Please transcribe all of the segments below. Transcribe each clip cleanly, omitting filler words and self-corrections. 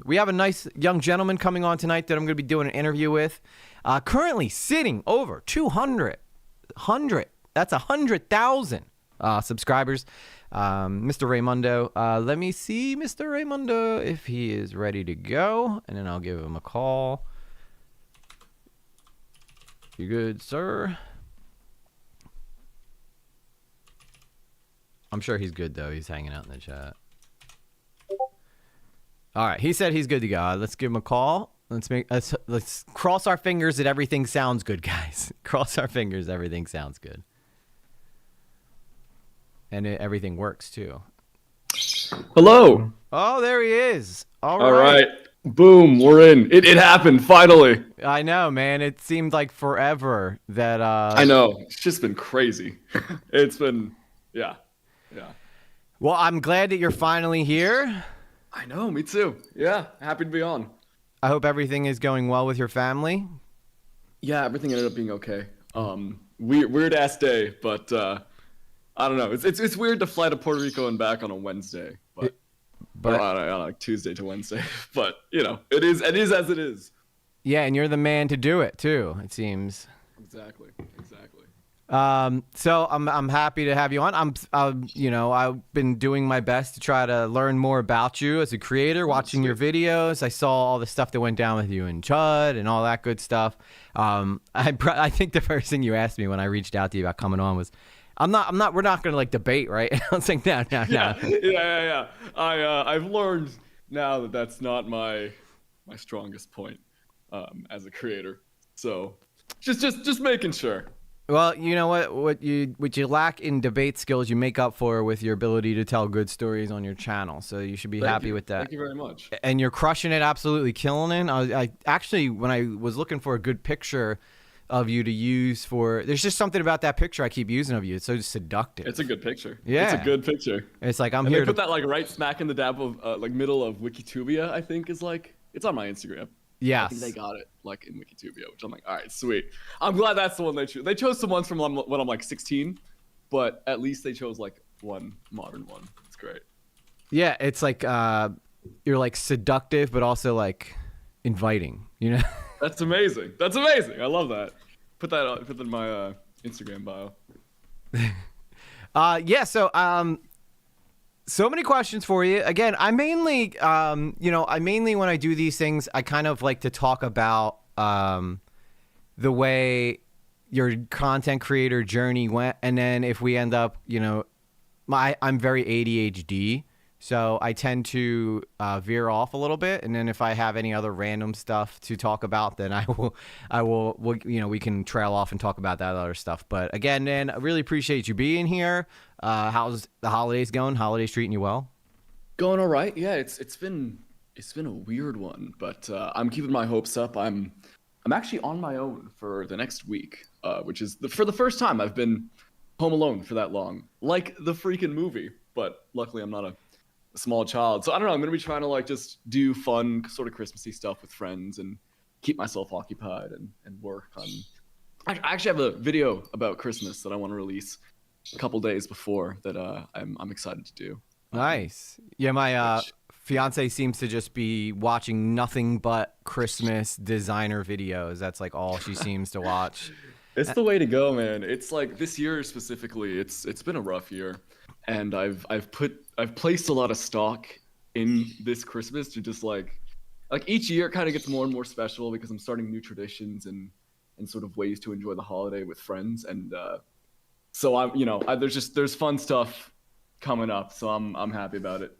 We have a nice young gentleman coming on tonight that I'm going to be doing an interview with. Currently sitting over 200. That's 100,000 subscribers. Mr. Raymundo. Let me see Mr. Raymundo if he is ready to go, and then I'll give him a call. You good, sir? I'm sure he's good, though. He's hanging out in the chat. All right, he said he's good to go. Let's give him a call. Let's cross our fingers that everything sounds good, guys. Cross our fingers, everything sounds good, and everything works too. Hello. Oh, there he is. All right. Boom, we're in. It happened finally. I know, man. It seemed like forever that. I know. It's just been crazy. It's been, yeah. Well, I'm glad that you're finally here. I know, me too. Yeah, happy to be on. I hope everything is going well with your family. Yeah, everything ended up being okay. Weird ass day, but I don't know. It's weird to fly to Puerto Rico and back on a Wednesday, but on like Tuesday to Wednesday. But you know, it is as it is. Yeah, and you're the man to do it too. It seems. Exactly. So I'm happy to have you on. I've been doing my best to try to learn more about you as a creator, watching your videos. I saw all the stuff that went down with you and Chud and all that good stuff. I think the first thing you asked me when I reached out to you about coming on was, we're not going to like debate, right? I was like, no. Yeah. I've learned now that that's not my strongest point as a creator. So just making sure. Well, you know what you lack in debate skills, you make up for with your ability to tell good stories on your channel. So you should be happy with that. Thank you very much. And you're crushing it, absolutely killing it. I actually, when I was looking for a good picture of you to use there's just something about that picture I keep using of you. It's so seductive. It's a good picture. Yeah, it's a good picture. It's like and here. They put that like right smack in the dab of middle of Wikitubia. I think is like it's on my Instagram. Yes. I think they got it like in Wikitubia, which I'm like, all right, sweet. I'm glad that's the one they chose. They chose some ones from when I'm like 16, but at least they chose like one modern one. It's great. Yeah, it's like you're like seductive, but also like inviting. You know. That's amazing. I love that. Put that in my Instagram bio. Yeah. So many questions for you. Again, I mainly when I do these things, I kind of like to talk about the way your content creator journey went, and then if we end up, I'm very ADHD, so I tend to veer off a little bit, and then if I have any other random stuff to talk about, then we can trail off and talk about that other stuff. But again, man, I really appreciate you being here. How's the holidays going? Holidays treating you well? Going all right. Yeah, it's been a weird one, but I'm keeping my hopes up. I'm actually on my own for the next week, which is for the first time I've been home alone for that long, like the freaking movie. But luckily, I'm not a small child, so I don't know. I'm gonna be trying to like just do fun, sort of Christmassy stuff with friends and keep myself occupied and work on. I actually have a video about Christmas that I want to release a couple days before that. I'm excited to do. Nice. Yeah, my fiance seems to just be watching nothing but Christmas designer videos. That's like all she seems to watch. It's the way to go, man. It's like this year specifically, it's been a rough year, and I've placed a lot of stock in this Christmas to just like each year it kind of gets more and more special because I'm starting new traditions and sort of ways to enjoy the holiday with friends, and so there's fun stuff coming up, so I'm happy about it.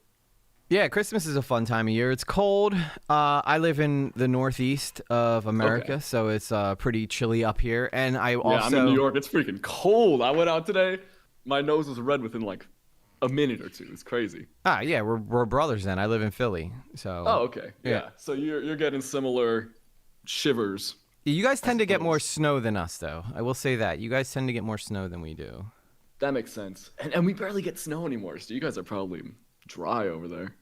Yeah, Christmas is a fun time of year. It's cold. I live in the Northeast of America, okay. So it's pretty chilly up here. And I'm in New York. It's freaking cold. I went out today. My nose was red within like a minute or two. It's crazy. Yeah, we're brothers then. I live in Philly, so. Oh, okay. Yeah. So you're getting similar shivers. You guys tend to get more snow than us, though. I will say that. You guys tend to get more snow than we do. That makes sense. And we barely get snow anymore, so you guys are probably dry over there.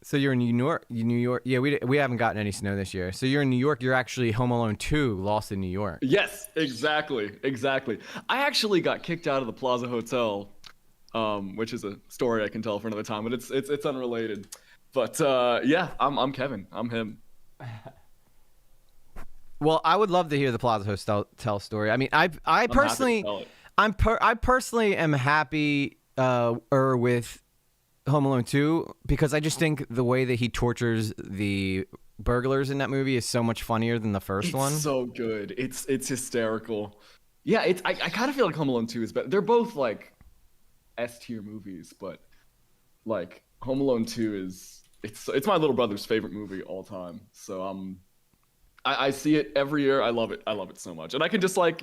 So you're in New York. Yeah, we haven't gotten any snow this year. So you're in New York. You're actually Home Alone 2, Lost in New York. Yes, exactly. I actually got kicked out of the Plaza Hotel, which is a story I can tell for another time, but it's unrelated. But yeah, I'm Kevin. I'm him. Well, I would love to hear the Plaza Hotel story. I mean, I I'm happy to personally, tell it. I personally am happy with Home Alone 2 because I just think the way that he tortures the burglars in that movie is so much funnier than the first It's one. so good. It's hysterical. Yeah, I kind of feel like Home Alone 2 is better. They're both like S tier movies, but like Home Alone 2 is it's my little brother's favorite movie all time. So I see it every year. I love it. I love it so much. And I can just like,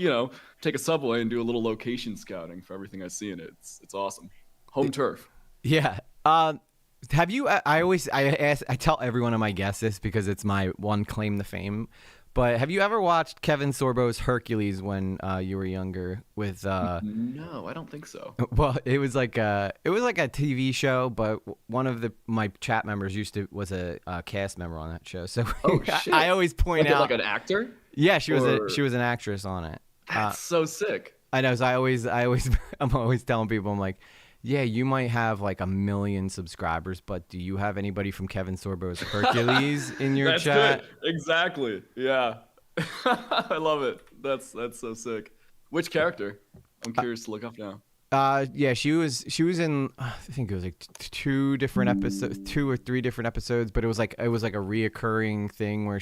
take a subway and do a little location scouting for everything I see in it. It's awesome. Home turf. Yeah. Have you? I tell every one of my guests this because it's my one claim to fame. But have you ever watched Kevin Sorbo's Hercules when you were younger? With No, I don't think so. well, it was like a TV show, but one of my chat members was a cast member on that show. So Oh shit. I always point out like an actor? Yeah, she Or- was an actress on it. That's so sick. I know. So I'm always telling people, I'm like, yeah, you might have like 1 million subscribers, but do you have anybody from Kevin Sorbo's Hercules in your That's chat? good. Exactly. Yeah. I love it. That's so sick. Which character? I'm curious to look up now. Yeah, she was in I think it was like 2 different episodes, 2 or 3 different episodes, but it was like a reoccurring thing where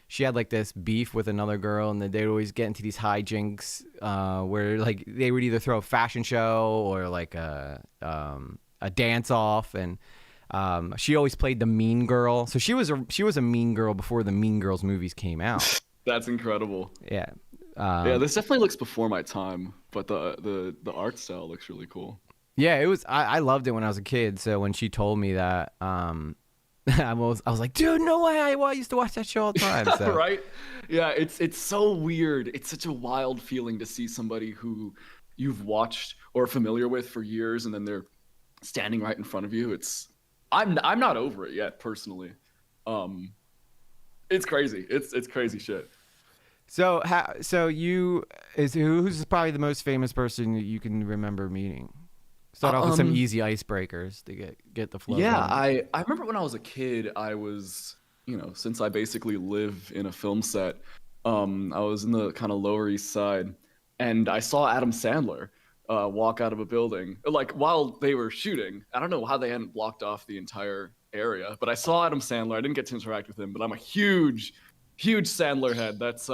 she had like this beef with another girl, and then they'd always get into these hijinks where like they would either throw a fashion show or like a dance off, and she always played the mean girl. So she was a mean girl before the Mean Girls movies came out. That's incredible. Yeah. Yeah, this definitely looks before my time, but the art style looks really cool. Yeah, it was. I loved it when I was a kid. So when she told me that, I was like, dude, no way! I used to watch that show all the time. So. Right? Yeah, it's so weird. It's such a wild feeling to see somebody who you've watched or are familiar with for years, and then they're standing right in front of you. I'm not over it yet, personally. It's crazy. It's crazy shit. So who's probably the most famous person that you can remember meeting? Start off with some easy icebreakers to get the flow. Yeah, going. I remember when I was a kid, I was, since I basically live in a film set, I was in the kind of Lower East Side, and I saw Adam Sandler walk out of a building, like while they were shooting. I don't know how they hadn't blocked off the entire area, but I saw Adam Sandler. I didn't get to interact with him, but I'm a huge Sandler head. That's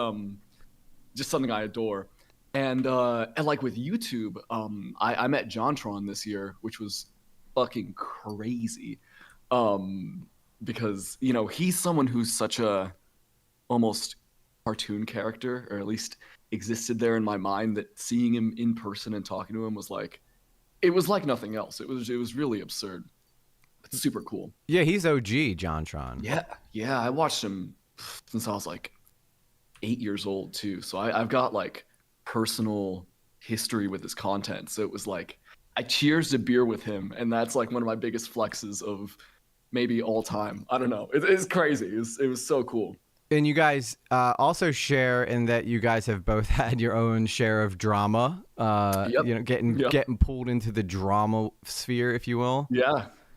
just something I adore. And like with YouTube, I met JonTron this year, which was fucking crazy. Because he's someone who's such a almost cartoon character, or at least existed there in my mind, that seeing him in person and talking to him was like nothing else. It was really absurd. It's super cool. Yeah, he's OG JonTron. Yeah, I watched him since I was like 8 years old too. So I've got like personal history with his content. So it was like I cheers a beer with him, and that's like one of my biggest flexes of maybe all time. I don't know. It's crazy. It was so cool. And you guys also share in that you guys have both had your own share of drama. Yep. Getting pulled into the drama sphere, if you will.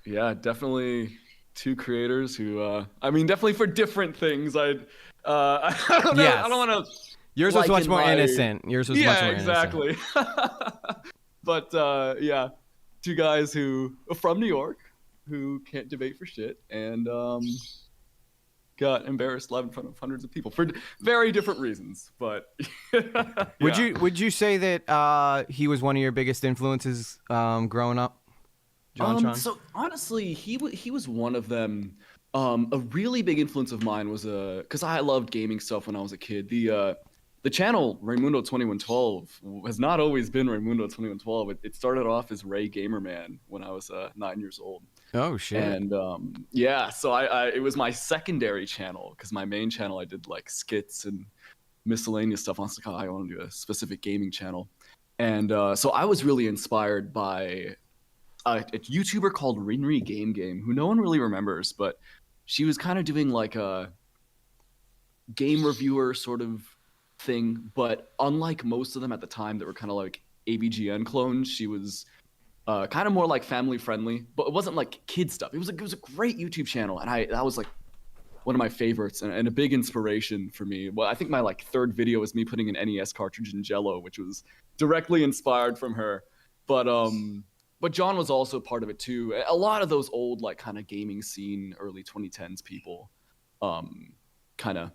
Yeah, definitely two creators who definitely for different things. I don't know. Yes. I don't want to. Yours was much more innocent. Yours was much more exactly. innocent. But yeah, two guys who are from New York who can't debate for shit, and got embarrassed live in front of hundreds of people for very different reasons. But yeah. Would you say that he was one of your biggest influences growing up, JonTron? So honestly, he was one of them. A really big influence of mine was because I loved gaming stuff when I was a kid. The channel Raymundo2112 has not always been Raymundo2112. It started off as Ray Gamerman when I was 9 years old. Oh shit! And yeah, so it was my secondary channel, because my main channel I did like skits and miscellaneous stuff. On I want to do a specific gaming channel, and so I was really inspired by a YouTuber called Rinri Game, who no one really remembers, but she was kind of doing like a game reviewer sort of thing, but unlike most of them at the time that were kind of like ABGN clones, she was kind of more like family friendly, but it wasn't like kid stuff. It was a great YouTube channel, and that was like one of my favorites and a big inspiration for me. Well, I think my like third video was me putting an NES cartridge in Jello, which was directly inspired from her. But John was also part of it too. A lot of those old like kind of gaming scene early 2010s people kind of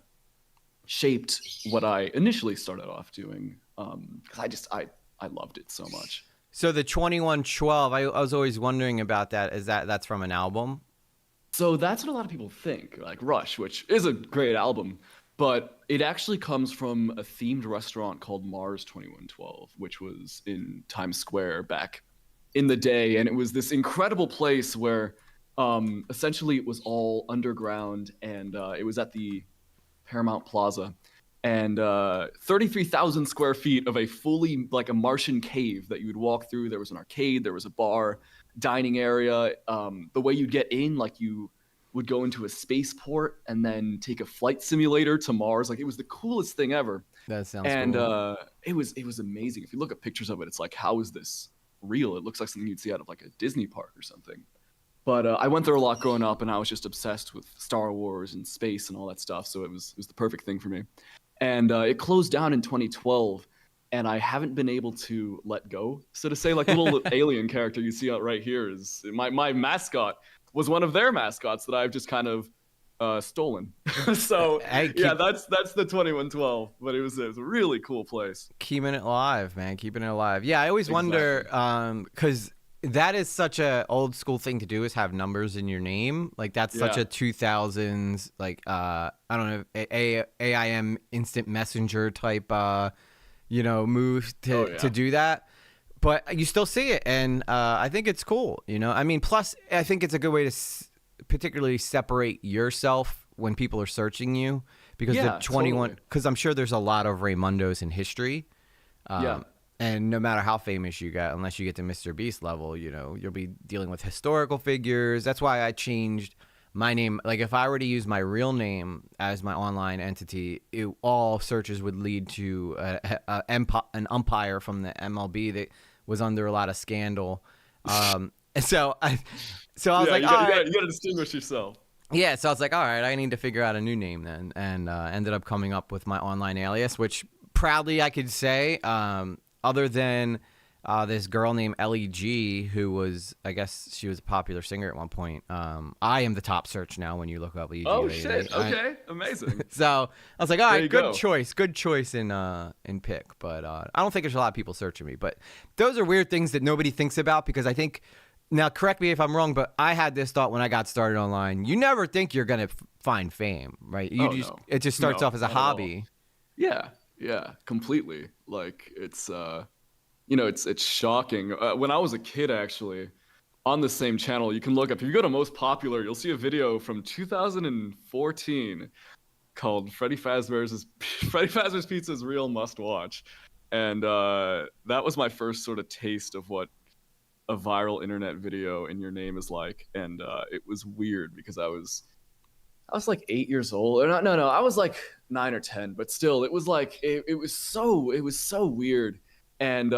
shaped what I initially started off doing, because I loved it so much. So the 2112, I was always wondering about that. That's from an album? So that's what a lot of people think, like Rush, which is a great album, but it actually comes from a themed restaurant called Mars 2112, which was in Times Square back in the day. And it was this incredible place where essentially it was all underground, and it was at the Paramount Plaza, and 33,000 square feet of a fully like a Martian cave that you would walk through. There was an arcade, there was a bar, dining area. The way you'd get in, like you would go into a spaceport and then take a flight simulator to Mars. Like it was the coolest thing ever. That sounds cool. It was amazing. If you look at pictures of it, it's like, how is this real? It looks like something you'd see out of like a Disney park or something. But I went there a lot growing up, and I was just obsessed with Star Wars and space and all that stuff. So it was the perfect thing for me. And it closed down in 2012, and I haven't been able to let go, so to say. Like the little alien character you see out right here is my mascot was one of their mascots that I've just kind of stolen. So yeah, that's the 2112. But it was a really cool place. Keeping it alive, man. Keeping it alive. Yeah, I always wonder, because that is such a old school thing to do, is have numbers in your name. Like that's such a 2000s, like I don't know, AIM instant messenger type move to do that. But you still see it, and I think it's cool, I mean, plus I think it's a good way to particularly separate yourself when people are searching you, because the 21, because I'm sure there's a lot of Raymundos in history. And no matter how famous you get, unless you get to Mr. Beast level, you'll be dealing with historical figures. That's why I changed my name. Like if I were to use my real name as my online entity, all searches would lead to an umpire from the MLB that was under a lot of scandal. So I was like, you gotta distinguish yourself. Yeah, so I was like, all right, I need to figure out a new name then, and ended up coming up with my online alias, which proudly I could say. Other than this girl named LEG, who was, I guess she was a popular singer at one point. I am the top search now when you look up LEG. Oh, shit. Okay. Amazing. So I was like, all right, good choice in pick. But I don't think there's a lot of people searching me. But those are weird things that nobody thinks about, because I think, now correct me if I'm wrong, but I had this thought when I got started online. You never think you're going to find fame, right? It just starts off as a hobby. Yeah, completely. Like it's it's shocking. When I was a kid, actually, on the same channel, you can look up, if you go to most popular, you'll see a video from 2014 called Freddy Fazbear's Pizza's Real Must Watch. And that was my first sort of taste of what a viral internet video in your name is like. And it was weird because I was like 8 years old. Or no, I was like 9 or 10, but still, it was like it was so weird, and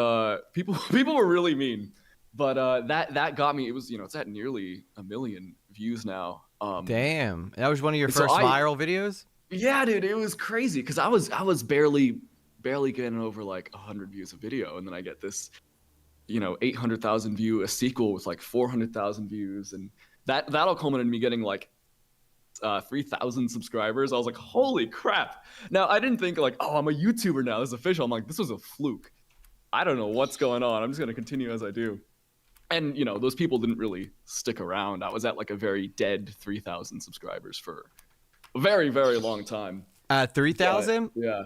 people were really mean. But that got me. It was it's at nearly 1 million views now. Damn, that was one of your first viral videos. Yeah, dude, it was crazy because I was barely getting over like 100 views a video, and then I get this 800,000 view a sequel with like 400,000 views, and that'll culminate in me getting like 3,000 subscribers. I was like, holy crap. Now, I didn't think like, oh, I'm a YouTuber now, this is official. I'm like, this was a fluke. I don't know what's going on. I'm just going to continue as I do. And, those people didn't really stick around. I was at like a very dead 3,000 subscribers for a very, very long time. 3,000? Yeah.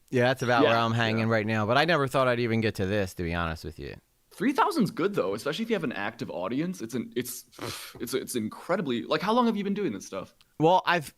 Yeah, that's about where I'm hanging right now. But I never thought I'd even get to this, to be honest with you. 3,000's good though, especially if you have an active audience. It's incredibly, like, how long have you been doing this stuff? Well, I've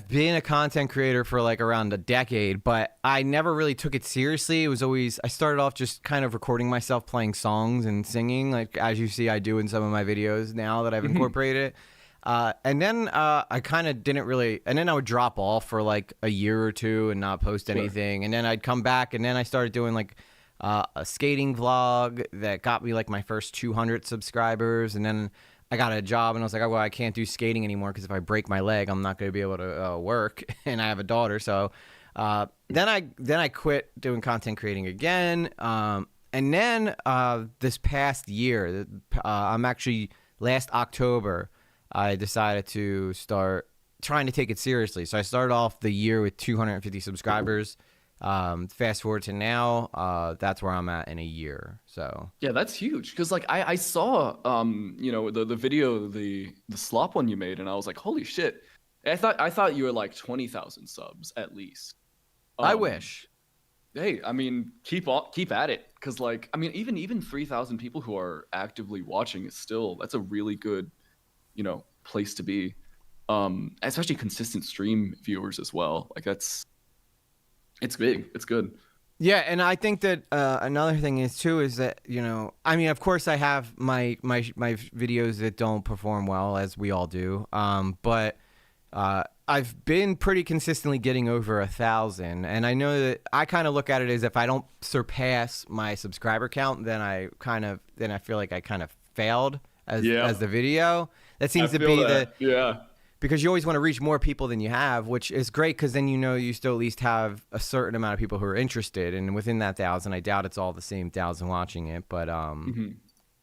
been a content creator for like around a decade, but I never really took it seriously. It was always, I started off just kind of recording myself playing songs and singing, like as you see I do in some of my videos now that I've incorporated it. And then I kind of didn't really, and then I would drop off for like a year or two and not post anything. And then I'd come back, and then I started doing like a skating vlog that got me like my first 200 subscribers, and then I got a job, and I was like, oh, well, I can't do skating anymore because if I break my leg, I'm not going to be able to work, and I have a daughter. So then I quit doing content creating again, and then this past year, I'm actually last October, I decided to start trying to take it seriously. So I started off the year with 250 subscribers. Fast forward to now, that's where I'm at in a year. So Yeah, that's huge. Because like I saw the video, the slop one you made, and I was like, holy shit. I thought you were like 20,000 subs at least. I wish. Hey, I mean, keep at it. Because like, I mean, even 3,000 people who are actively watching is still, that's a really good, place to be. Especially consistent stream viewers as well. Like it's big. It's good. Yeah, and I think that another thing is too is that I mean, of course, I have my videos that don't perform well, as we all do. But I've been pretty consistently getting over 1,000, and I know that I kind of look at it as if I don't surpass my subscriber count, then I feel like I kind of failed as the video. That seems to be because you always want to reach more people than you have, which is great because then you still at least have a certain amount of people who are interested, and within that 1,000, I doubt it's all the same 1,000 watching it, but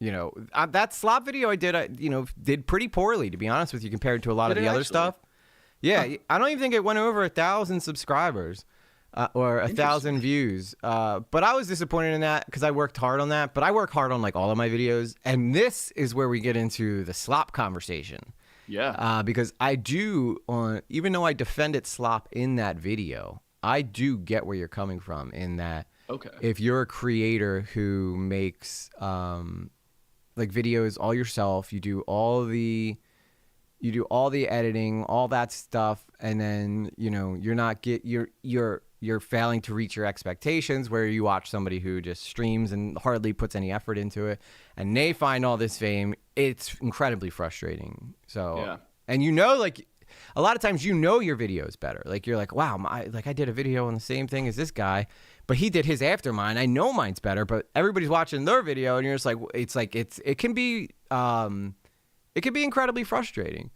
that slop video I did, did pretty poorly, to be honest with you, compared to a lot of the other stuff. Yeah, I don't even think it went over 1,000 subscribers or 1,000 views. But I was disappointed in that because I worked hard on that. But I work hard on like all of my videos, and this is where we get into the slop conversation. Yeah. Because I do, even though I defended slop in that video, I do get where you're coming from in that. Okay. If you're a creator who makes like videos all yourself, you do all the editing, all that stuff, and then you're failing to reach your expectations, where you watch somebody who just streams and hardly puts any effort into it, and they find all this fame. It's incredibly frustrating. So and like a lot of times your video is better. Like you're like, wow, I did a video on the same thing as this guy, but he did his after mine. I know mine's better, but everybody's watching their video, and you're just like, it can be incredibly frustrating.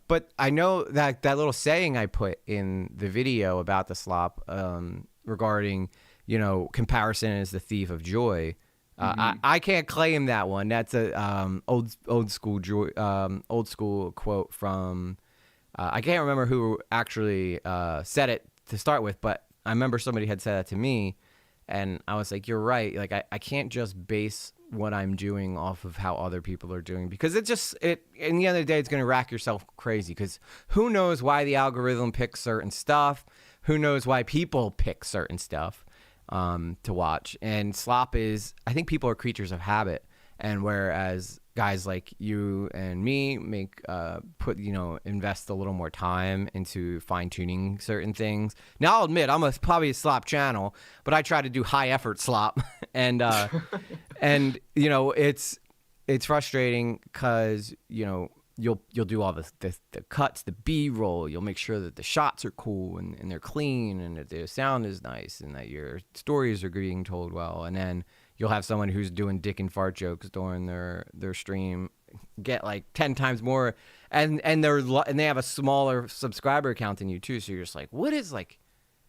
But I know that little saying I put in the video about the slop regarding, comparison is the thief of joy. I can't claim that one. That's a old school quote from I can't remember who actually said it to start with, but I remember somebody had said that to me, and I was like, you're right. Like I can't just base what I'm doing off of how other people are doing, because in the end of the day, it's going to rack yourself crazy, because who knows why the algorithm picks certain stuff, who knows why people pick certain stuff to watch. And slop is, I think people are creatures of habit, and whereas guys like you and me invest a little more time into fine-tuning certain things. Now I'll admit I'm probably a slop channel, but I try to do high effort slop and and it's frustrating because you'll do all the cuts, the B-roll. You'll make sure that the shots are cool and they're clean, and that the sound is nice, and that your stories are being told well. And then you'll have someone who's doing dick and fart jokes during their stream get like 10 times more, and they have a smaller subscriber count than you too. So you're just like, what is happening?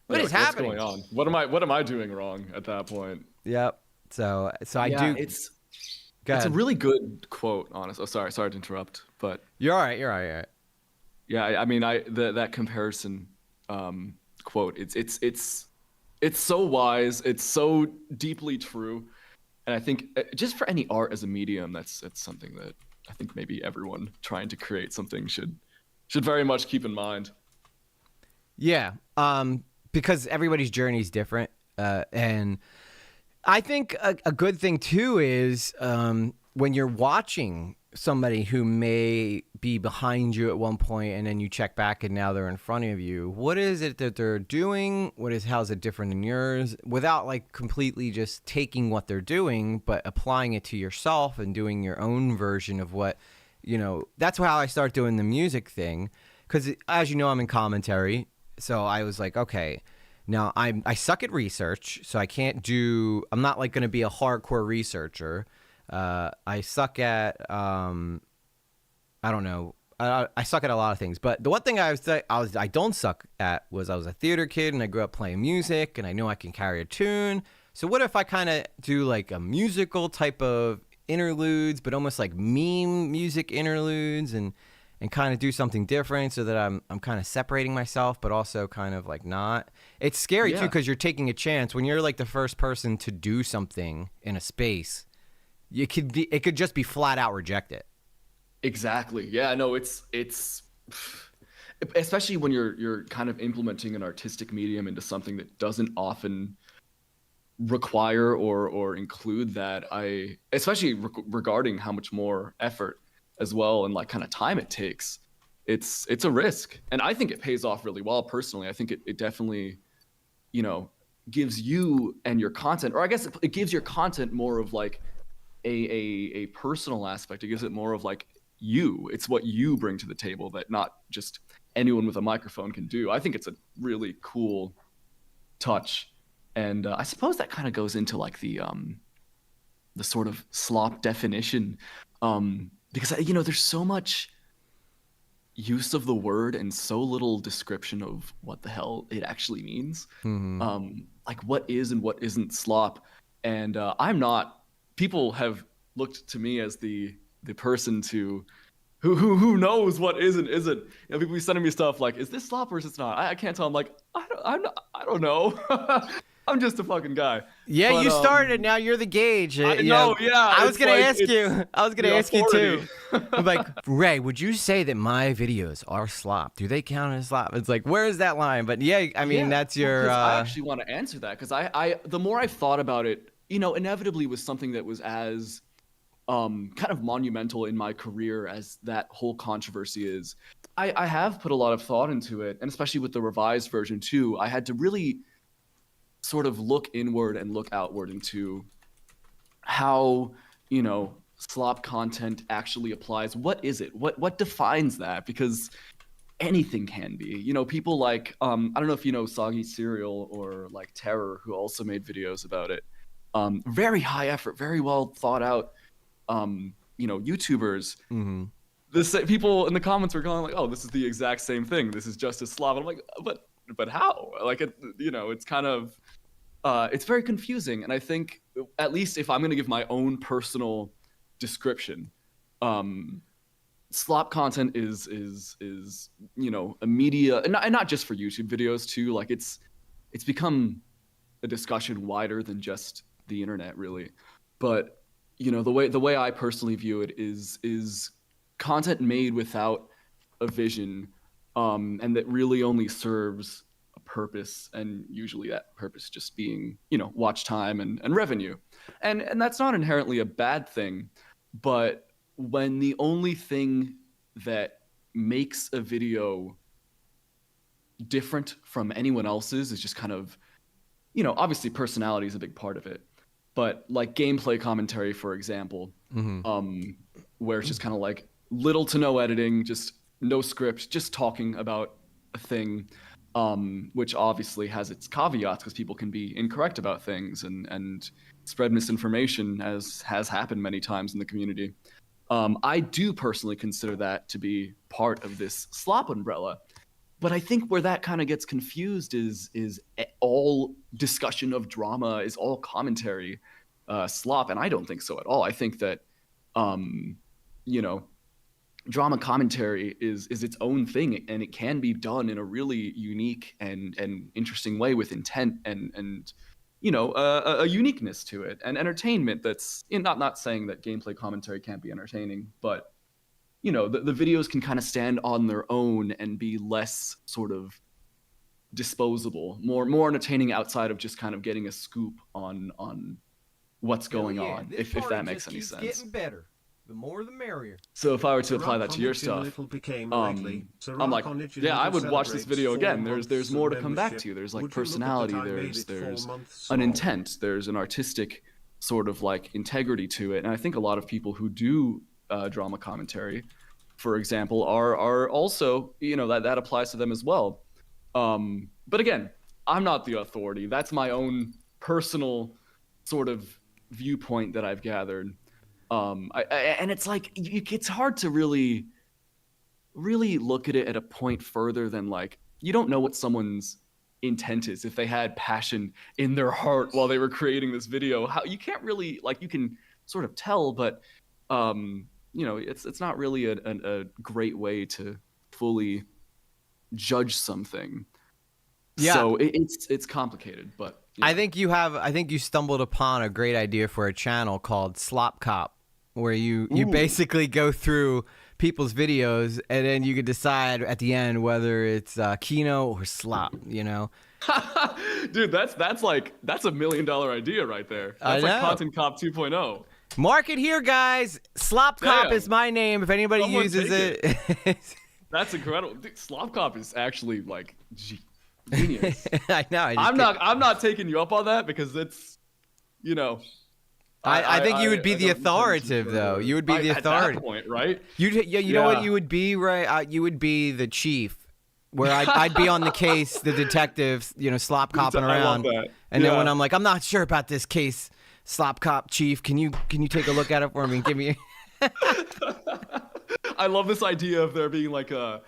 What's going on? What am I doing wrong at that point? Yep. So I do. It's a really good quote, honestly. Oh, sorry to interrupt, but you're all right. Yeah, I mean, that comparison quote. It's so wise. It's so deeply true, and I think just for any art as a medium, that's something that I think maybe everyone trying to create something should very much keep in mind. Yeah, because everybody's journey is different, and I think a good thing too is when you're watching somebody who may be behind you at one point, and then you check back and now they're in front of you. What is it that they're doing? How's it different than yours? Without like completely just taking what they're doing, but applying it to yourself and doing your own version of what, that's how I start doing the music thing. Because as you know, I'm in commentary. So I was like, okay, Now I suck at research, so I can't do. I'm not like going to be a hardcore researcher. I suck at I don't know. I suck at a lot of things, but the one thing I don't suck at was I was a theater kid and I grew up playing music and I know I can carry a tune. So what if I kind of do like a musical type of interludes, but almost like meme music interludes and kind of do something different so that I'm kind of separating myself, but also kind of like not. It's scary too because you're taking a chance when you're like the first person to do something in a space. It could just be flat out rejected. Exactly. Yeah, no, it's especially when you're kind of implementing an artistic medium into something that doesn't often require or include that. Especially regarding how much more effort as well and like kind of time it takes. It's a risk. And I think it pays off really well personally. I think it definitely, gives you and your content, or I guess it gives your content more of like a personal aspect. It gives it more of like it's what you bring to the table that not just anyone with a microphone can do. I think it's a really cool touch. And I suppose that kind of goes into like the sort of slop definition, because there's so much use of the word and so little description of what the hell it actually means. Like what is and what isn't slop. And I'm not. People have looked to me as the person who knows what is and isn't. People be sending me stuff like, "Is this slop or is it not?" I can't tell. I'm like, I don't know. I'm just a fucking guy. Yeah, but, you started. Now you're the gauge. I know. Yeah. I was gonna ask you too. I'm like, Ray, would you say that my videos are slop? Do they count as slop? It's like, where is that line? But yeah, I mean, that's your. I actually want to answer that because I the more I've thought about it, inevitably was something that was as kind of monumental in my career as that whole controversy is. I have put a lot of thought into it, and especially with the revised version too, I had to really sort of look inward and look outward into how, slop content actually applies. What is it? What defines that? Because anything can be. People like, I don't know if you know Soggy Cereal or like Terror, who also made videos about it. Very high effort, very well thought out, YouTubers. Mm-hmm. People in the comments were going like, "Oh, this is the exact same thing. This is just as slop." I'm like, but how? Like, it's kind of, it's very confusing. And I think, at least if I'm going to give my own personal description, slop content is a media, and not just for YouTube videos too. Like it's become a discussion wider than just the internet, really. But the way I personally view it is content made without a vision, and that really only serves a purpose, and usually that purpose just being watch time and revenue, and that's not inherently a bad thing. But when the only thing that makes a video different from anyone else's is just kind of, obviously personality is a big part of it, but like gameplay commentary, for example, where it's just kind of like little to no editing, just no script, just talking about a thing, which obviously has its caveats because people can be incorrect about things and spread misinformation, as has happened many times in the community. I do personally consider that to be part of this slop umbrella. But I think where that kind of gets confused is all discussion of drama is all commentary slop, and I don't think so at all. I think that drama commentary is its own thing, and it can be done in a really unique and interesting way with intent and a uniqueness to it and entertainment. That's not saying that gameplay commentary can't be entertaining, but the videos can kind of stand on their own and be less sort of disposable, more entertaining outside of just kind of getting a scoop on what's going on, if that makes any sense. Getting better. The more the merrier. So if I were to apply that to your stuff, I'm like, yeah, I would watch this video again. There's more to come back to. There's like personality, there's an intent, there's an artistic sort of like integrity to it. And I think a lot of people who do drama commentary, for example, are also, that applies to them as well. But again, I'm not the authority. That's my own personal sort of viewpoint that I've gathered. And it's like it's hard to really look at it at a point further than like you don't know what someone's intent is. If they had passion in their heart while they were creating this video, how you can't really like you can sort of tell, but it's not really a great way to fully judge something. Yeah. So it's complicated, but I think you stumbled upon a great idea for a channel called Slop Cop, where you basically go through people's videos and then you could decide at the end whether it's Kino or Slop, you know. Dude, that's a $1 million idea right there. That's like Content Cop 2.0. Mark it here, guys. Slop Cop is my name. If anybody uses it. That's incredible. Dude, Slop Cop is actually like genius. I know. I'm not taking you up on that because it's, you know. I think you would be the authoritative, though. You would be the authority. At that point, right? You know what you would be, right? You would be the chief, where I'd be on the case, the detectives, you know, slop copping around. I love that. And then when I'm like, I'm not sure about this case, slop cop chief, can you take a look at it for me and give me? I love this idea of there being like a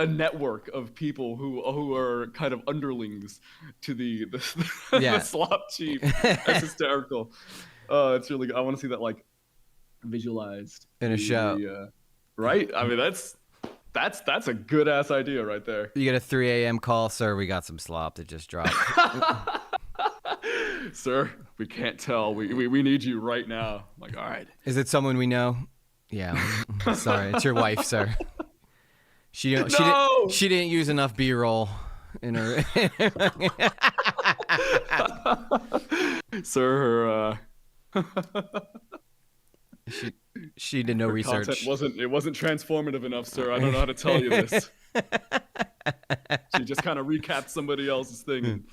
network of people who are kind of underlings to the slop chief. That's hysterical. It's really good. I want to see that like visualized in a show. Right? I mean, that's a good ass idea right there. You get a 3 a.m. call, sir. We got some slop that just dropped. Sir, we can't tell. We need you right now. I'm like, all right. Is it someone we know? Yeah. Sorry, it's your wife, sir. She didn't use enough B-roll in her. Sir, her she did no research. It wasn't transformative enough, sir. I don't know how to tell you this. She just kind of recapped somebody else's thing and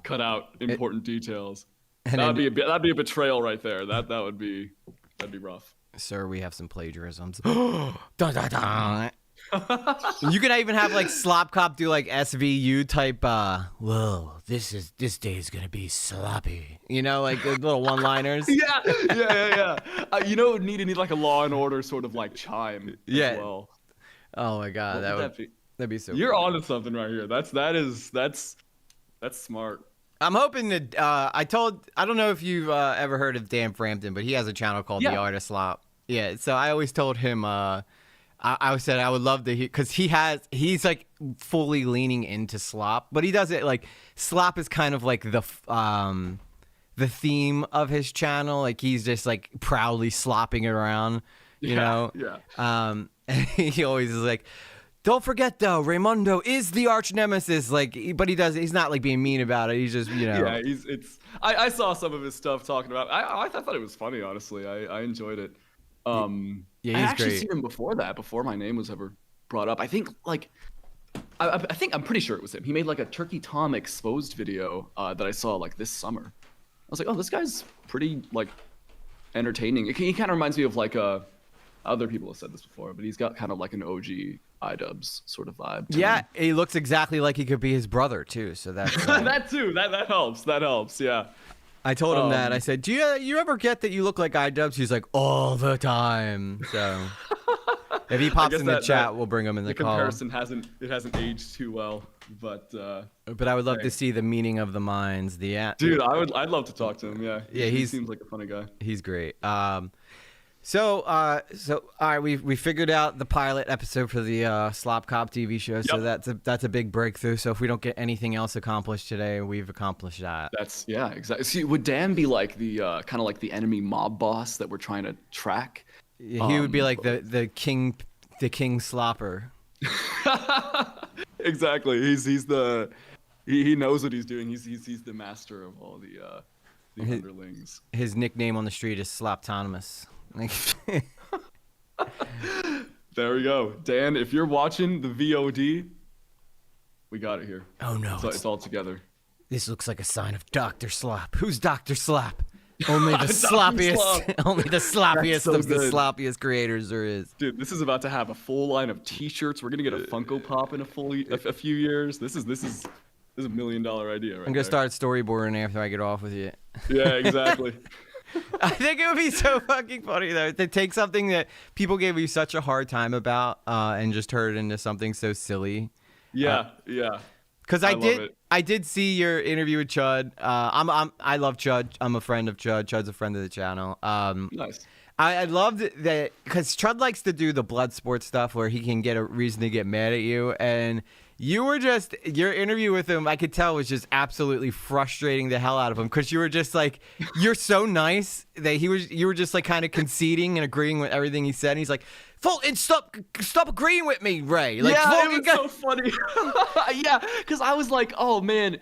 cut out important details. That'd be a betrayal right there. That'd be rough. Sir, we have some plagiarisms. Dun, dun, dun. You can even have like Slop Cop do like SVU type whoa, this day is gonna be sloppy, you know, like the little one-liners. yeah. You know, it would need like a Law and Order sort of like chime as well. Oh my god, that'd be so You're cool. onto something right here. That's smart. I'm hoping that I don't know if you've ever heard of Dan Frampton, but he has a channel called The Art of Slop. Yeah, so I always told him I said I would love to hear, because he's like fully leaning into slop, but he does it like slop is kind of like the theme of his channel. Like he's just like proudly slopping it around, you know? Yeah. And he always is like, don't forget though, Raymundo is the arch nemesis. Like, but he's not like being mean about it. He's just, you know. Yeah, I saw some of his stuff talking about. I thought it was funny, honestly. I enjoyed it. He's I actually great. seen him before my name was ever brought up. I think like I'm pretty sure it was him. He made like a Turkey Tom exposed video that I saw like this summer. I was like, oh, this guy's pretty like entertaining. He kind of reminds me of like other people have said this before, but he's got kind of like an OG iDubbbz sort of vibe. Yeah, he looks exactly like he could be his brother too. So that's that too. That helps. That helps. Yeah. I told him that. I said, "Do you ever get that you look like iDubbbz?" He's like, "All the time." So if he pops in the chat, we'll bring him in the call. The comparison hasn't aged too well, but I would love to see the meeting of the minds. Dude, I'd love to talk to him. Yeah. He seems like a funny guy. He's great. So all right, we figured out the pilot episode for the Slop Cop TV show. So that's a big breakthrough. So if we don't get anything else accomplished today, we've accomplished that. Exactly. See, would Dan be like the kind of like the enemy mob boss that we're trying to track? Yeah, he would be like the king slopper. Exactly. He knows what he's doing. He's the master of all the underlings. His nickname on the street is Sloptonomous. There we go. Dan, if you're watching the VOD, we got it here. Oh no. So it's all together. This looks like a sign of Dr. Slop. Who's Dr. Slop? Only the sloppiest, only the sloppiest of the sloppiest creators there is. Dude, this is about to have a full line of T-shirts. We're gonna get a Funko Pop in a few years. This is $1 million idea right I'm gonna there. start storyboarding after I get off with you. Yeah, exactly. I think it would be so fucking funny though to take something that people gave you such a hard time about and just turn it into something so silly. Yeah, yeah. Because I love it. I did see your interview with Chud. I love Chud. I'm a friend of Chud. Chud's a friend of the channel. Nice. I loved that because Chud likes to do the blood sports stuff where he can get a reason to get mad at you, and you were just your interview with him. I could tell was just absolutely frustrating the hell out of him because you were just like you're so nice that you were just like kind of conceding and agreeing with everything he said. And he's like, Fulton, stop agreeing with me, Ray. Like, Yeah, it was so funny. Yeah, because I was like, oh man,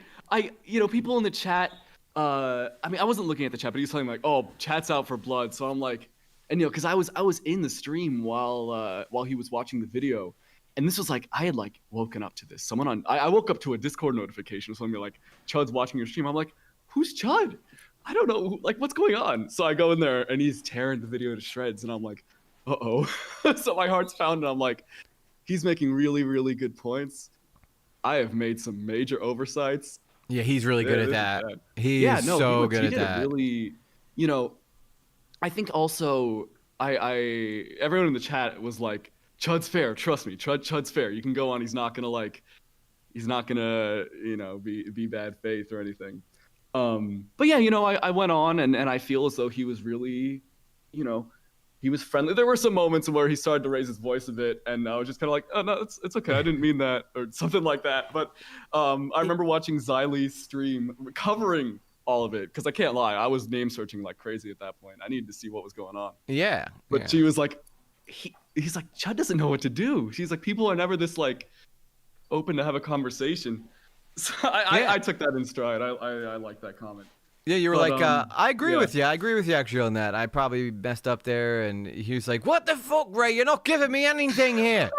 people in the chat. I mean, I wasn't looking at the chat, but he was telling me like, oh, chat's out for blood. So I'm like, and because I was in the stream while he was watching the video, and this was like I had like woken up to this. I woke up to a Discord notification. So I'm like, Chud's watching your stream. I'm like, who's Chud? I don't know. Like, what's going on? So I go in there and he's tearing the video to shreds, and I'm like, uh-oh. So my heart's pounding. I'm like, he's making really, really good points. I have made some major oversights. Yeah, he's really good at that. He is so good at that. Really, I think also everyone in the chat was like, Chud's fair, trust me, Chud's fair. You can go on, he's not gonna be bad faith or anything. But yeah, I went on and I feel as though he was really, he was friendly. There were some moments where he started to raise his voice a bit, and I was just kind of like, oh, no, it's okay. I didn't mean that, or something like that. But I remember watching Xylee's stream, covering all of it, because I can't lie, I was name searching like crazy at that point. I needed to see what was going on. Yeah. But she was like, he's like, Chud doesn't know what to do. She's like, people are never this like open to have a conversation. So I took that in stride. I like that comment. Yeah, you were I agree with you. I agree with you actually on that. I probably messed up there, and he was like, "What the fuck, Ray? You're not giving me anything here."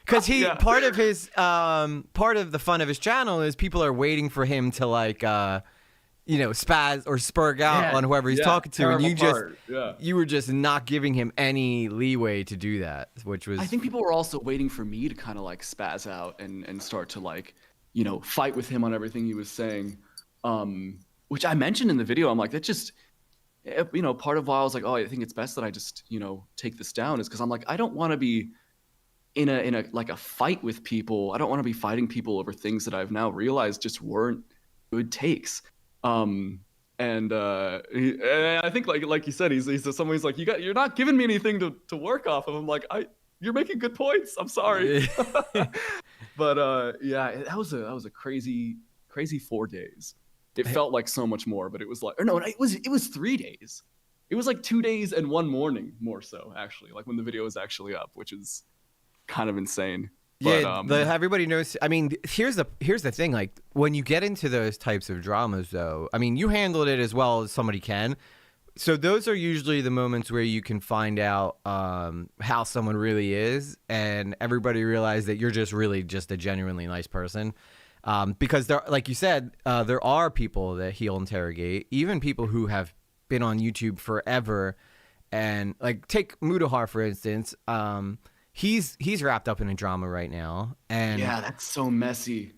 Because part of his part of the fun of his channel is people are waiting for him to like spaz or spurg out on whoever he's talking to, and you were just not giving him any leeway to do that, which was. I think people were also waiting for me to kind of like spaz out and start to like fight with him on everything he was saying. Which I mentioned in the video. I'm like, that just, part of why I was like, oh, I think it's best that I just, take this down is because I'm like, I don't want to be in a like a fight with people. I don't want to be fighting people over things that I've now realized just weren't good takes. And I think like you said, he's someone who's like, you're not giving me anything to work off of. I'm like, you're making good points. I'm sorry. But that was a crazy 4 days. It felt like so much more, but it was like, or no, it was 3 days. It was like 2 days and one morning more so, actually, like when the video was actually up, which is kind of insane. Yeah, but, everybody knows. I mean, here's the thing. Like when you get into those types of dramas, though, I mean, you handled it as well as somebody can. So those are usually the moments where you can find out how someone really is, and everybody realize that you're just a genuinely nice person. Because there, like you said, there are people that he'll interrogate, even people who have been on YouTube forever, and like take Mudahar for instance. He's wrapped up in a drama right now, and yeah, that's so messy.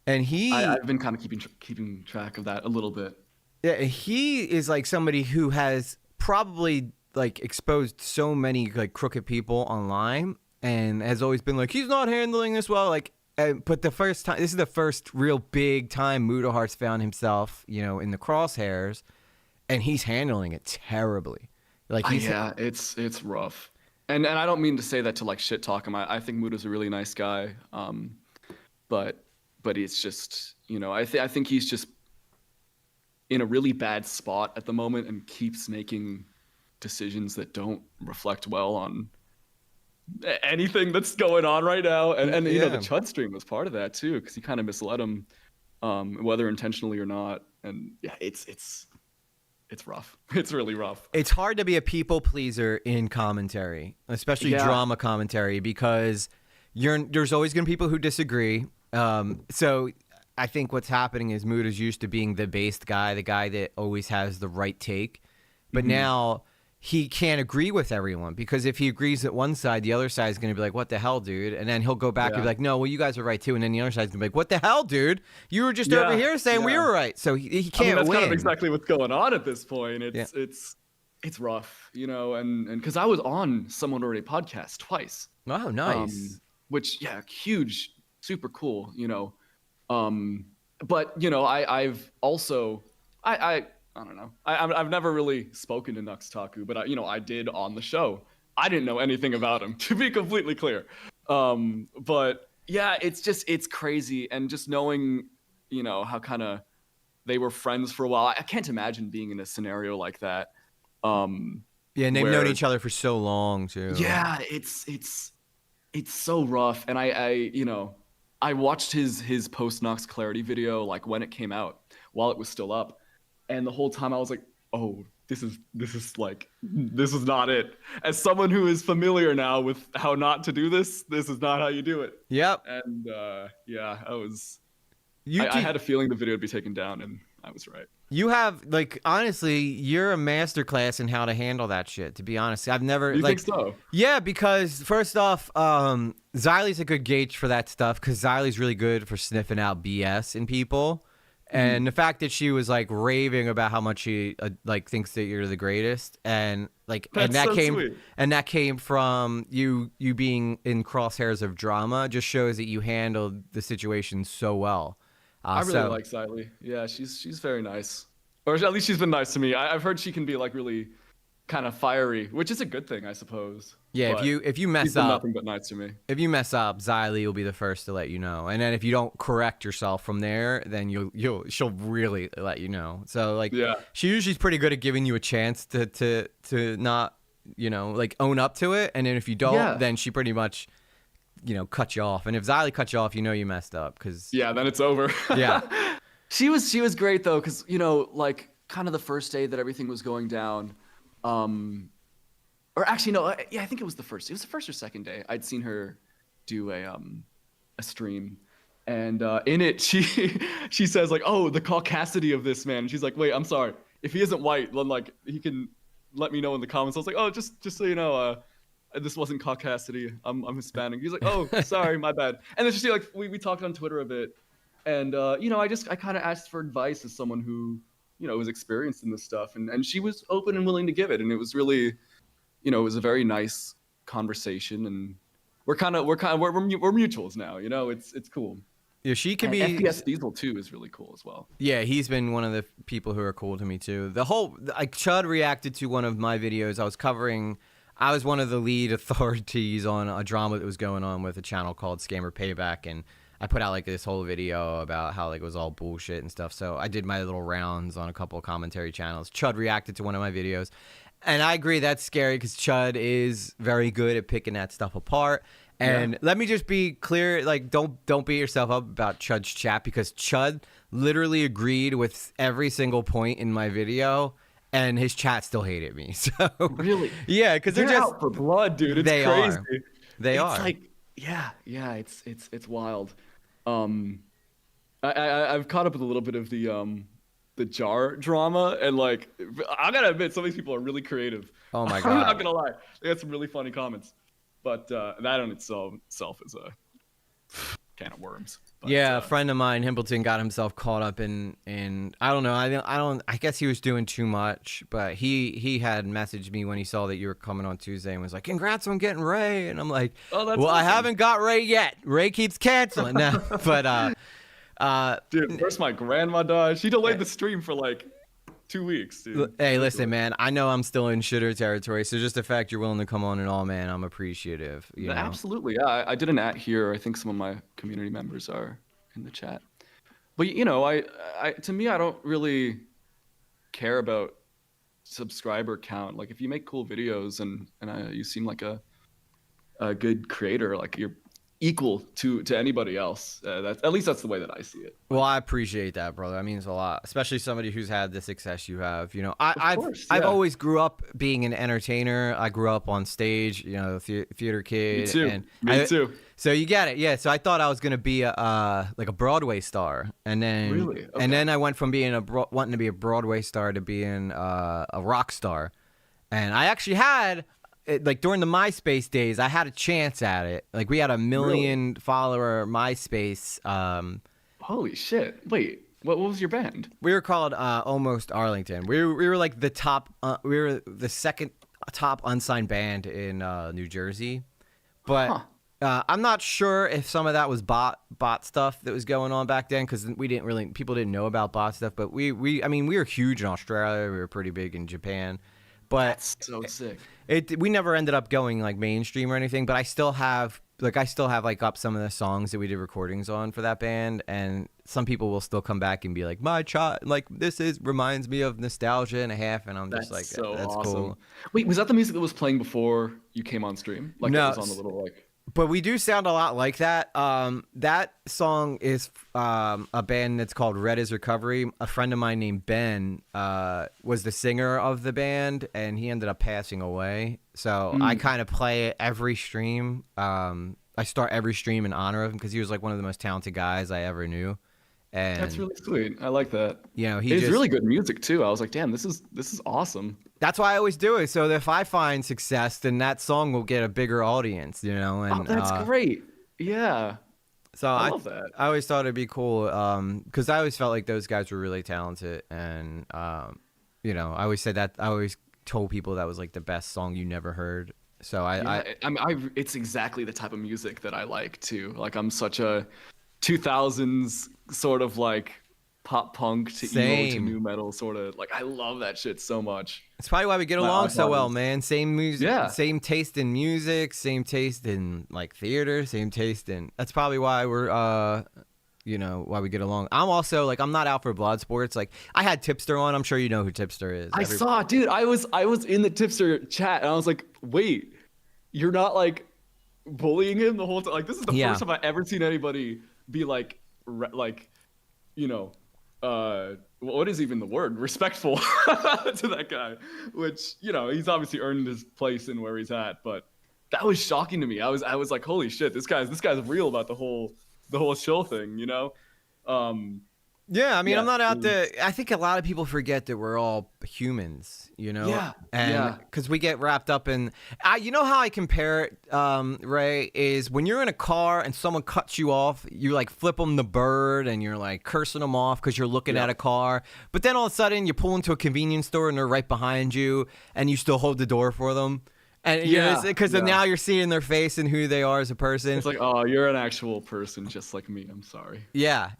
And I've been kind of keeping track of that a little bit. Yeah, he is like somebody who has probably like exposed so many like crooked people online, and has always been like, he's not handling this well, like. But this is the first real big time Mudahar's found himself, in the crosshairs, and he's handling it terribly. Like it's rough. And I don't mean to say that to like shit talk him. I think Muda's a really nice guy. But it's just, I think he's just in a really bad spot at the moment and keeps making decisions that don't reflect well on anything that's going on right now, and the Chud stream was part of that too, because he kind of misled him, whether intentionally or not. And yeah, it's rough. It's really rough. It's hard to be a people pleaser in commentary, especially drama commentary, because there's always going to be people who disagree. So I think what's happening is Muda's used to being the based guy, the guy that always has the right take, but now he can't agree with everyone, because if he agrees at one side, the other side is going to be like, what the hell, dude? And then he'll go back and be like, no, well, you guys are right too. And then the other side's going to be like, what the hell, dude? You were just over here saying we were right. So he can't that's win. kind of exactly what's going on at this point. It's rough, you know, and because I was on Someone Already podcast twice. Oh, nice. Which, huge, super cool, you know. But, you know, I've also, I don't know. I've never really spoken to Nux Taku, but I did on the show. I didn't know anything about him, to be completely clear. But yeah, it's crazy. And just knowing, you know, how kind of they were friends for a while. I can't imagine being in a scenario like that. Yeah, and they've known each other for so long too. Yeah, it's so rough. And I watched his post Nox Clarity video like when it came out, while it was still up. And the whole time I was like, oh, this is not it. As someone who is familiar now with how not to do this is not how you do it. Yep. And I had a feeling the video would be taken down, and I was right. You have, like, honestly, you're a masterclass in how to handle that shit, to be honest. I've never... You think so? Yeah, because, first off, Xylie's a good gauge for that stuff, because Xylie's really good for sniffing out BS in people. And the fact that she was, like, raving about how much she, thinks that you're the greatest, and, like... That's so sweet. And that came from you being in crosshairs of drama, just shows that you handled the situation so well. I really like Xylie. Yeah, she's very nice. Or at least she's been nice to me. I've heard she can be like really kind of fiery, which is a good thing, I suppose. Yeah, but if you mess she's been up, nothing but nice to me. If you mess up, Xylie will be the first to let you know. And then if you don't correct yourself from there, then she'll really let you know. So like she usually's pretty good at giving you a chance to not, you know, like own up to it. And then if you don't, then she pretty much, you know, cut you off. And if Xylie cut you off, you know you messed up, because then it's over. Yeah. She was great though, because, you know, like kind of the first day that everything was going down, or actually no, I think it was the first or second day I'd seen her do a stream, and in it she says like, oh, the caucasity of this man. And she's like, wait, I'm sorry, if he isn't white, then like he can let me know in the comments. I was like, oh, just so you know, this wasn't caucasity. I'm Hispanic. He's like, oh, sorry, my bad. And then she like we talked on Twitter a bit, and you know, I kind of asked for advice as someone who, you know, was experienced in this stuff, and she was open and willing to give it, and it was really, you know, it was a very nice conversation, and we're mutuals now, you know. It's cool. Yeah, she can be. FPS Diesel too is really cool as well. Yeah, he's been one of the people who are cool to me too. The whole, like, Chud reacted to one of my videos I was covering. I was one of the lead authorities on a drama that was going on with a channel called Scammer Payback, and I put out like this whole video about how like it was all bullshit and stuff. So I did my little rounds on a couple of commentary channels. Chud reacted to one of my videos, and I agree that's scary, because Chud is very good at picking that stuff apart. And let me just be clear, like, don't beat yourself up about Chud's chat, because Chud literally agreed with every single point in my video, and his chat still hated me. So really, yeah, because they're just out for blood, dude. It's they crazy. Are. They it's are. Like, yeah, it's wild. I've caught up with a little bit of the jar drama, and like, I gotta admit, some of these people are really creative. Oh my god, I'm not gonna lie, they had some really funny comments, but that in itself is a can of worms. But, yeah, a friend of mine, Himpleton, got himself caught up in I don't know. I guess he was doing too much, but he had messaged me when he saw that you were coming on Tuesday and was like, "Congrats on getting Ray." And I'm like, "Oh, that's well, awesome. I haven't got Ray yet. Ray keeps canceling now." But dude, first my grandma died. She delayed the stream for like 2 weeks, dude. Hey, listen, man. I know I'm still in shitter territory, so just the fact you're willing to come on and all, man, I'm appreciative. You know? Absolutely, yeah. I did an @ here. I think some of my community members are in the chat. But you know, I to me, I don't really care about subscriber count. Like, if you make cool videos and you seem like a good creator, like you're equal to anybody else. At least that's the way that I see it. Well, I appreciate that, brother. That means a lot, especially somebody who's had the success you have. You know, I've always grew up being an entertainer. I grew up on stage, you know, theater kid. Me too. And Me too. So you get it, yeah. So I thought I was gonna be like a Broadway star, and then really? Okay. And then I went from being wanting to be a Broadway star to being a rock star. And I actually had, like during the MySpace days, I had a chance at it. Like we had a million follower MySpace. Holy shit! Wait, what was your band? We were called Almost Arlington. We were like the top. We were the second top unsigned band in New Jersey, but I'm not sure if some of that was bot stuff that was going on back then because people didn't know about bot stuff. But we were huge in Australia. We were pretty big in Japan, but That's so sick. We never ended up going like mainstream or anything. But I still have like up some of the songs that we did recordings on for that band, and some people will still come back and be like, my child, like reminds me of nostalgia and a half, and I'm just like, so that's awesome. cool. Wait, was that the music that was playing before you came on stream? Like No, it was on the little like. but we do sound a lot like that. That song is a band that's called Red is Recovery. A friend of mine named Ben was the singer of the band, and he ended up passing away. So I kind of play it every stream. I start every stream in honor of him because he was like one of the most talented guys I ever knew. And That's really sweet. I like that. You know, it's really good music too. I was like, damn, this is awesome. That's why I always do it. So if I find success, then that song will get a bigger audience, you know. And that's great. Yeah. So I love that. I always thought it'd be cool because I always felt like those guys were really talented, and you know, I always said that. I always told people that was like the best song you never heard. So it's exactly the type of music that I like too. Like I'm such a 2000s sort of like pop punk to emo to new metal sort of, like I love that shit so much. It's probably why we get along so well, man. Same music, same taste in music, same taste in like theater, same taste in. That's probably why we're you know, why we get along. I'm also like, I'm not out for blood sports. Like I had Tipster on. I'm sure you know who Tipster is. I saw, dude. I was in the Tipster chat and I was like, wait, you're not like bullying him the whole time? Like this is the first time I ever seen anybody be like you know, what is even the word? Respectful to that guy, which, you know, he's obviously earned his place in where he's at, but that was shocking to me. I was like, holy shit, this guy's real about the whole chill thing, you know? Yeah, I mean, I'm not out there. I think a lot of people forget that we're all humans, you know? Yeah. And because we get wrapped up in, you know how I compare it, Ray, is when you're in a car and someone cuts you off, you like flip them the bird and you're like cursing them off because you're looking at a car. But then all of a sudden you pull into a convenience store and they're right behind you and you still hold the door for them. And because now you're seeing their face and who they are as a person. It's like, oh, you're an actual person just like me. I'm sorry. Yeah.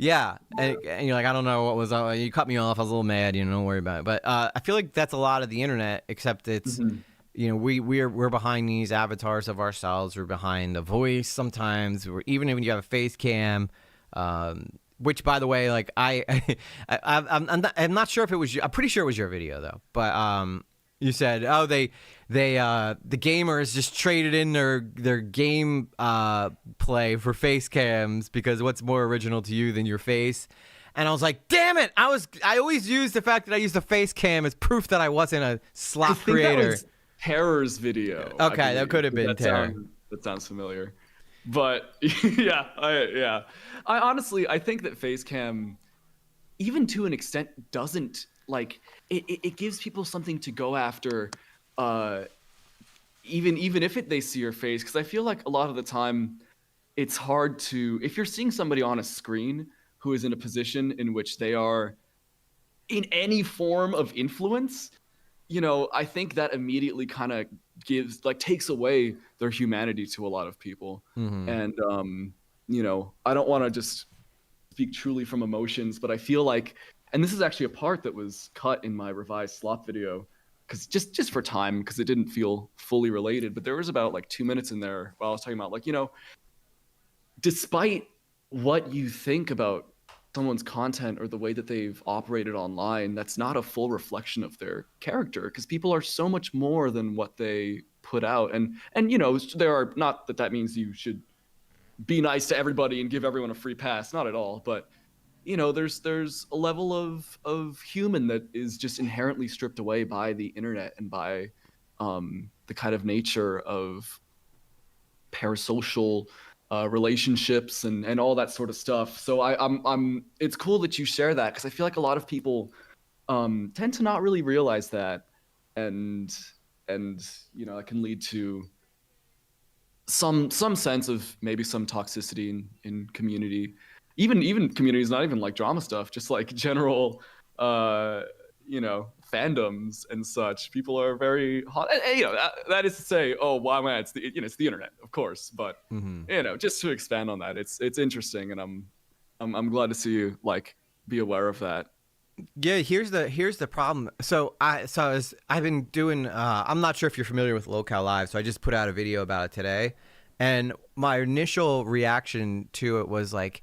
And you're like, I don't know what was. You cut me off. I was a little mad. You know, don't worry about it. But I feel like that's a lot of the internet, except it's, you know, we're behind these avatars of ourselves. We're behind a voice sometimes. Even when you have a face cam. Which, by the way, like I'm not sure if it was. I'm pretty sure it was your video though. But you said, oh, the gamers just traded in their game play for face cams because what's more original to you than your face? And I was like, damn it! I always use the fact that I used a face cam as proof that I wasn't a slop creator. That was Terror's video. Okay, that could have been Terror. That sounds familiar. But I honestly think that face cam, even to an extent, doesn't like it gives people something to go after, even if they see your face, because I feel like a lot of the time it's hard to, if you're seeing somebody on a screen who is in a position in which they are in any form of influence, you know, I think that immediately kind of takes away their humanity to a lot of people. And you know, I don't want to just speak truly from emotions, but I feel like, and this is actually a part that was cut in my revised Slop video, because just for time, because it didn't feel fully related, but there was about like 2 minutes in there while I was talking about, like, you know, despite what you think about someone's content or the way that they've operated online, that's not a full reflection of their character, because people are so much more than what they put out. And you know, there are, not that means you should be nice to everybody and give everyone a free pass, not at all, but you know, there's a level of human that is just inherently stripped away by the internet and by the kind of nature of parasocial relationships and all that sort of stuff. So I'm it's cool that you share that, because I feel like a lot of people tend to not really realize that. And and that can lead to some sense of maybe some toxicity in community, even communities, not even like drama stuff, just like general fandoms and such. People are very hot, and that is to say, oh, why man, it's the internet, of course, but just to expand on that, it's interesting, and I'm glad to see you like be aware of that. Yeah, here's the problem. I've been doing. I'm not sure if you're familiar with Locale Live, so I just put out a video about it today, and my initial reaction to it was like,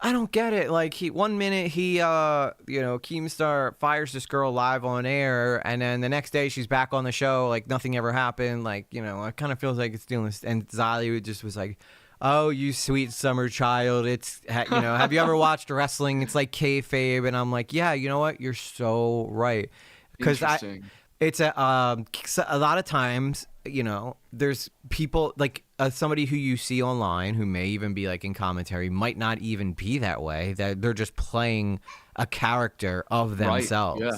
I don't get it. Like, one minute Keemstar fires this girl live on air, and then the next day she's back on the show like nothing ever happened. Like, it kind of feels like it's doing this. And Xylee just was like, oh, you sweet summer child. It's, have you ever watched wrestling? It's like kayfabe. And I'm like, yeah, you know what? You're so right. Because it's a lot of times, there's people like somebody who you see online who may even be like in commentary might not even be that way. That they're just playing a character of themselves. Right.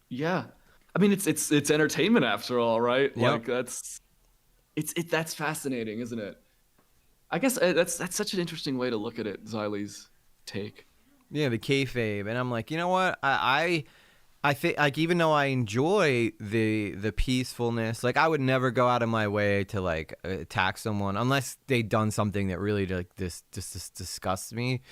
Yeah. I mean, it's entertainment after all, right? Yep. Like that's fascinating, isn't it? I guess that's such an interesting way to look at it, Xylee's take. Yeah, the kayfabe. And I'm like, you know what? I think, like, even though I enjoy the peacefulness, like, I would never go out of my way to like attack someone unless they'd done something that really like this disgusts me.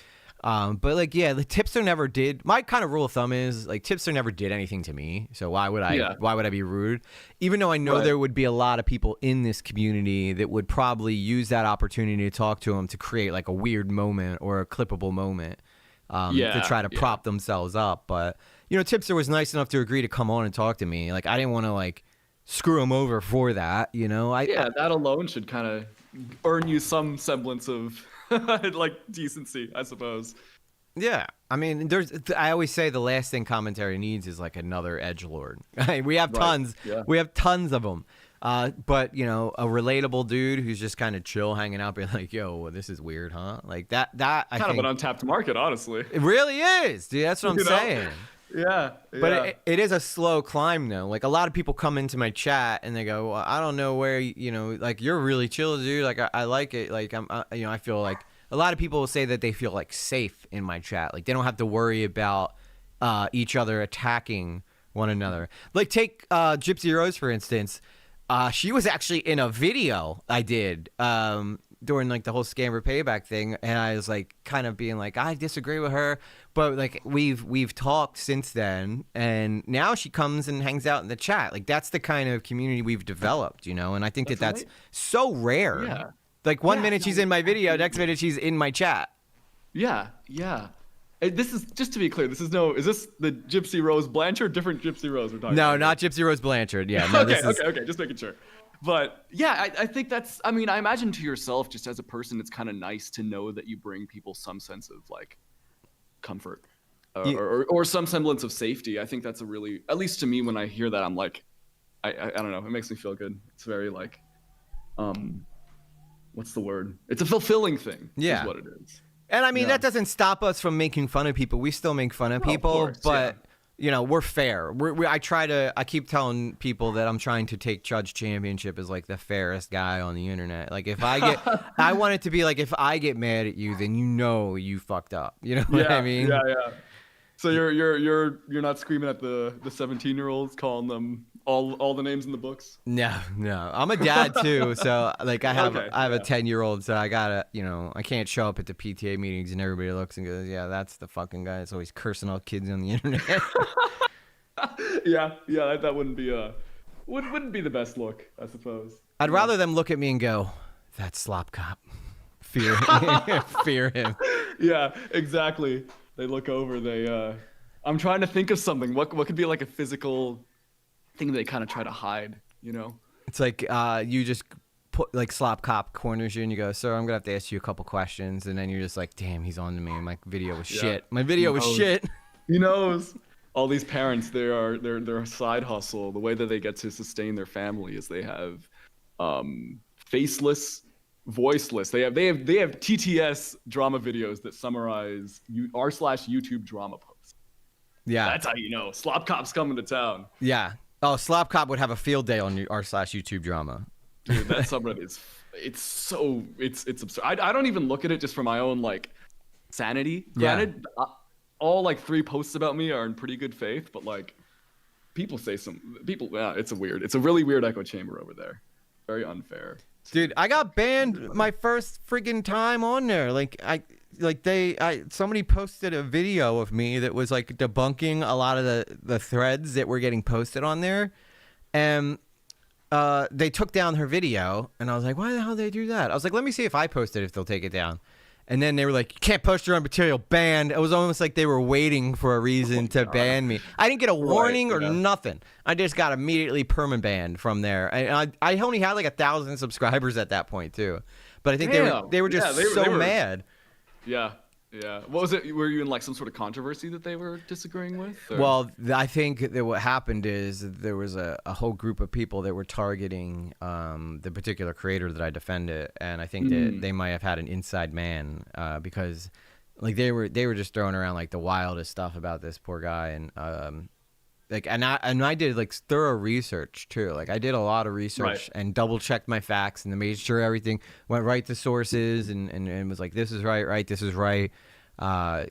But like, yeah, the Tipster never did. My kind of rule of thumb is like Tipster never did anything to me, so why would I be rude? Even though I know there would be a lot of people in this community that would probably use that opportunity to talk to him to create like a weird moment or a clippable moment to try to prop themselves up. But Tipster was nice enough to agree to come on and talk to me. Like, I didn't want to like screw him over for that. That alone should kind of earn you some semblance of like decency, I suppose. Yeah, I mean, I always say the last thing commentary needs is like another edgelord. We have tons. Yeah. We have tons of them. But a relatable dude who's just kind of chill, hanging out, being like, "Yo, this is weird, huh?" Like that. I think, of an untapped market, honestly. It really is, dude. That's what I'm saying. Yeah. But it is a slow climb, though. Like, a lot of people come into my chat and they go, well, I don't know where, like, you're really chill, dude. Like, I like it. Like, I feel like a lot of people will say that they feel like safe in my chat. Like, they don't have to worry about each other attacking one another. Like, take Gypsy Rose, for instance. She was actually in a video I did during like the whole scammer payback thing, and I was like kind of being like, I disagree with her, but like we've talked since then, and now she comes and hangs out in the chat. Like, that's the kind of community we've developed, and I think that's so rare. Yeah. Like, one minute she's in my video, next minute she's in my chat. Yeah. This is, just to be clear, is this the Gypsy Rose Blanchard? Different Gypsy Rose we're talking about? No, not Gypsy Rose Blanchard. Yeah. No, okay. Just making sure. But yeah, I think that's, I mean, I imagine to yourself, just as a person, it's kind of nice to know that you bring people some sense of like comfort or some semblance of safety. I think that's a really, at least to me, when I hear that, I'm like, I don't know, it makes me feel good. It's very like, what's the word? It's a fulfilling thing. Yeah. Is what it is. And I mean, that doesn't stop us from making fun of people. We still make fun of people, of course, but we're fair. I keep telling people that I'm trying to take Judge Championship as like the fairest guy on the internet. Like, if I get, I want it to be like, if I get mad at you, then you fucked up. You know what I mean? Yeah. So you're not screaming at the 17-year-olds, calling them all the names in the books? No. I'm a dad too, so like I have a 10-year-old, so I gotta, I can't show up at the PTA meetings and everybody looks and goes, yeah, that's the fucking guy that's always cursing all kids on the internet. yeah, that wouldn't be the best look, I suppose. I'd rather them look at me and go, that's Slop Cop. Fear him. Fear him. Yeah, exactly. They look over, I'm trying to think of something. What could be like a physical thing they kind of try to hide, It's like you just put, like, Slop Cop corners you and you go, sir, I'm gonna have to ask you a couple questions, and then you're just like, damn, he's on to me. My video was shit. My video was shit. He knows. All these parents, their side hustle, the way that they get to sustain their family is they have faceless, voiceless. They have TTS drama videos that summarize r/YouTube drama posts. Yeah, that's how Slop Cop's coming to town. Yeah. Oh, Slop Cop would have a field day on r/YouTube drama. Dude, that subreddit is it's absurd. I don't even look at it just for my own like sanity. Granted, all like 3 posts about me are in pretty good faith, but like people, yeah, it's a really weird echo chamber over there. Very unfair. Dude, I got banned my first friggin' time on there. Somebody posted a video of me that was like debunking a lot of the threads that were getting posted on there, and they took down her video, and I was like, why the hell did they do that? I was like, let me see if I post it, if they'll take it down. And then they were like, you can't post your own material, banned. It was almost like they were waiting for a reason to ban me. I didn't get a warning or nothing. I just got immediately perma-banned from there. And I only had like 1,000 subscribers at that point too. But I think they were just so mad. Yeah. Yeah. What was it? Were you in like some sort of controversy that they were disagreeing with? Or? Well, I think that what happened is there was a whole group of people that were targeting the particular creator that I defended, and I think that they might have had an inside man because like they were just throwing around like the wildest stuff about this poor guy, and I did like thorough research too. Like I did a lot of research and double checked my facts and made sure everything went right to sources and was like, this is right, this is right.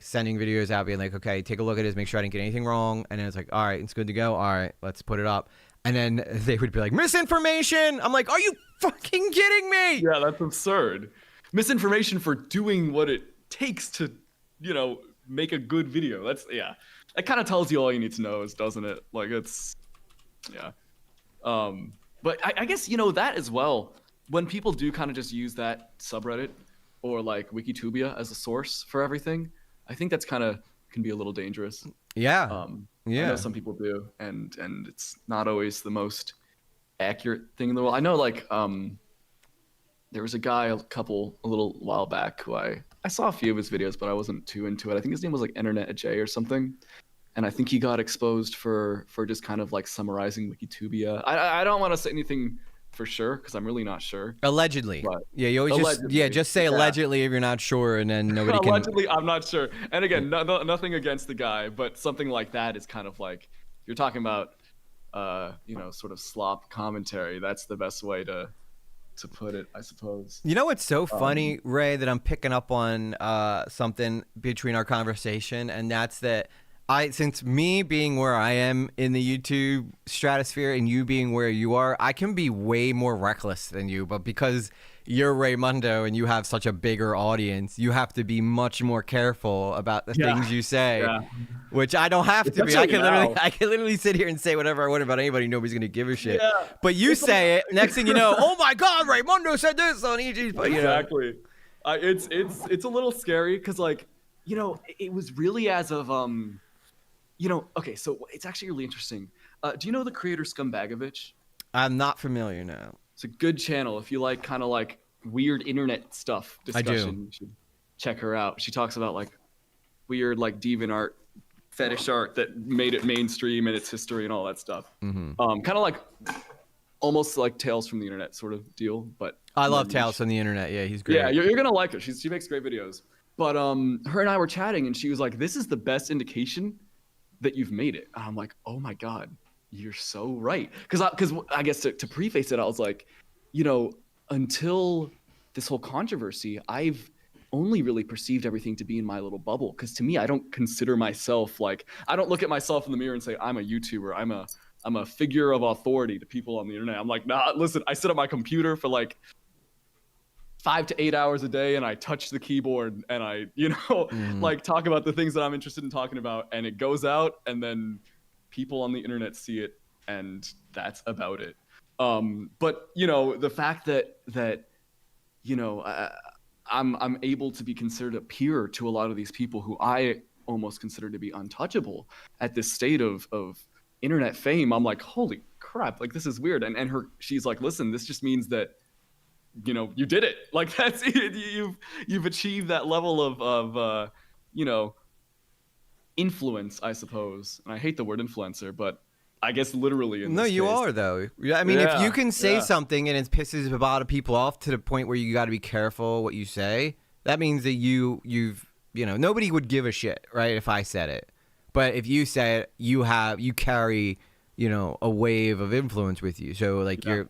Sending videos out being like, okay, take a look at this, make sure I didn't get anything wrong. And then it's like, all right, it's good to go. All right, let's put it up. And then they would be like, misinformation. I'm like, are you fucking kidding me? Yeah, that's absurd. Misinformation for doing what it takes to, make a good video. That kind of tells you all you need to know, doesn't it? Like but I guess, that as well, when people do kind of just use that subreddit or like Wikitubia as a source for everything, I think that's can be a little dangerous. Yeah. I know some people do, and it's not always the most accurate thing in the world. I know like there was a guy a little while back who I saw a few of his videos, but I wasn't too into it. I think his name was like Internet J or something. And I think he got exposed for just kind of like summarizing Wikitubia. I don't want to say anything for sure because I'm really not sure. Allegedly. But yeah, you always just say allegedly if you're not sure, and then nobody can. Allegedly, I'm not sure. And again, nothing against the guy, but something like that is kind of like you're talking about, sort of slop commentary. That's the best way to put it, I suppose. You know what's so funny, Ray, that I'm picking up on something between our conversation, and that's that. Since me being where I am in the YouTube stratosphere and you being where you are, I can be way more reckless than you. But because you're Raymundo and you have such a bigger audience, you have to be much more careful about the things you say, which I don't have to be. I can literally sit here and say whatever I want about anybody. Nobody's gonna give a shit. Yeah. But you say it, next thing you know, oh my God, Raymundo said this on EG. But, exactly. It's a little scary because like it was really as of okay, so it's actually really interesting. Do you know the creator Scumbagovich? I'm not familiar now. It's a good channel. If you like kind of like weird internet stuff discussion, I do. You should check her out. She talks about like weird like deviant art, fetish art that made it mainstream and its history and all that stuff. Mm-hmm. Kind of like almost like Tales from the Internet sort of deal. But I love Tales from the Internet. Yeah, he's great. Yeah, you're gonna like her. She makes great videos. But her and I were chatting, and she was like, "This is the best indication that you've made it." And I'm like, oh my God, you're so right. Because I guess to preface it, I was like, until this whole controversy, I've only really perceived everything to be in my little bubble. Because to me, I don't consider myself I don't look at myself in the mirror and say, I'm a YouTuber. I'm a figure of authority to people on the internet. I'm like, nah, listen, I sit at my computer for like 5 to 8 hours a day, and I touch the keyboard and I, like talk about the things that I'm interested in talking about, and it goes out, and then people on the internet see it, and that's about it. But the fact that I'm able to be considered a peer to a lot of these people who I almost consider to be untouchable at this state of internet fame, I'm like, holy crap, like this is weird. And she's like, listen, this just means that you did it. Like that's it. You've achieved that level of influence, I suppose. And I hate the word influencer, but I guess literally in this you case. are though. I mean, if you can say something and it pisses a lot of people off to the point where you got to be careful what you say, that means that you've nobody would give a shit, right? If I said it, but if you say it, you carry a wave of influence with you. So like Yeah.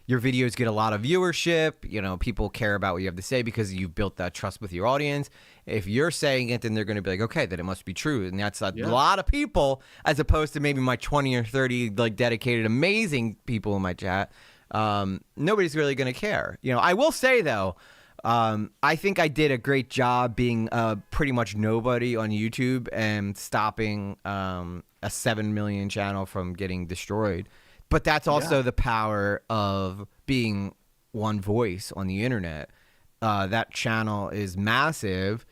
your videos get a lot of viewership. People care about what you have to say because you've built that trust with your audience. If you're saying it, then they're going to be like, okay, then it must be true. And that's a lot of people, as opposed to maybe my 20 or 30 like dedicated, amazing people in my chat. Nobody's really going to care. I will say though, I think I did a great job being pretty much nobody on YouTube and stopping a 7 million channel from getting destroyed. But that's also the power of being one voice on the internet. That channel is massive,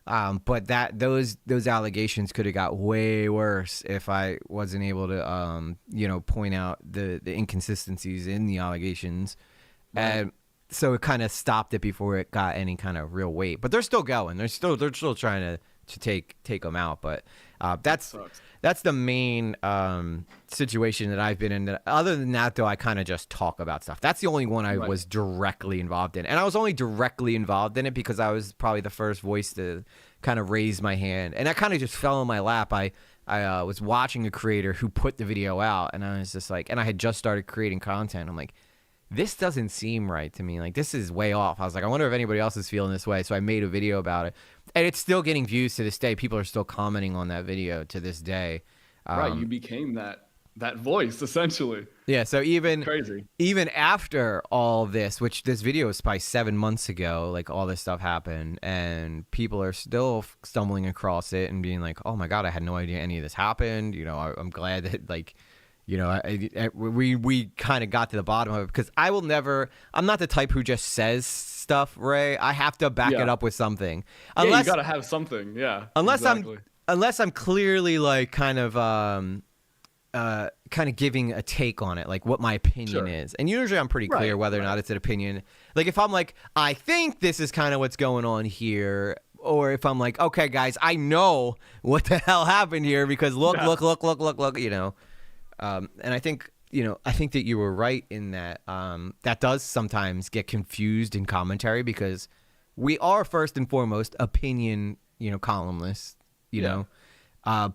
but those allegations could have got way worse if I wasn't able to point out the inconsistencies in the allegations. Right. And so it kind of stopped it before it got any kind of real weight. But they're still going. They're still trying to take them out. But that's the main situation that I've been in. Other than that, though, I kind of just talk about stuff. That's the only one I was directly involved in. And I was only directly involved in it because I was probably the first voice to kind of raise my hand. And that kind of just fell in my lap. I was watching a creator who put the video out, and I was just like, and I had just started creating content. I'm like, this doesn't seem right to me. Like, this is way off. I was like, I wonder if anybody else is feeling this way. So I made a video about it. And it's still getting views to this day. People are still commenting on that video to this day. Right, you became that voice, essentially. Yeah, so Crazy. even after all this, which this video was probably 7 months ago, like all this stuff happened, and people are still stumbling across it and being like, oh my God, I had no idea any of this happened. I'm glad that, like, we kind of got to the bottom of it, because I'm not the type who just says stuff, Ray. I have to back it up with something. You gotta have something. Yeah. Unless I'm clearly like kind of giving a take on it, like what my opinion is. And usually I'm pretty clear whether or not it's an opinion. Like if I'm like, I think this is kind of what's going on here, or if I'm like, okay, guys, I know what the hell happened here because look. And I think that you were right in that that does sometimes get confused in commentary, because we are first and foremost opinion, columnists,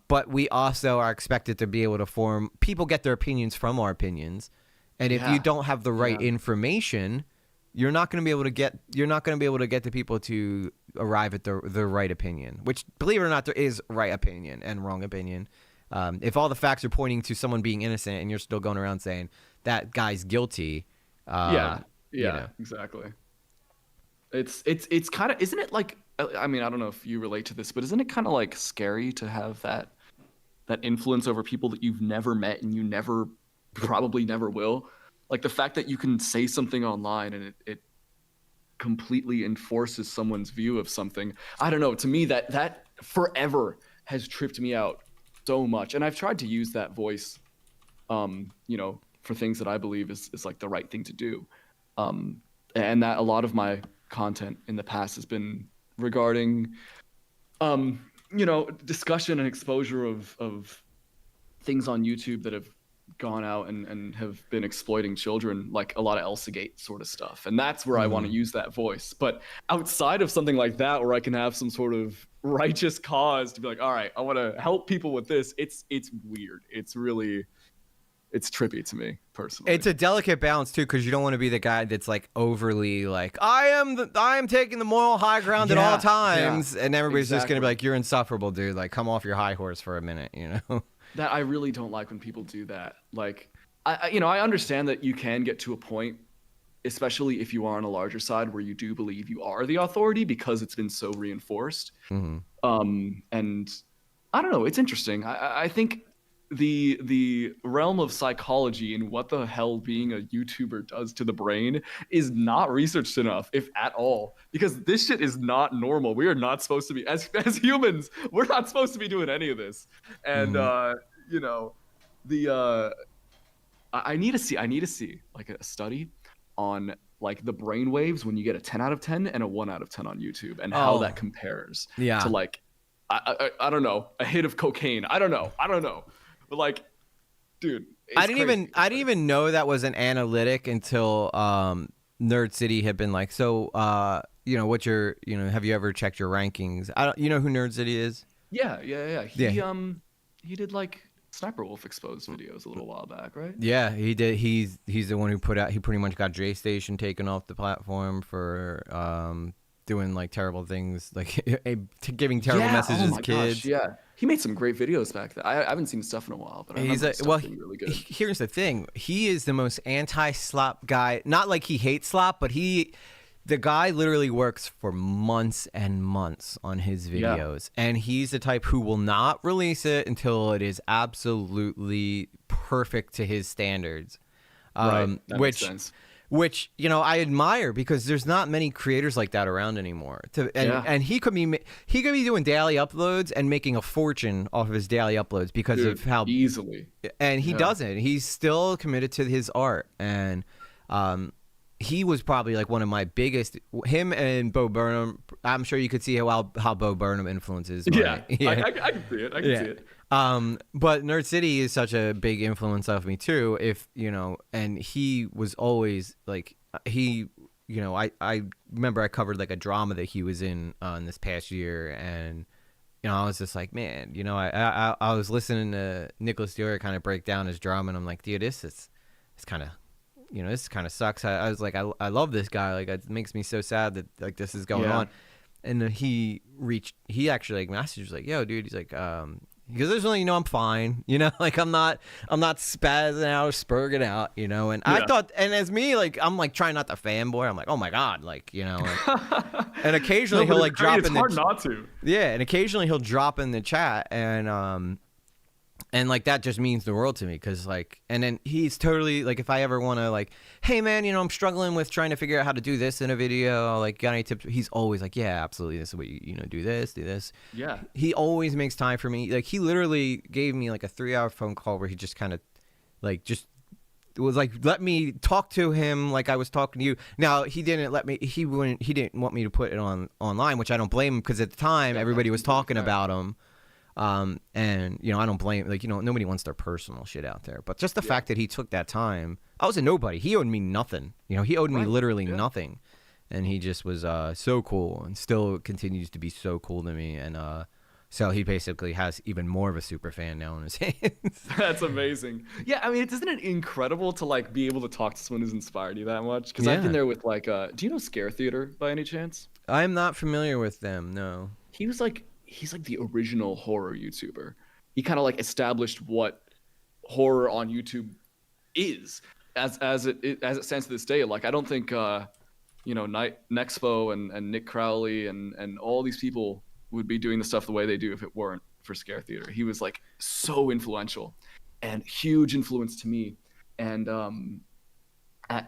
but we also are expected to be able to people get their opinions from our opinions. And if you don't have the right information, you're not going to be able to get the people to arrive at the right opinion, which, believe it or not, there is right opinion and wrong opinion. If all the facts are pointing to someone being innocent and you're still going around saying that guy's guilty. Exactly. It's kind of, isn't it like, I mean, I don't know if you relate to this, but isn't it kind of like scary to have that influence over people that you've never met and you probably never will? Like the fact that you can say something online and it completely enforces someone's view of something. I don't know. To me, that forever has tripped me out so much. And I've tried to use that voice, for things that I believe is like the right thing to do. And that a lot of my content in the past has been regarding, discussion and exposure of things on YouTube that have gone out and have been exploiting children, like a lot of Elsagate sort of stuff. And that's where I want to use that voice. But outside of something like that, where I can have some sort of righteous cause to be like, all right, I want to help people with this, it's weird. It's trippy to me personally. It's a delicate balance too, because you don't want to be the guy that's like overly like, I am taking the moral high ground at all times, and everybody's just gonna be like, you're insufferable, dude. Like, come off your high horse for a minute, That I really don't like when people do that. Like, I understand that you can get to a point, especially if you are on a larger side, where you do believe you are the authority because it's been so reinforced. Mm-hmm. And I don't know. It's interesting. I think the realm of psychology and what the hell being a YouTuber does to the brain is not researched enough, if at all, because this shit is not normal. We are not supposed to be, as humans, we're not supposed to be doing any of this. And I need to see like a study on like the brain waves when you get a 10 out of 10 and a 1 out of 10 on YouTube, and how that compares to like I don't know, a hit of cocaine. I don't know. But like, dude, I didn't even know that was an analytic until Nerd City had been like, so what's your, have you ever checked your rankings? You know who Nerd City is? Yeah. He did like Sniper Wolf exposed videos a little while back, right? Yeah, he did. He's the one who put out. He pretty much got J Station taken off the platform for doing like terrible things, like giving terrible messages to kids. Gosh, yeah. He made some great videos back then. I haven't seen stuff in a while, but I remember stuff being really good. Here's the thing: he is the most anti-slop guy. Not like he hates slop, but the guy literally works for months and months on his videos, and he's the type who will not release it until it is absolutely perfect to his standards. Right. That makes sense. Which, you know, I admire, because there's not many creators like that around anymore. And he could be doing daily uploads and making a fortune off of his daily uploads because of how easily. And he doesn't. He's still committed to his art, and he was probably like one of my biggest. Him and Bo Burnham. I'm sure you could see how Bo Burnham influences. I can see it. I can see it. But Nerd City is such a big influence of me too. If you know, and he was always like I remember I covered like a drama that he was in this past year, and you know I was just like, man, you know, I was listening to Nicholas Dior kind of break down his drama, and I'm like, dude, it's kind of. You know, this kind of sucks. I was like, I love this guy. Like, it makes me so sad that like this is going on. And he actually like messaged like, yo, dude. He's like, because there's only, you know, I'm fine. You know, like I'm not spazzing out or spurging out. You know, and I thought, and as me, like I'm like trying not to fanboy. I'm like, oh my god, like you know, like, and occasionally he'll like drop in. It's hard not to. Yeah, and occasionally he'll drop in the chat, and like that just means the world to me, because like, and then he's totally like, if I ever want to like, hey man, you know, I'm struggling with trying to figure out how to do this in a video, like got any tips? He's always like, yeah, absolutely, this is what you know, do this. Yeah, he always makes time for me. Like he literally gave me like a 3-hour phone call where he just kind of like just was like, let me talk to him like I was talking to you. Now he didn't let me. He didn't want me to put it online, which I don't blame him, because at the time everybody was talking about him. And you know, I don't blame, like, you know, nobody wants their personal shit out there, but just the fact that he took that time. I was a nobody. He owed me nothing. You know, he owed me literally nothing, and he just was so cool, and still continues to be so cool to me. And so he basically has even more of a super fan now in his hands. That's amazing. Yeah, I mean, isn't it incredible to like be able to talk to someone who's inspired you that much? Because I've been there with like, do you know Scare Theater by any chance? I'm not familiar with them. No. He's like the original horror YouTuber. He kind of like established what horror on YouTube is as it stands to this day. Like I don't think you know, Nexpo and Nick Crowley and all these people would be doing the stuff the way they do if it weren't for Scare Theater. He was like so influential and huge influence to me. And at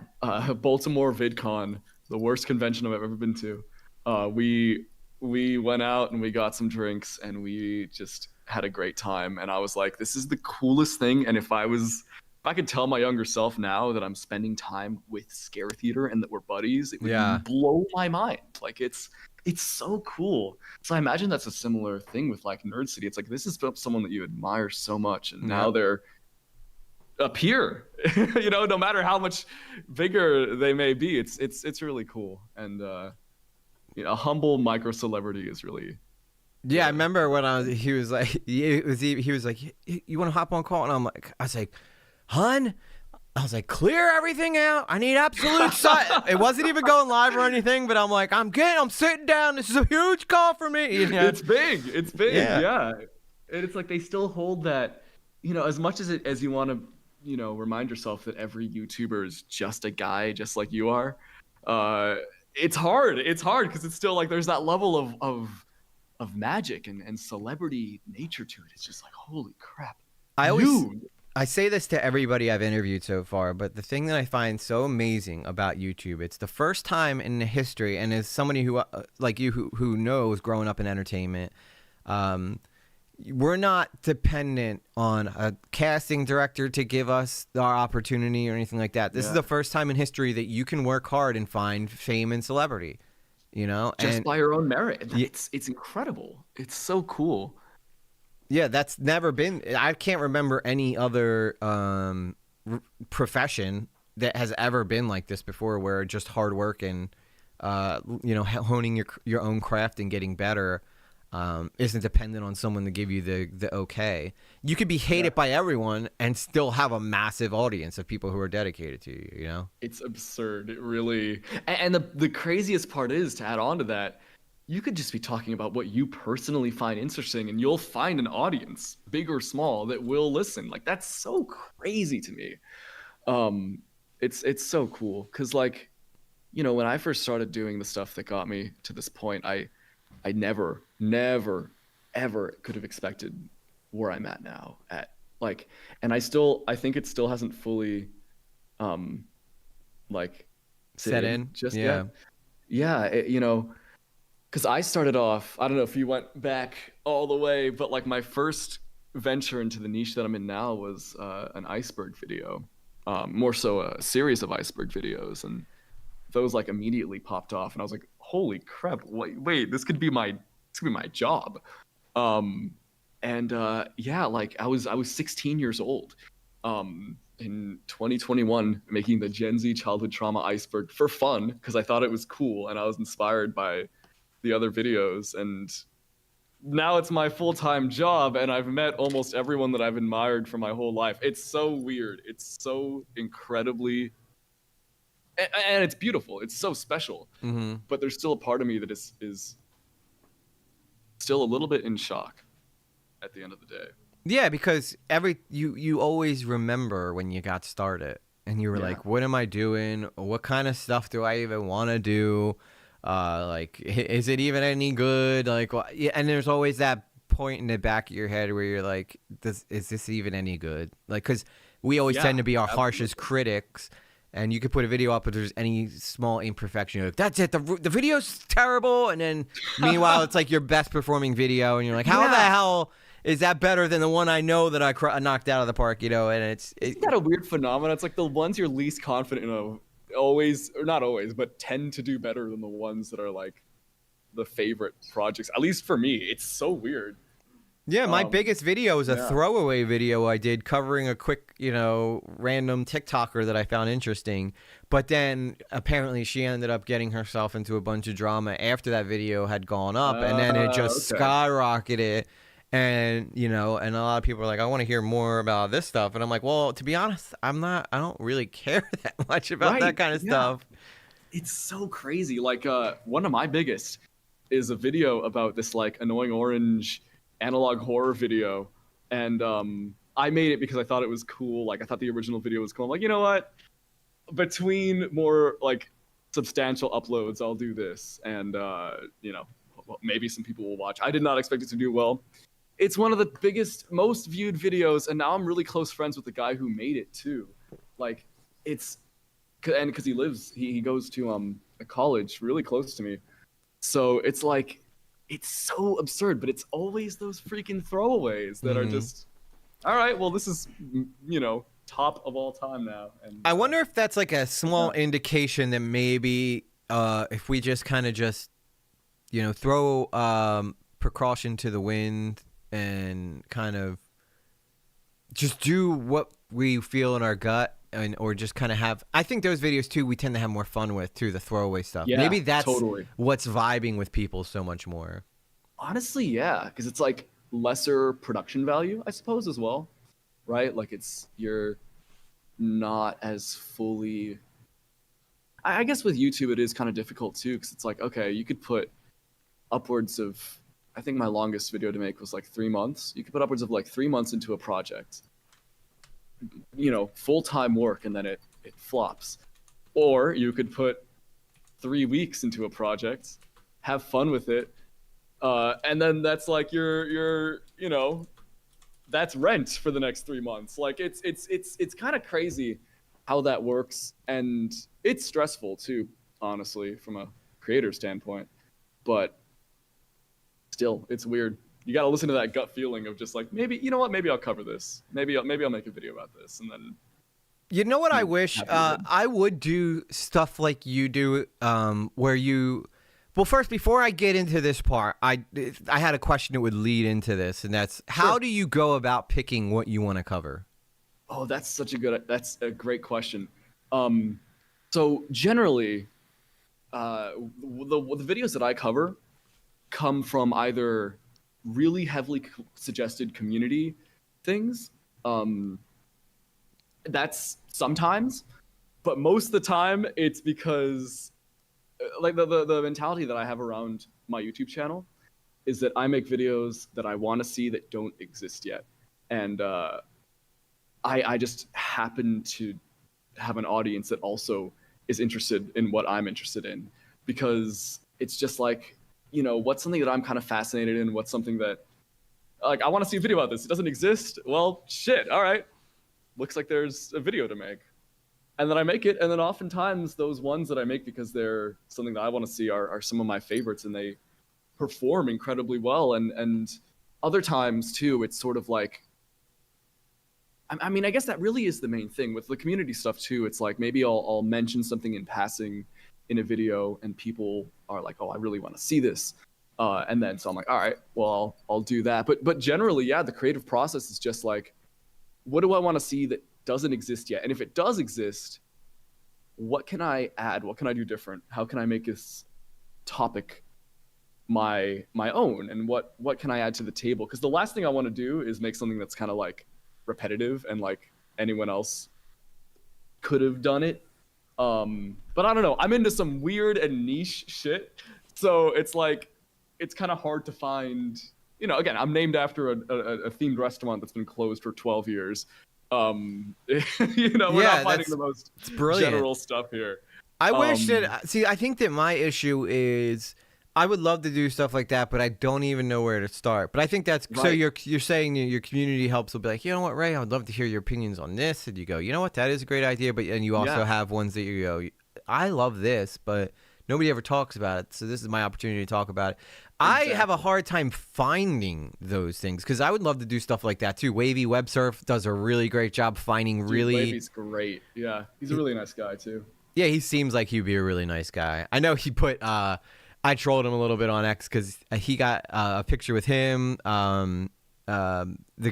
Baltimore VidCon, the worst convention I've ever been to, we went out and we got some drinks and we just had a great time. And I was like, this is the coolest thing. And if I could tell my younger self now that I'm spending time with Scare Theater and that we're buddies, it would blow my mind. Like it's so cool. So I imagine that's a similar thing with like Nerd City. It's like, this is someone that you admire so much, and now they're a peer. You know, no matter how much bigger they may be, it's really cool. And you know, a humble micro celebrity is really. Yeah, I remember when he was like, you want to hop on call? And I was like, hun, I was like, clear everything out. I need absolute silence. It wasn't even going live or anything, but I'm like, I'm sitting down. This is a huge call for me. You know? It's big. Yeah. And it's like they still hold that, you know, as much as you want to, you know, remind yourself that every YouTuber is just a guy just like you are. It's hard because it's still like there's that level of magic and celebrity nature to it. It's just like, holy crap. I say this to everybody I've interviewed so far, but the thing that I find so amazing about YouTube, it's the first time in the history, and as somebody who like you who knows growing up in entertainment, we're not dependent on a casting director to give us our opportunity or anything like that. This is the first time in history that you can work hard and find fame and celebrity, you know, just by your own merit. It's incredible. It's so cool. Yeah, that's never been. I can't remember any other profession that has ever been like this before, where just hard work and you know, honing your own craft and getting better isn't dependent on someone to give you the okay. You could be hated by everyone and still have a massive audience of people who are dedicated to you, you know? It's absurd. It really, and the craziest part is, to add on to that, you could just be talking about what you personally find interesting, and you'll find an audience, big or small, that will listen. Like, that's so crazy to me. It's so cool because, like, you know, when I first started doing the stuff that got me to this point, I never, ever could have expected where I'm at now. At like, and I think it still hasn't fully, like, Set in just yeah. yet. Yeah, you know, because I started off. I don't know if you went back all the way, but like my first venture into the niche that I'm in now was an iceberg video, more so a series of iceberg videos, and those like immediately popped off, and I was like, holy crap, wait, this could be my job. And yeah, like I was 16 years old in 2021, making the Gen Z childhood trauma iceberg for fun because I thought it was cool and I was inspired by the other videos, and now it's my full-time job, and I've met almost everyone that I've admired for my whole life. It's so weird. It's so incredibly, and it's beautiful. It's so special. Mm-hmm. But there's still a part of me that is still a little bit in shock at the end of the day. Yeah, because you always remember when you got started and you were like, what am I doing? What kind of stuff do I even want to do? Like, is it even any good? Like, yeah, and there's always that point in the back of your head where you're like, is this even any good? Like, because we always tend to be our harshest critics. And you could put a video up if there's any small imperfection. You're like, that's it. The video's terrible. And then meanwhile, it's like your best performing video. And you're like, how the hell is that better than the one I know that I knocked out of the park? You know, and isn't that a weird phenomenon? It's like the ones you're least confident in always, or not always, but tend to do better than the ones that are like the favorite projects. At least for me, it's so weird. Yeah, my biggest video is a throwaway video I did covering a quick, you know, random TikToker that I found interesting. But then apparently she ended up getting herself into a bunch of drama after that video had gone up. And then it just skyrocketed. And, you know, and a lot of people are like, I want to hear more about this stuff. And I'm like, well, to be honest, I don't really care that much about that kind of stuff. It's so crazy. Like, one of my biggest is a video about this, like, annoying orange analog horror video, and I made it because I thought it was cool. Like, I thought the original video was cool. I'm like, you know what, between more like substantial uploads, I'll do this, and you know, maybe some people will watch. I did not expect it to do well. It's one of the biggest, most viewed videos, and now I'm really close friends with the guy who made it too. Like, it's, and because he goes to a college really close to me, so it's like, it's so absurd, but it's always those freaking throwaways that are just, all right, well, this is, you know, top of all time now. And I wonder if that's like a small indication that maybe if we just kind of just, you know, throw precaution to the wind and kind of just do what we feel in our gut, and or just kind of have, I think those videos too, we tend to have more fun with too, the throwaway stuff. Yeah, maybe that's totally what's vibing with people so much more. Honestly, yeah, because it's like lesser production value, I suppose, as well, right? Like, you're not as fully, I guess with YouTube it is kind of difficult too, because it's like, okay, you could put upwards of, I think my longest video to make was like 3 months. You could put upwards of like 3 months into a project, you know, full-time work, and then it flops. Or you could put 3 weeks into a project, have fun with it, and then that's like your you know, that's rent for the next 3 months. Like, it's kind of crazy how that works, and it's stressful too, honestly, from a creator standpoint. But still, it's weird. You got to listen to that gut feeling of just like, maybe, you know what, maybe I'll cover this. Maybe I'll make a video about this, and then. You know what I wish? I would do stuff like you do, where you. Well, first, before I get into this part, I had a question that would lead into this, and that's how do you go about picking what you want to cover? Oh, that's a great question. So generally, the videos that I cover, come from either really heavily suggested community things. That's sometimes, but most of the time it's because like the mentality that I have around my YouTube channel is that I make videos that I want to see that don't exist yet. And I just happen to have an audience that also is interested in what I'm interested in, because it's just like, you know, what's something that I'm kind of fascinated in, what's something that like I want to see a video about this. It doesn't exist. Well, shit. All right. Looks like there's a video to make. And then I make it, and then oftentimes those ones that I make because they're something that I want to see are some of my favorites, and they perform incredibly well. And other times too, it's sort of like, I mean, I guess that really is the main thing with the community stuff too. It's like maybe I'll mention something in passing in a video, and people are like, "Oh, I really want to see this," and then so I'm like, "All right, well, I'll do that." But generally, yeah, the creative process is just like, what do I want to see that doesn't exist yet? And if it does exist, what can I add? What can I do different? How can I make this topic my own? And what can I add to the table? Because the last thing I want to do is make something that's kind of like repetitive and like anyone else could have done it. But I don't know. I'm into some weird and niche shit, so it's like it's kind of hard to find. You know, again, I'm named after a themed restaurant that's been closed for 12 years. You know, we're not finding the most general stuff here. I wish that, see, I think that my issue is I would love to do stuff like that, but I don't even know where to start. But I think that's, right. So you're saying your community helps will be like, you know what, Ray, I would love to hear your opinions on this. And you go, you know what, that is a great idea. But, and you also have ones that you go, I love this, but nobody ever talks about it. So this is my opportunity to talk about it. Exactly. I have a hard time finding those things because I would love to do stuff like that too. Wavy Web Surf does a really great job finding really. Wavy's great. Yeah, he's a really nice guy too. Yeah, he seems like he'd be a really nice guy. I know he put. I trolled him a little bit on X because he got a picture with him, the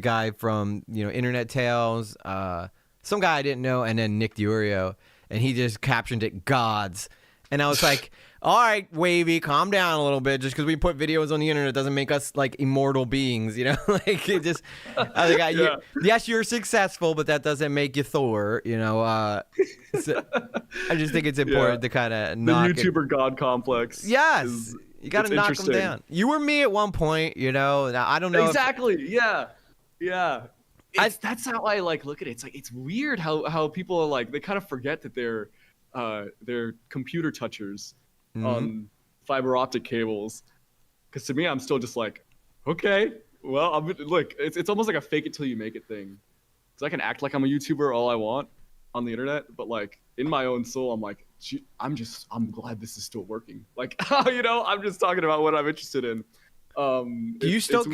guy from Internet Tales, some guy I didn't know, and then Nick Diorio, and he just captioned it "Gods," and I was like. All right, Wavy, calm down a little bit. Just because we put videos on the internet doesn't make us like immortal beings, Like it just, yes, you're successful, but that doesn't make you Thor, So I just think it's important to kind of knock the YouTuber God complex. Yes, you got to knock them down. You were me at one point, Now, I don't know exactly. Yeah. That's how I like look at it. It's like it's weird how people are like they kind of forget that they're computer touchers. On fiber optic cables, because to me I'm still just like, okay, well, look, it's almost like a fake it till you make it thing, because I can act like I'm a YouTuber all I want on the internet, but like in my own soul I'm like, I'm glad this is still working, like I'm just talking about what I'm interested in. Do you still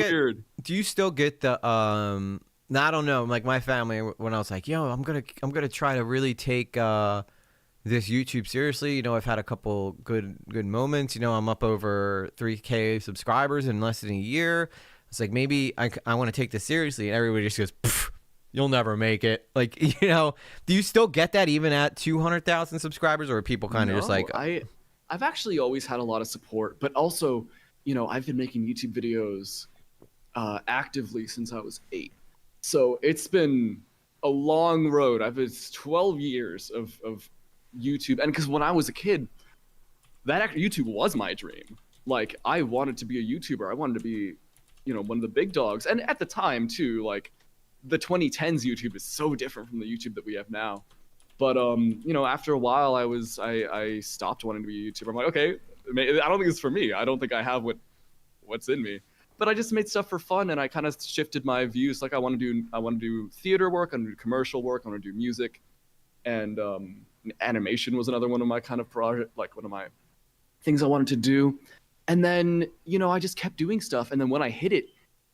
get the I don't know, like my family, when I was like, yo, I'm gonna try to really take this YouTube seriously, I've had a couple good moments. I'm up over 3K subscribers in less than a year. It's like maybe I want to take this seriously, and everybody just goes, "You'll never make it." Like do you still get that even at 200,000 subscribers, or are people kind of just like? I've actually always had a lot of support, but also I've been making YouTube videos actively since I was 8, so it's been a long road. It's 12 years of YouTube, and because when I was a kid, YouTube was my dream. Like I wanted to be a YouTuber. I wanted to be, one of the big dogs. And at the time too, like the 2010s YouTube is so different from the YouTube that we have now. But after a while, I stopped wanting to be a YouTuber. I'm like, okay, I don't think it's for me. I don't think I have what's in me. But I just made stuff for fun, and I kind of shifted my views. Like I want to do theater work, I want to do commercial work, I want to do music, and animation was another one of my kind of project, like one of my things I wanted to do. And then I just kept doing stuff, and then when I hit it,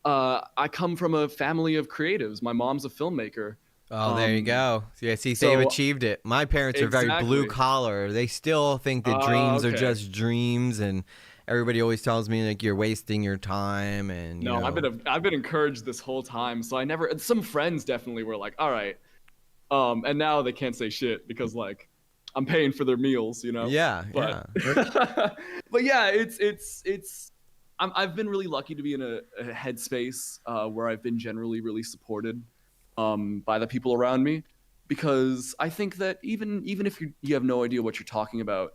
I come from a family of creatives. My mom's a filmmaker. Oh, there you go. Yeah, see, they've achieved it. My parents are very blue collar. They still think that dreams are just dreams, and everybody always tells me like you're wasting your time. And no, I've been encouraged this whole time. So I never. Some friends definitely were like, all right. And now they can't say shit because like I'm paying for their meals, Yeah, but, yeah. But yeah, it's I've been really lucky to be in a headspace where I've been generally really supported by the people around me, because I think that even if you have no idea what you're talking about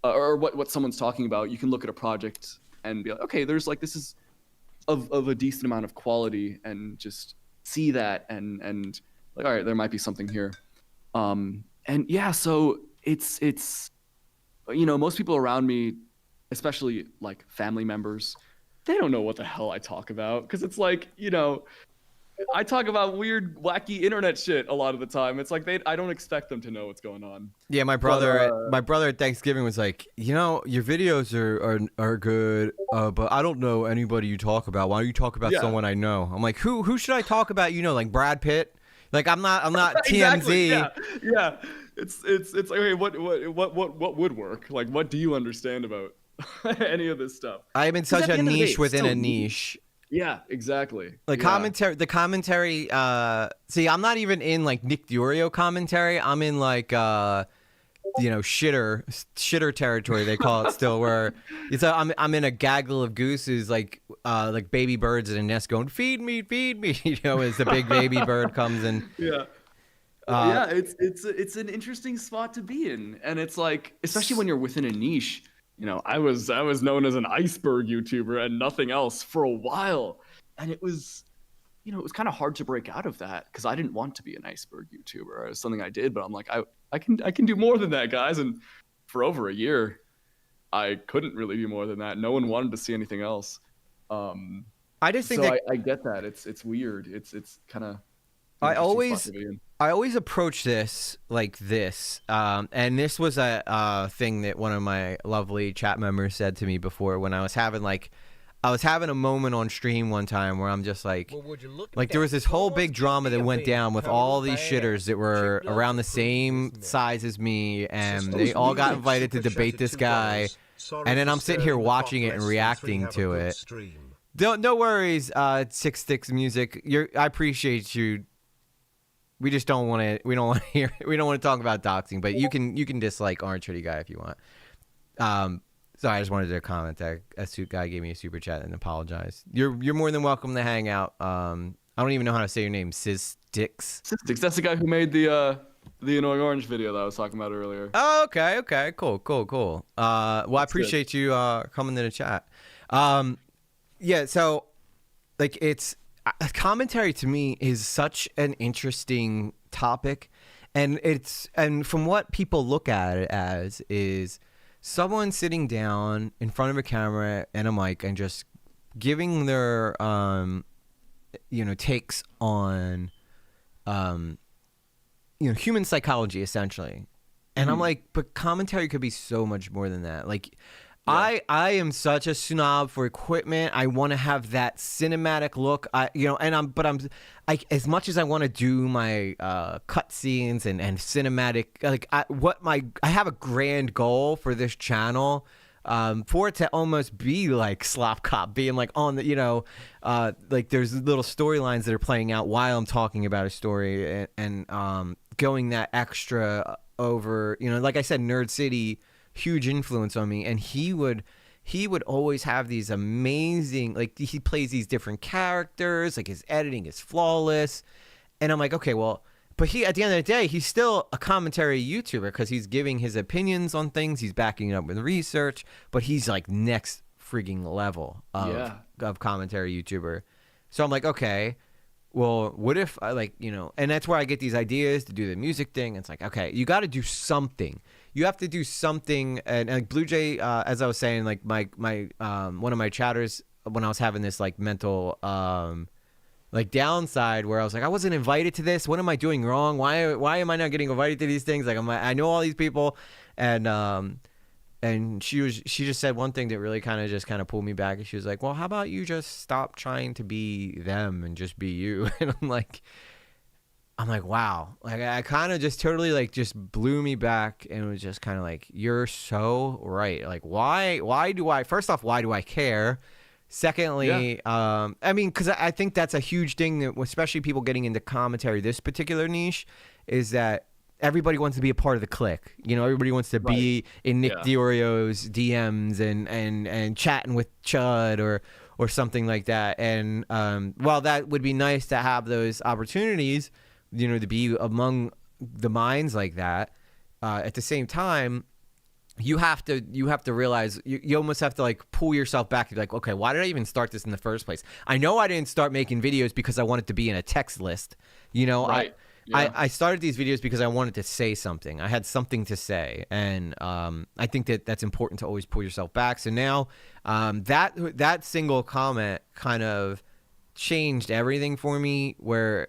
or what someone's talking about, you can look at a project and be like, okay, there's like, this is of a decent amount of quality, and just see that and like, all right, there might be something here. And yeah, so it's most people around me, especially like family members, they don't know what the hell I talk about, because it's like, I talk about weird, wacky internet shit a lot of the time. It's like I don't expect them to know what's going on. Yeah, my brother at Thanksgiving was like, your videos are good, but I don't know anybody you talk about. Why do you talk about someone I know? I'm like, who should I talk about? Like Brad Pitt? Like I'm not Exactly, TMZ. yeah. It's like, okay, what would work? Like, what do you understand about any of this stuff? I'm in such a niche within a niche. Yeah, exactly. Like the commentary. See, I'm not even in like Nick Diorio commentary. I'm in like shitter territory, they call it still, where it's I'm in a gaggle of gooses, like baby birds in a nest going, feed me, as the big baby bird comes in. Yeah. It's an interesting spot to be in, and it's like, especially when you're within a niche. I was known as an iceberg YouTuber and nothing else for a while, and it was kind of hard to break out of that, because I didn't want to be an iceberg YouTuber. It was something I did, but I'm like, I can do more than that, guys. And for over a year, I couldn't really do more than that. No one wanted to see anything else. I just think I get that. It's weird. It's kind of. I always approach this like this, and this was a thing that one of my lovely chat members said to me before, when I was having a moment on stream one time where I'm just like, there was this whole big drama that went down with all these shitters that were around the same size as me, and they all got invited to debate this guy, and then I'm sitting here watching it and reacting to it. No worries, Six Sticks Music. I appreciate you. We just don't want to. We don't want to hear. We don't want to talk about doxing. But you can dislike Orange Hoodie Guy if you want. So I just wanted to comment that a suit guy gave me a super chat and apologize. You're more than welcome to hang out. I don't even know how to say your name. Sticks. That's the guy who made the annoying orange video that I was talking about earlier. Oh, okay, cool. Well, I appreciate you coming to the chat. Yeah. So, like, it's. Commentary to me is such an interesting topic, and from what people look at it as is someone sitting down in front of a camera and a mic and just giving their takes on human psychology, essentially. And I'm like, but commentary could be so much more than that. Like, yeah. I am such a snob for equipment. I want to have that cinematic look. I'm as much as I want to do my cut scenes and cinematic, like I have a grand goal for this channel, for it to almost be like Slop Cop, being like on the like there's little storylines that are playing out while I'm talking about a story, and going that extra over, like I said, Nerd City. Huge influence on me, and he would always have these amazing, like, he plays these different characters, like his editing is flawless, and I'm like, okay, well, but he, at the end of the day, he's still a commentary YouTuber, because he's giving his opinions on things, he's backing it up with research, but he's like next frigging level of commentary YouTuber. So I'm like, okay, well, what if I and that's where I get these ideas to do the music thing. It's like, okay, you got to do something. You have to do something. And like Blue Jay, as I was saying, like my one of my chatters, when I was having this like mental downside, where I was like, I wasn't invited to this. What am I doing wrong? Why am I not getting invited to these things? Like, I know all these people, and she just said one thing that really kind of pulled me back. And she was like, well, how about you just stop trying to be them and just be you? And I'm like, wow. Like, I kind of just totally like just blew me back, and it was just kind of like, you're so right. Like, why do I care? Secondly, I mean, because I think that's a huge thing that, especially people getting into commentary, this particular niche, is that everybody wants to be a part of the clique. You know, everybody wants to be in Nick Diorio's DMs and chatting with Chud or something like that. And while that would be nice to have those opportunities, you know, to be among the minds like that, at the same time, you have to realize you almost have to like pull yourself back and be like, okay, why did I even start this in the first place? I know I didn't start making videos because I wanted to be in a text list. You know, I started these videos because I wanted to say something. I had something to say, and I think that's important to always pull yourself back. So now that single comment kind of changed everything for me. Where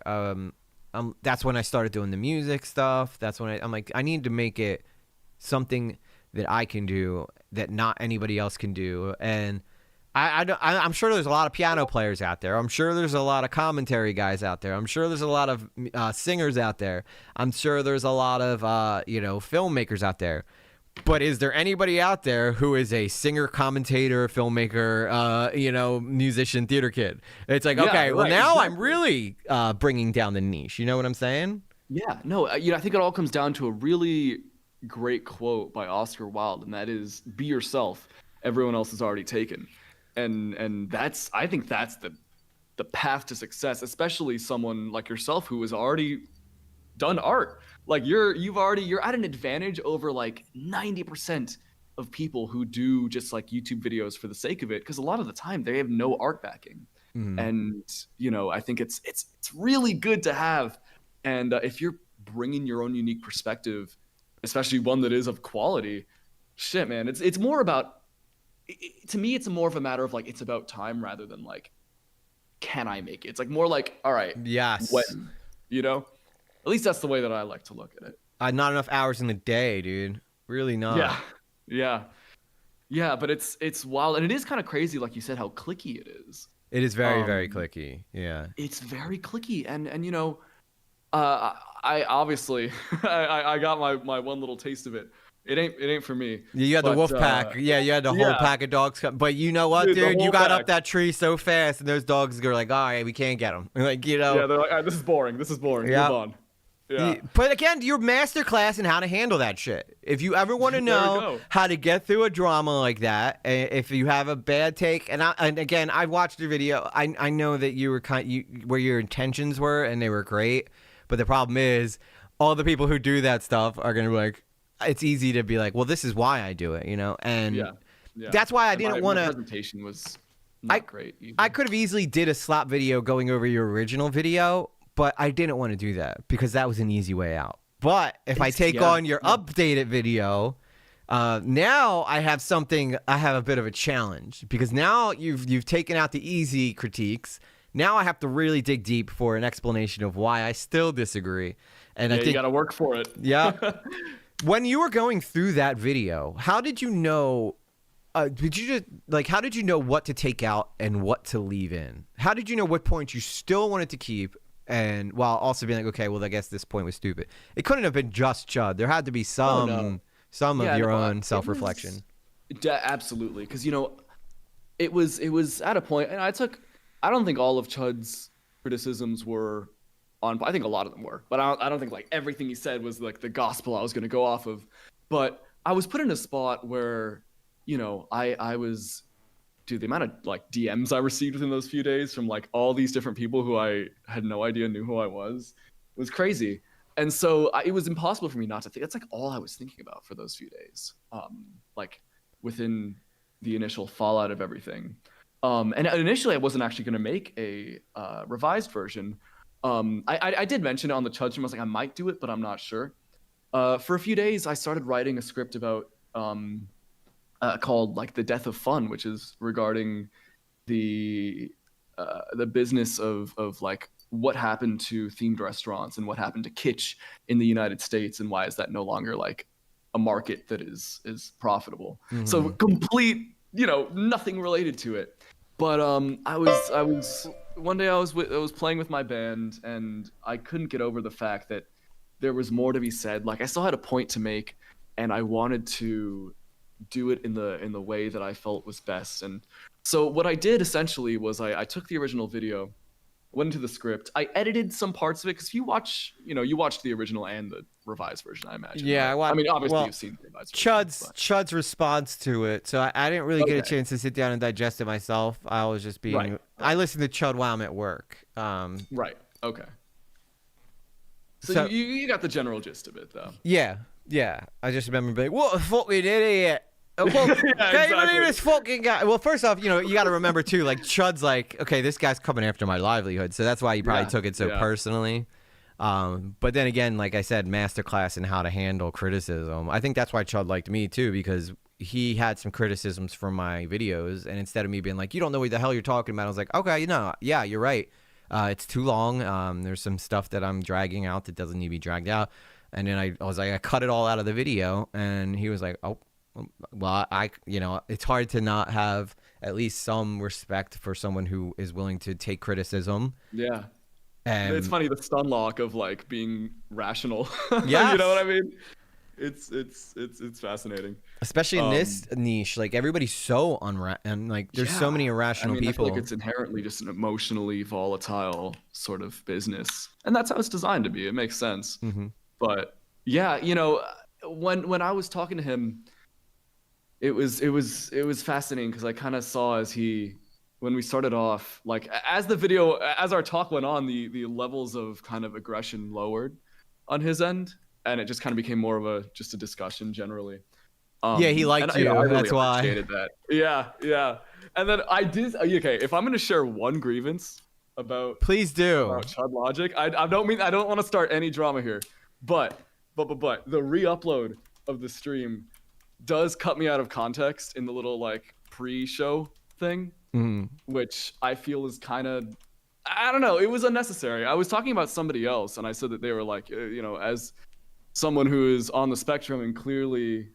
that's when I started doing the music stuff. That's when I'm like, I need to make it something that I can do that not anybody else can do. And I'm sure there's a lot of piano players out there. I'm sure there's a lot of commentary guys out there. I'm sure there's a lot of singers out there. I'm sure there's a lot of filmmakers out there. But is there anybody out there who is a singer, commentator, filmmaker, musician, theater kid? It's like, okay, well now exactly. I'm really bringing down the niche. You know what I'm saying? Yeah, no, I think it all comes down to a really great quote by Oscar Wilde, and that is, "Be yourself. Everyone else is already taken." And I think that's the path to success, especially someone like yourself who has already done art. Like you're at an advantage over like 90% of people who do just like YouTube videos for the sake of it, because a lot of the time they have no art backing. And I think it's really good to have. And if you're bringing your own unique perspective, especially one that is of quality, shit, man, it's more about, to me, it's more of a matter of like, it's about time rather than like, can I make it? It's like more like, all right, yes, when, at least that's the way that I like to look at it. Not enough hours in the day, dude. Really not. Yeah. But it's wild, and it is kind of crazy, like you said, how cliquey it is. It is very, very cliquey. Yeah. It's very cliquey, and I obviously I got my one little taste of it. It ain't for me. You had the wolf pack. You had the whole pack of dogs. But you know what, dude? You got up that tree so fast, and those dogs are like, all right, we can't get them. Like, Yeah, they're like, all right, this is boring. Yeah. Move on. Yeah. But again, your master class in how to handle that shit. If you ever want to know how to get through a drama like that, if you have a bad take, and again, I watched your video. I know that you were where your intentions were, and they were great. But the problem is, all the people who do that stuff are gonna be like, it's easy to be like, well, this is why I do it, and that's why I didn't want to. My presentation was not great either. I could have easily did a slop video going over your original video, but I didn't want to do that because that was an easy way out. But if I take on your updated video, now I have a bit of a challenge, because now you've taken out the easy critiques. Now I have to really dig deep for an explanation of why I still disagree. And I think you got to work for it. Yeah. When you were going through that video, how did you know? How did you know what to take out and what to leave in? How did you know what points you still wanted to keep, and while also being like, okay, well, I guess this point was stupid. It couldn't have been just Chud. There had to be some of your own self-reflection. Absolutely, because it was at a point, and I don't think all of Chud's criticisms were on. I think a lot of them were, but I don't think like everything he said was like the gospel I was going to go off of. But I was put in a spot where, I was, dude, the amount of like DMs I received within those few days from like all these different people who I had no idea knew who I was crazy. And so it was impossible for me not to think. That's like all I was thinking about for those few days. Like within the initial fallout of everything. And initially I wasn't actually going to make a revised version. I did mention it on the Chud stream. I was like, I might do it, but I'm not sure. For a few days, I started writing a script about called like The Death of Fun, which is regarding the business of like what happened to themed restaurants and what happened to kitsch in the United States, and why is that no longer like a market that is profitable. Mm-hmm. So complete, nothing related to it. But I was one day I was playing with my band, and I couldn't get over the fact that there was more to be said. Like I still had a point to make, and I wanted to do it in the way that I felt was best. And so what I did essentially was I took the original video, went into the script, I edited some parts of it, because if you watch, you watched the original and revised version, I imagine. Yeah, right? well, I mean, obviously well, you've seen the revised version. Chud's response to it. So I didn't really get a Okay. chance to sit down and digest it myself. I was just being. Right. I listened to Chud while I'm at work. Right. Okay. So, So you got the general gist of it, though. yeah. I just remember being, what a fucking idiot. Can you believe this fucking guy? Well, first off, you got to remember too, like Chud's like, okay, this guy's coming after my livelihood, so that's why he probably took it so personally. But then again, like I said, masterclass in how to handle criticism. I think that's why Chud liked me too, because he had some criticisms for my videos, and instead of me being like, you don't know what the hell you're talking about, I was like, okay, yeah, you're right. It's too long. There's some stuff that I'm dragging out that doesn't need to be dragged out. And then I was like, I cut it all out of the video, and he was like, oh, well, it's hard to not have at least some respect for someone who is willing to take criticism. Yeah. And it's funny, the stun lock of like being rational. Yeah. You know what I mean? It's fascinating. Especially in this niche, like everybody's so and like there's so many irrational people. I feel like it's inherently just an emotionally volatile sort of business, and that's how it's designed to be. It makes sense. Mm-hmm. But yeah, when I was talking to him, it was fascinating because I kind of saw when we started off, like as our talk went on, the levels of kind of aggression lowered on his end, and it just kind of became more of just a discussion generally. Yeah, he liked you. I really that's why. Appreciated that. Yeah. And then I did. Okay, if I'm gonna share one grievance about, please do. Chud Logic. I don't want to start any drama here, but the re-upload of the stream does cut me out of context in the little like pre-show thing, which I feel is kind of, I don't know, it was unnecessary. I was talking about somebody else, and I said that they were like, as someone who is on the spectrum and clearly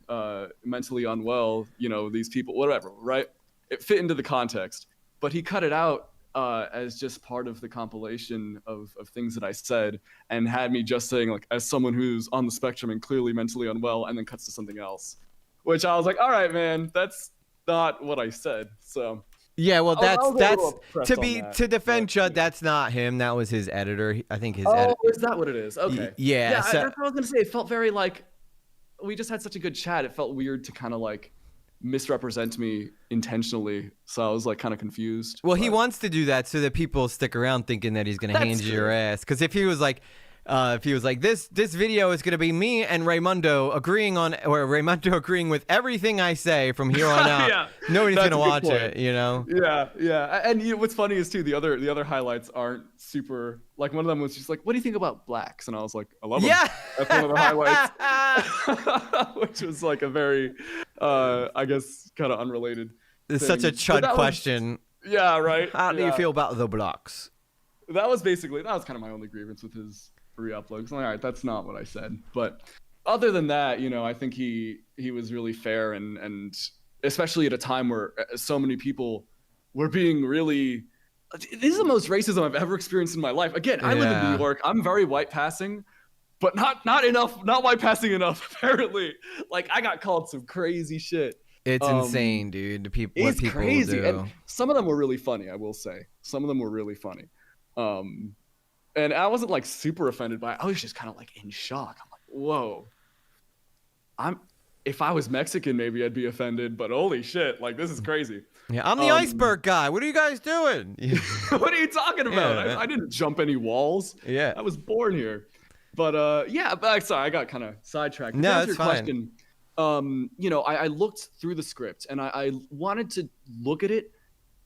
mentally unwell, these people, whatever, right? It fit into the context, but he cut it out as just part of the compilation of things that I said, and had me just saying like, as someone who's on the spectrum and clearly mentally unwell, and then cuts to something else, which I was like, all right, man, that's not what I said. So yeah, well, that's to defend Chud. That's not him. That was his editor. I think his editor. Oh, is that what it is? Okay. Yeah. So, that's what I was gonna say. It felt very like we just had such a good chat. It felt weird to kind of like misrepresent me intentionally. So I was like kind of confused. Well, he wants to do that so that people stick around thinking that he's gonna hand you your ass. Because if he was like, this video is gonna be me and Raymundo agreeing with everything I say from here on out, nobody's gonna watch it, Yeah. And what's funny is too, the other highlights aren't super, like one of them was just like, what do you think about blacks? And I was like, I love them. Yeah. That's one of the highlights. Which was like a very I guess kind of unrelated it's thing. Such a Chud question. Yeah, right. How do you feel about the blacks? That was kind of my only grievance with his re-upload. Cause I'm like, all right, that's not what I said. But other than that, I think he was really fair, and especially at a time where so many people were being really, this is the most racism I've ever experienced in my life. Again, I live in New York. I'm very white passing, but not white passing enough, apparently. Like I got called some crazy shit. It's insane, dude. What people crazy. do. And some of them were really funny, I will say. Some of them were really funny. And I wasn't like super offended by it. I was just kind of like in shock. I'm like, whoa. If I was Mexican, maybe I'd be offended, but holy shit, like this is crazy. Yeah, I'm the iceberg guy. What are you guys doing? What are you talking about? Yeah. I didn't jump any walls. Yeah. I was born here. But sorry, I got kind of sidetracked. No, that's your question. I looked through the script, and I wanted to look at it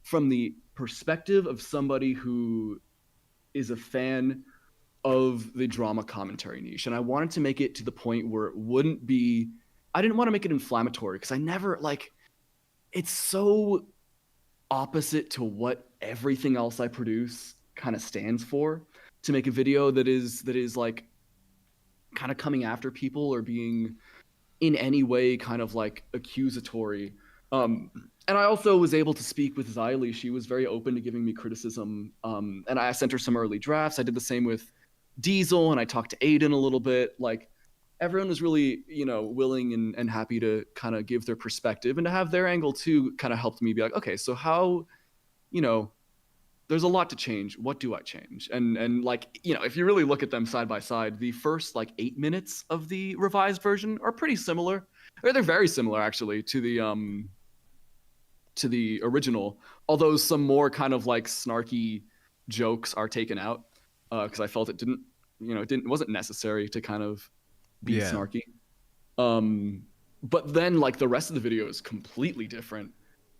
from the perspective of somebody who is a fan of the drama commentary niche, and I wanted to make it to the point where it wouldn't be, I didn't want to make it inflammatory, because I never, like, it's so opposite to what everything else I produce kind of stands for, to make a video that is like kind of coming after people or being in any way kind of like accusatory. And I also was able to speak with Xylee. She was very open to giving me criticism. And I sent her some early drafts. I did the same with Diesel, and I talked to Aiden a little bit. Like, everyone was really, willing and happy to kind of give their perspective, and to have their angle too kind of helped me be like, okay, so how there's a lot to change. What do I change? And like, you know, if you really look at them side by side, the first like 8 minutes of the revised version are pretty similar, or they're very similar actually to the original, although some more kind of like snarky jokes are taken out, because I felt it didn't, you know, it wasn't necessary to kind of be snarky. But then like the rest of the video is completely different.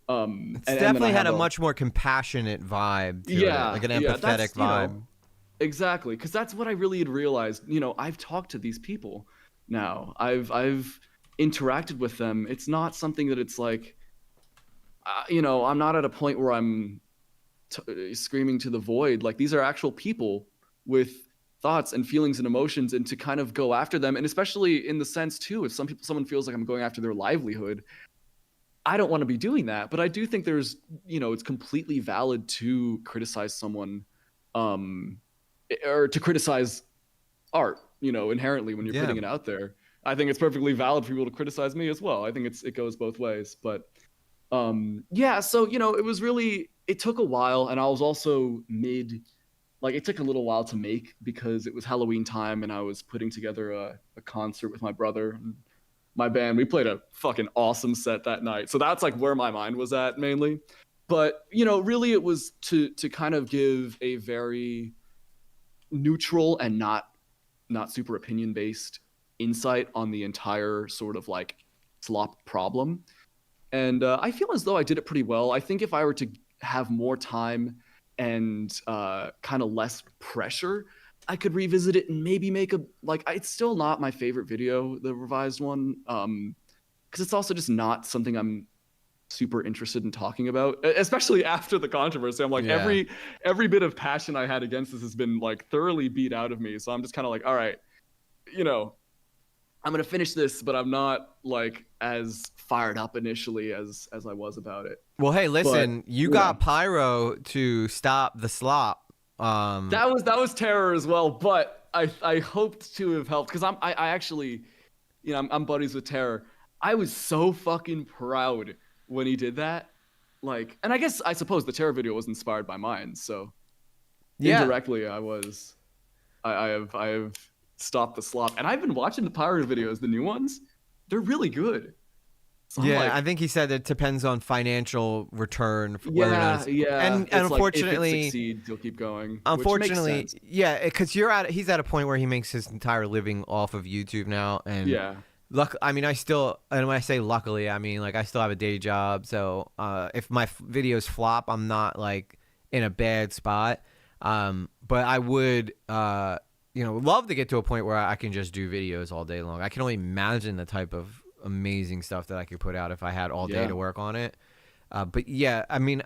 It's definitely had a much more compassionate vibe to it, like an empathetic vibe. You know, exactly, because that's what I really had realized. You know, I've talked to these people now. I've interacted with them. It's not something that it's like, you know, I'm not at a point where I'm screaming to the void. Like, these are actual people with thoughts and feelings and emotions, and to kind of go after them, and especially in the sense too, if someone feels like I'm going after their livelihood, I don't want to be doing that. But I do think there's, you know, it's completely valid to criticize someone, or to criticize art, you know, inherently when you're putting it out there. I think it's perfectly valid for people to criticize me as well. I think it goes both ways. But yeah, so, you know, it took a while, and I was also it took a little while to make because it was Halloween time and I was putting together a concert with my brother and my band. We played a fucking awesome set that night. So that's like where my mind was at mainly. But, you know, really it was to kind of give a very neutral and not super opinion based insight on the entire sort of like slop problem. And I feel as though I did it pretty well. I think if I were to have more time and kind of less pressure, I could revisit it and maybe make it's still not my favorite video, the revised one, because it's also just not something I'm super interested in talking about, especially after the controversy. I'm like, every bit of passion I had against this has been like thoroughly beat out of me. So I'm just kind of like, all right, you know, I'm gonna finish this, but I'm not like as fired up initially as I was about it. Well, hey, listen, you got Pyro to stop the slop. That was terror as well, but I hoped to have helped, because I actually, you know, I'm buddies with Terror. I was so fucking proud when he did that. Like, and I suppose the Terror video was inspired by mine, so indirectly I have stopped the slop. And I've been watching the Pyro videos, the new ones. They're really good. So I think he said it depends on financial return. And unfortunately, like if it succeeds, he'll keep going. Unfortunately, because he's at a point where he makes his entire living off of YouTube now, and I mean, and when I say luckily, I mean like I still have a day job, so if my videos flop, I'm not like in a bad spot. But I would, you know, love to get to a point where I can just do videos all day long. I can only imagine the type of amazing stuff that I could put out if I had all day to work on it. But yeah, I mean,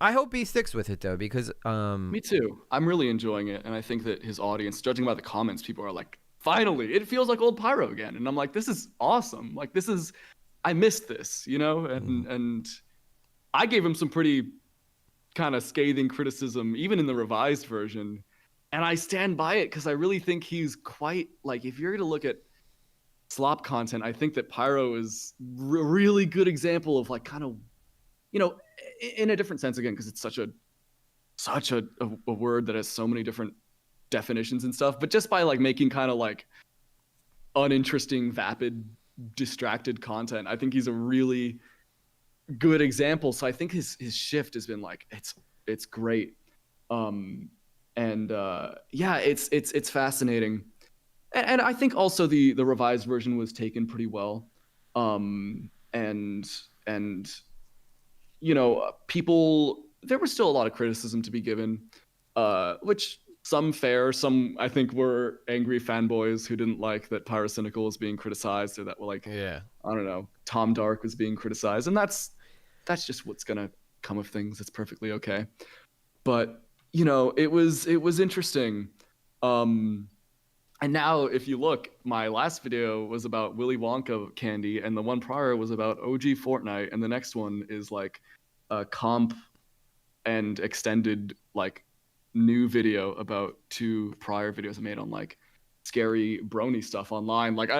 I hope he sticks with it though, because me too. I'm really enjoying it, and I think that his audience, judging by the comments, people are like, finally, it feels like old Pyro again. And I'm like, this is awesome. Like, I missed this, you know? And I gave him some pretty kind of scathing criticism, even in the revised version. And I stand by it because I really think he's quite, like, if you're going to look at slop content, I think that Pyro is a really good example of, like, kind of, you know, in a different sense, again, because it's such a word that has so many different definitions and stuff, but just by, like, making kind of, like, uninteresting, vapid, distracted content, I think he's a really good example. So I think his shift has been, like, it's great. It's fascinating, and I think also the revised version was taken pretty well, and you know, there was still a lot of criticism to be given, which some fair, some I think were angry fanboys who didn't like that Pyrocynical was being criticized, or that were like, I don't know, Tom Dark was being criticized, and that's just what's gonna come of things. It's perfectly okay, but you know, it was interesting. And now if you look, my last video was about Willy Wonka candy, and the one prior was about OG Fortnite, and the next one is like a comp and extended like new video about two prior videos I made on like scary brony stuff online. Like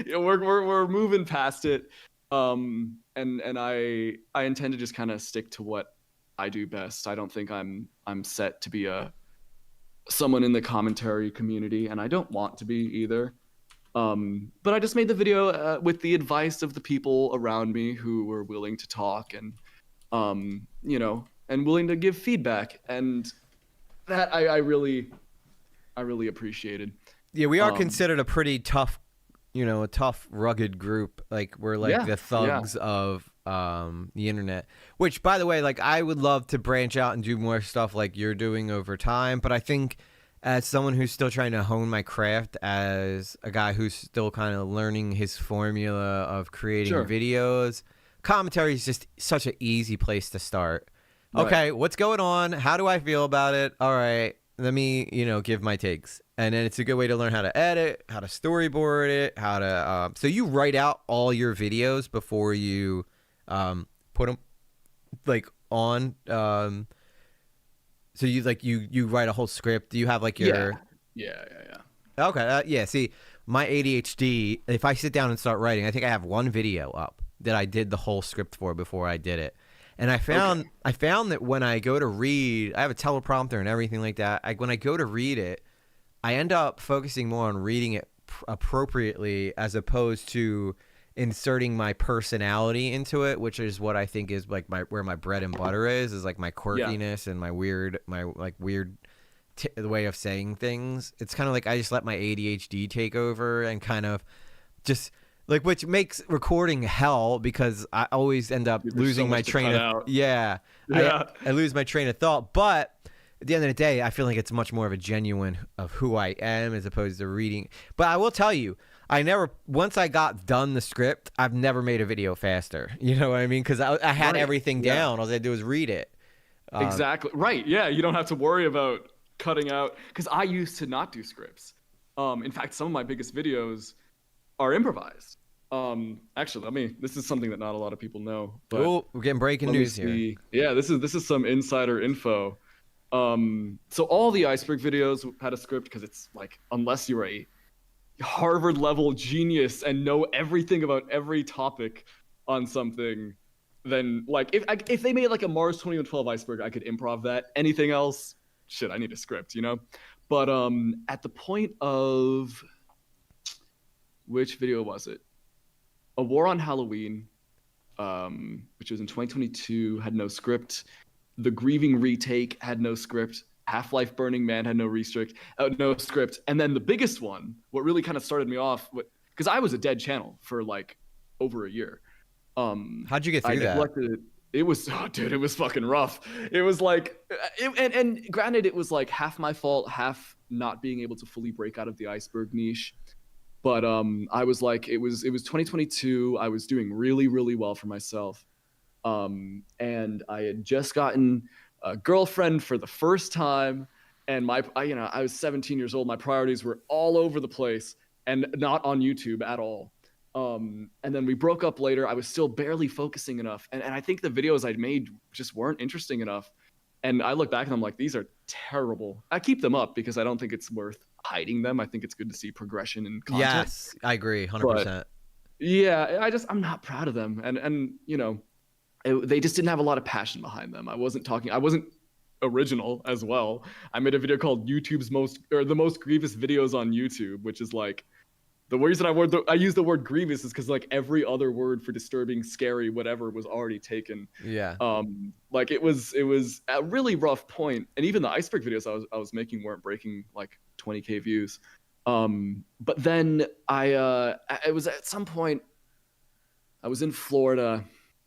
you know, we're moving past it. And I intend to just kind of stick to what I do best. I don't think I'm set to be someone in the commentary community, and I don't want to be either. But I just made the video with the advice of the people around me who were willing to talk and and willing to give feedback, and that I really appreciated. Yeah, we are considered a pretty tough, a tough, rugged group. Like we're like the thugs of the internet. Which, by the way, like I would love to branch out and do more stuff like you're doing over time. But I think as someone who's still trying to hone my craft, as a guy who's still kind of learning his formula of creating videos, commentary is just such an easy place to start. Right. Okay, what's going on? How do I feel about it? All right, let me, give my takes. And then it's a good way to learn how to edit, how to storyboard it, how to... so you write out all your videos before you put them, like, on... so you write a whole script. Do you have, like, your... Yeah. Okay, yeah, see, my ADHD, if I sit down and start writing, I think I have one video up that I did the whole script for before I did it. And I found that when I go to read, I have a teleprompter and everything like that. When I go to read it, I end up focusing more on reading it appropriately as opposed to inserting my personality into it, which is what I think is like where my bread and butter is like my quirkiness and my weird the way of saying things. It's kind of like I just let my ADHD take over and kind of just like, which makes recording hell because I always end up losing my train of I lose my train of thought. But at the end of the day, I feel like it's much more of a genuine of who I am as opposed to reading. But I will tell you, once I got done the script, I've never made a video faster. You know what I mean? Because I had everything down. All I had to do was read it. Exactly. Right. Yeah. You don't have to worry about cutting out. Because I used to not do scripts. In fact, some of my biggest videos are improvised. Actually, this is something that not a lot of people know. Oh, we're getting breaking news here. Yeah, this is some insider info. So all the iceberg videos had a script because it's like, unless you're a Harvard level genius and know everything about every topic on something, then like if they made like a Mars 2112 iceberg, I could improv that. Anything else, shit, I need a script, But at the point of which video was it? A War on Halloween, which was in 2022, had no script. The Grieving Retake had no script. Half-Life Burning Man had no script. And then the biggest one, what really kind of started me off, because I was a dead channel for like over a year. How'd you get through that? It was, it was fucking rough. It was like, and granted, it was like half my fault, half not being able to fully break out of the iceberg niche. But I was like, it was 2022. I was doing really, really well for myself. And I had just gotten a girlfriend for the first time. And I was 17 years old. My priorities were all over the place and not on YouTube at all. And then we broke up later. I was still barely focusing enough. And I think the videos I'd made just weren't interesting enough. And I look back and I'm like, these are terrible. I keep them up because I don't think it's worth hiding them. I think it's good to see progression in content. Yes, I agree, 100%. But, yeah, I'm not proud of them. And they just didn't have a lot of passion behind them. I wasn't original as well. I made a video called the most grievous videos on YouTube, which is like, the reason I use the word grievous is because like every other word for disturbing, scary, whatever was already taken. Yeah. Like it was a really rough point, and even the iceberg videos I was making weren't breaking like 20K views. But then it was at some point I was in Florida,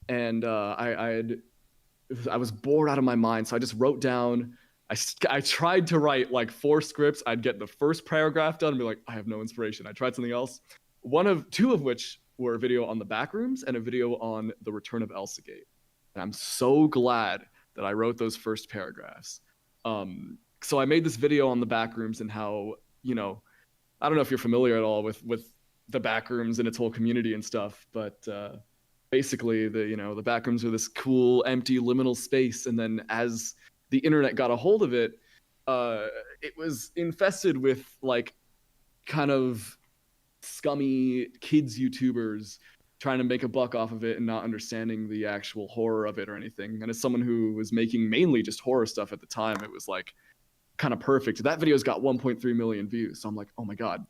and I was bored out of my mind, so I just wrote down. I tried to write like 4 scripts. I'd get the first paragraph done and be like, I have no inspiration. I tried something else. Two of which were a video on the Backrooms and a video on the Return of Elsagate. And I'm so glad that I wrote those first paragraphs. So I made this video on the Backrooms and how, I don't know if you're familiar at all with the Backrooms and its whole community and stuff, but basically the Backrooms are this cool, empty, liminal space. And then as the internet got a hold of it, it was infested with like kind of scummy kids YouTubers trying to make a buck off of it and not understanding the actual horror of it or anything. And as someone who was making mainly just horror stuff at the time, it was like kind of perfect. That video's got 1.3 million views. So I'm like, oh my God,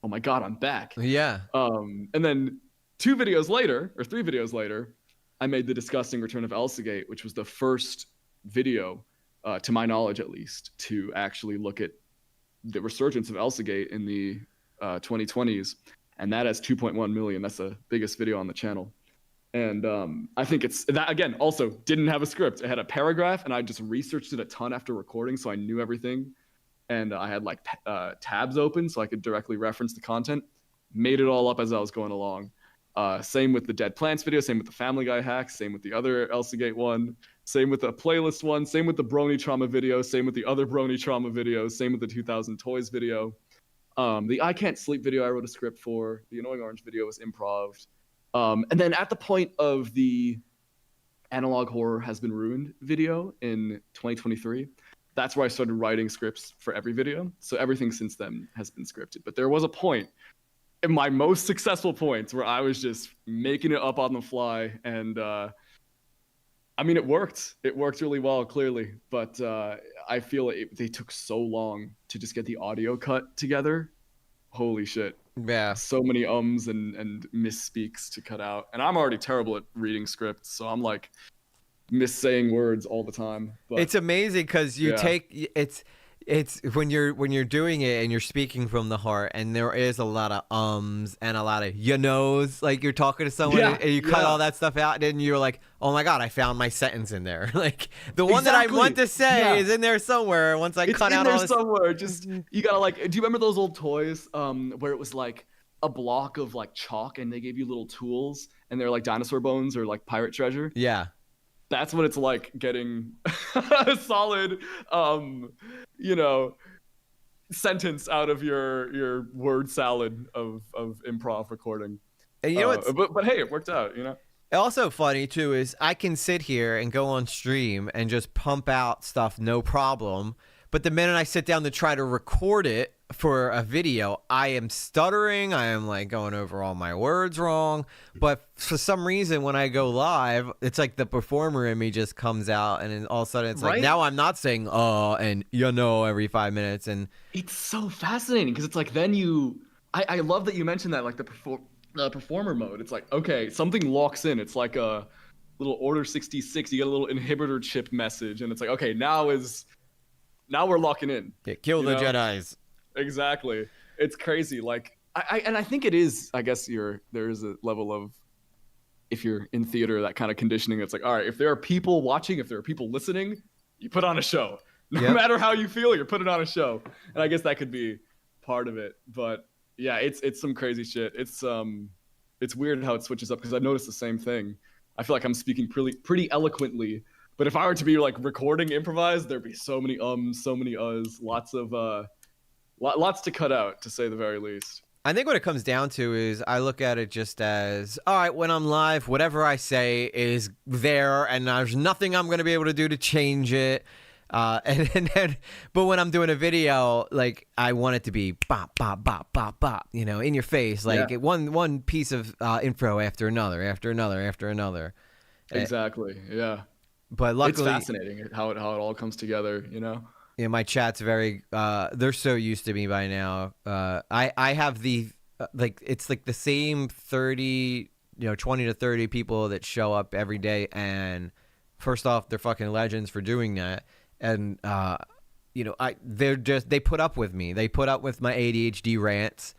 I'm back. Yeah. And then 2 videos later, or 3 videos later, I made the disgusting return of Elsagate, which was the first video, to my knowledge at least, to actually look at the resurgence of Elsagate in the 2020s. And that has 2.1 million. That's the biggest video on the channel. And I think it's that, again, also didn't have a script. It had a paragraph, and I just researched it a ton after recording, so I knew everything. And I had like tabs open so I could directly reference the content. Made it all up as I was going along. Same with the Dead Plants video, same with the Family Guy hacks, same with the other Elsagate one, same with the playlist one, same with the Brony Trauma video, same with the other Brony Trauma videos, same with the 2000 Toys video. The I Can't Sleep video I wrote a script for. The Annoying Orange video was improv. And then at the point of the Analog Horror Has Been Ruined video in 2023, that's where I started writing scripts for every video. So everything since then has been scripted. But there was a point, in my most successful points, where I was just making it up on the fly. And I mean, it worked. It worked really well, clearly. But I feel they took so long to just get the audio cut together. Holy shit. Yeah. So many ums and misspeaks to cut out. And I'm already terrible at reading scripts. So I'm like missaying words all the time. But it's amazing because you take it's when you're doing it and you're speaking from the heart, and there is a lot of ums and a lot of knows, like you're talking to someone and you cut all that stuff out, and then you're like, oh my God, I found my sentence in there. Like the one that I want to say is in there somewhere. Once I cut out all this somewhere. Just you gotta like. Do you remember those old toys where it was like a block of like chalk and they gave you little tools and they're like dinosaur bones or like pirate treasure? Yeah. That's what it's like getting a solid, sentence out of your word salad of improv recording. And you know what's, but hey, it worked out, you know? Also funny too is I can sit here and go on stream and just pump out stuff no problem. But the minute I sit down to try to record it for a video, I am stuttering. I am like going over all my words wrong. But for some reason, when I go live, it's like the performer in me just comes out, and then all of a sudden it's like, now I'm not saying and every 5 minutes. And it's so fascinating because it's like then I love that you mentioned that, like the performer mode. It's like, okay, something locks in. It's like a little Order 66. You get a little inhibitor chip message, and it's like, okay, now we're locking in. Yeah, kill the Jedis. Exactly. It's crazy. Like I think it is, I guess there is a level of, if you're in theater, that kind of conditioning. It's like, all right, if there are people watching, if there are people listening, you put on a show. No matter how you feel, you're putting on a show. And I guess that could be part of it. But yeah, it's some crazy shit. It's weird how it switches up because I noticed the same thing. I feel like I'm speaking pretty eloquently. But if I were to be like recording improvised, there'd be so many so many lots to cut out, to say the very least. I think what it comes down to is I look at it just as, all right, when I'm live, whatever I say is there, and there's nothing I'm going to be able to do to change it. But when I'm doing a video, like I want it to be bop, bop, bop, bop, bop, in your face, like one piece of info after another, after another, after another. Exactly. Yeah. But luckily, it's fascinating how it all comes together, Yeah, my chat's very they're so used to me by now. I have the it's like the same 20 to 30 people that show up every day, and first off, they're fucking legends for doing that. And they put up with me. They put up with my ADHD rants.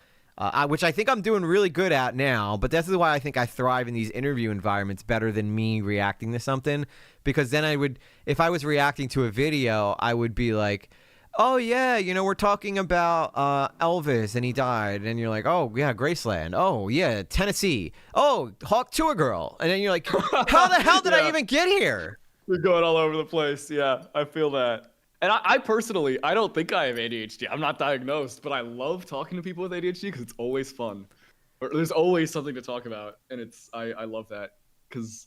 Which I think I'm doing really good at now, but this is why I think I thrive in these interview environments better than me reacting to something, because then if I was reacting to a video, I would be like, oh yeah, we're talking about Elvis and he died, and you're like, oh yeah, Graceland, oh yeah, Tennessee, oh Hawk to a girl, and then you're like, how the hell did I even get here? We're going all over the place. Yeah, I feel that. And I personally, I don't think I have ADHD. I'm not diagnosed, but I love talking to people with ADHD because it's always fun. Or there's always something to talk about, and I love that, because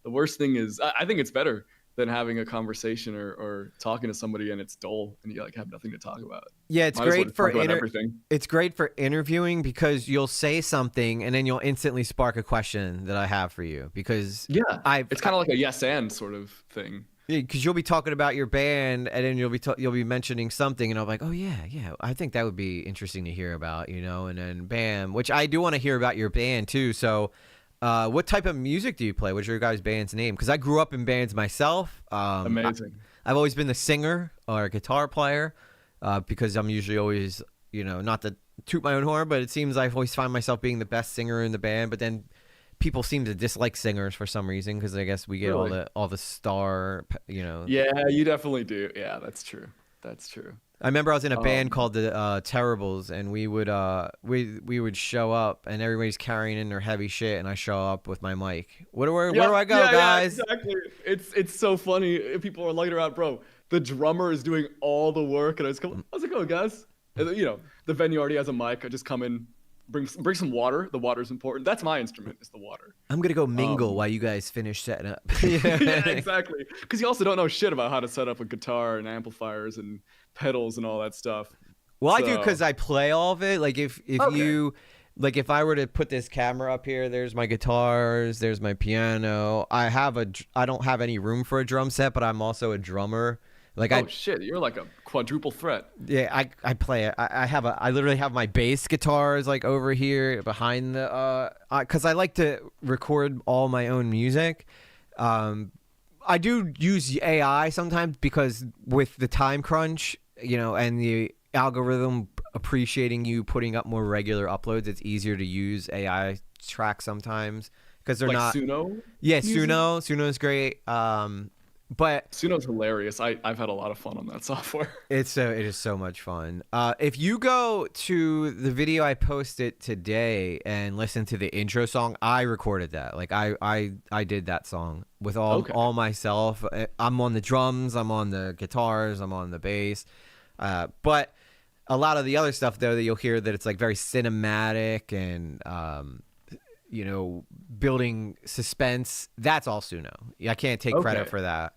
the worst thing is, I think it's better than having a conversation or talking to somebody and it's dull and you like have nothing to talk about. Yeah, it's Might as well great just for talk about everything. it's great for interviewing because you'll say something and then you'll instantly spark a question that I have for you because Yeah, I've it's kind of like a yes and sort of thing. yeah, because you'll be talking about your band and then you'll be mentioning something and I'm like, oh yeah, I think that would be interesting to hear about, you know, and then bam, which I do want to hear about your band too. So, what type of music do you play? What's your guys' band's name? Because I grew up in bands myself. Amazing. I've always been the singer or a guitar player because I'm usually always, you know, not to toot my own horn, but it seems I always find myself being the best singer in the band. But then people seem to dislike singers for some reason because I guess we get Really? all the star, you know. Yeah, you definitely do. Yeah, that's true. That's true. I remember I was in a band called the Terribles, and we would show up, and everybody's carrying in their heavy shit, and I show up with my mic. Where do I go, guys? Yeah, exactly. It's so funny. People are later out, bro. The drummer is doing all the work, and I just come, how's it going, guys? And, you know, the venue already has a mic. I just come in, bring some water. The water's important. That's my instrument, is the water. I'm gonna go mingle while you guys finish setting up. Yeah, exactly. Because you also don't know shit about how to set up a guitar and amplifiers and pedals and all that stuff. Well, I do because I play all of it. Like if Okay. you like if I were to put this camera up here, there's my guitars, there's my piano. I don't have any room for a drum set, but I'm also a drummer. Like Oh shit, you're like a quadruple threat. I play it. I literally have my bass guitars like over here behind the because I like to record all my own music. I do use AI sometimes because with the time crunch, you know, and the algorithm appreciating you putting up more regular uploads, it's easier to use AI tracks sometimes because they're Like not. Suno? Yeah, music? Suno's great. But Suno's hilarious. I've had a lot of fun on that software. it is so much fun. If you go to the video I posted today and listen to the intro song, I recorded that. Like I did that song with all myself. I'm on the drums, I'm on the guitars, I'm on the bass. But a lot of the other stuff though that you'll hear that it's like very cinematic and you know, building suspense, that's all Suno. I can't take credit Okay. for that.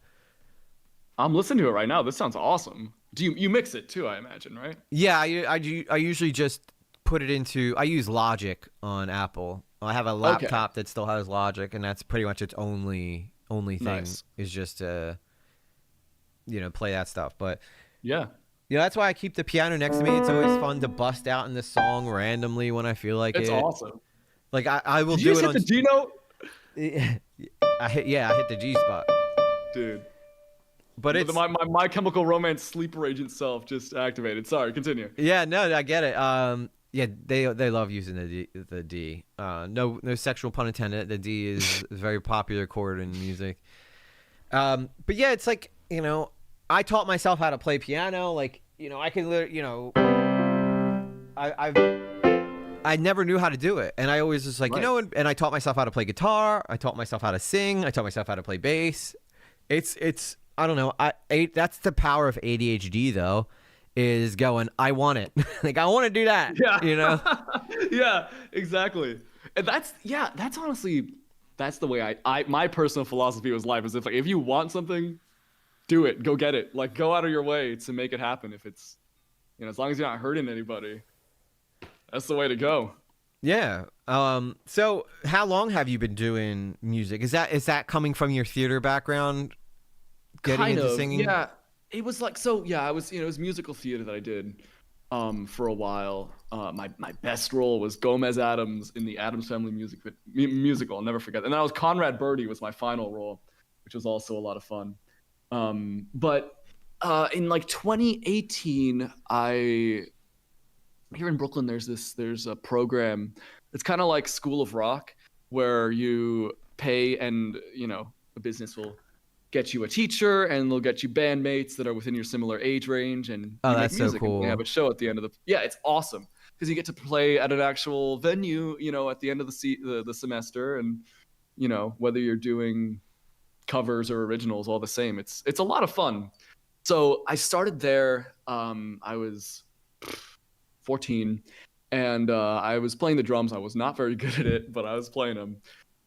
I'm listening to it right now. This sounds awesome. Do you mix it too, I imagine, right? Yeah, I usually just put it into. I use Logic on Apple. I have a laptop that still has Logic, and that's pretty much its only thing Nice. is just to, you know, play that stuff. But Yeah. yeah, that's why I keep the piano next to me. It's always fun to bust out in the song randomly when I feel like It's it. awesome. Like I will Did do you it just on. hit the G note? I hit the G spot. Dude. But it's My Chemical Romance sleeper agent self just activated. Sorry, continue. yeah, no, I get it. Yeah, they love using the D. No sexual pun intended. The D is a very popular chord in music. But yeah, it's like, you know, I taught myself how to play piano. Like, you know, I can literally, you know, I never knew how to do it, and I always was like, Right. you know, and I taught myself how to play guitar. I taught myself how to sing. I taught myself how to play bass. It's I don't know. That's the power of ADHD though, is going. I want it. Like I want to do that. Yeah. You know. Yeah, exactly. And that's honestly that's the way my personal philosophy was life is if like if you want something, do it. Go get it. Like go out of your way to make it happen if it's you know, as long as you're not hurting anybody. That's the way to go. Yeah. So how long have you been doing music? Is that coming from your theater background? Getting Kind into of, singing? yeah. It was like so. Yeah, I was. You know, it was musical theater that I did, for a while. My best role was Gomez Adams in the Addams Family musical. I'll never forget. And then I was Conrad Birdie was my final role, which was also a lot of fun. But in like 2018, here in Brooklyn, there's a program. It's kind of like School of Rock, where you pay and you know a business will get you a teacher and they'll get you bandmates that are within your similar age range and Oh, you make that's so music and cool. they have a show at the end of the yeah it's awesome because you get to play at an actual venue you know at the end of the semester and you know whether you're doing covers or originals all the same it's a lot of fun. So I started there. I was 14 and I was playing the drums. I was not very good at it but I was playing them.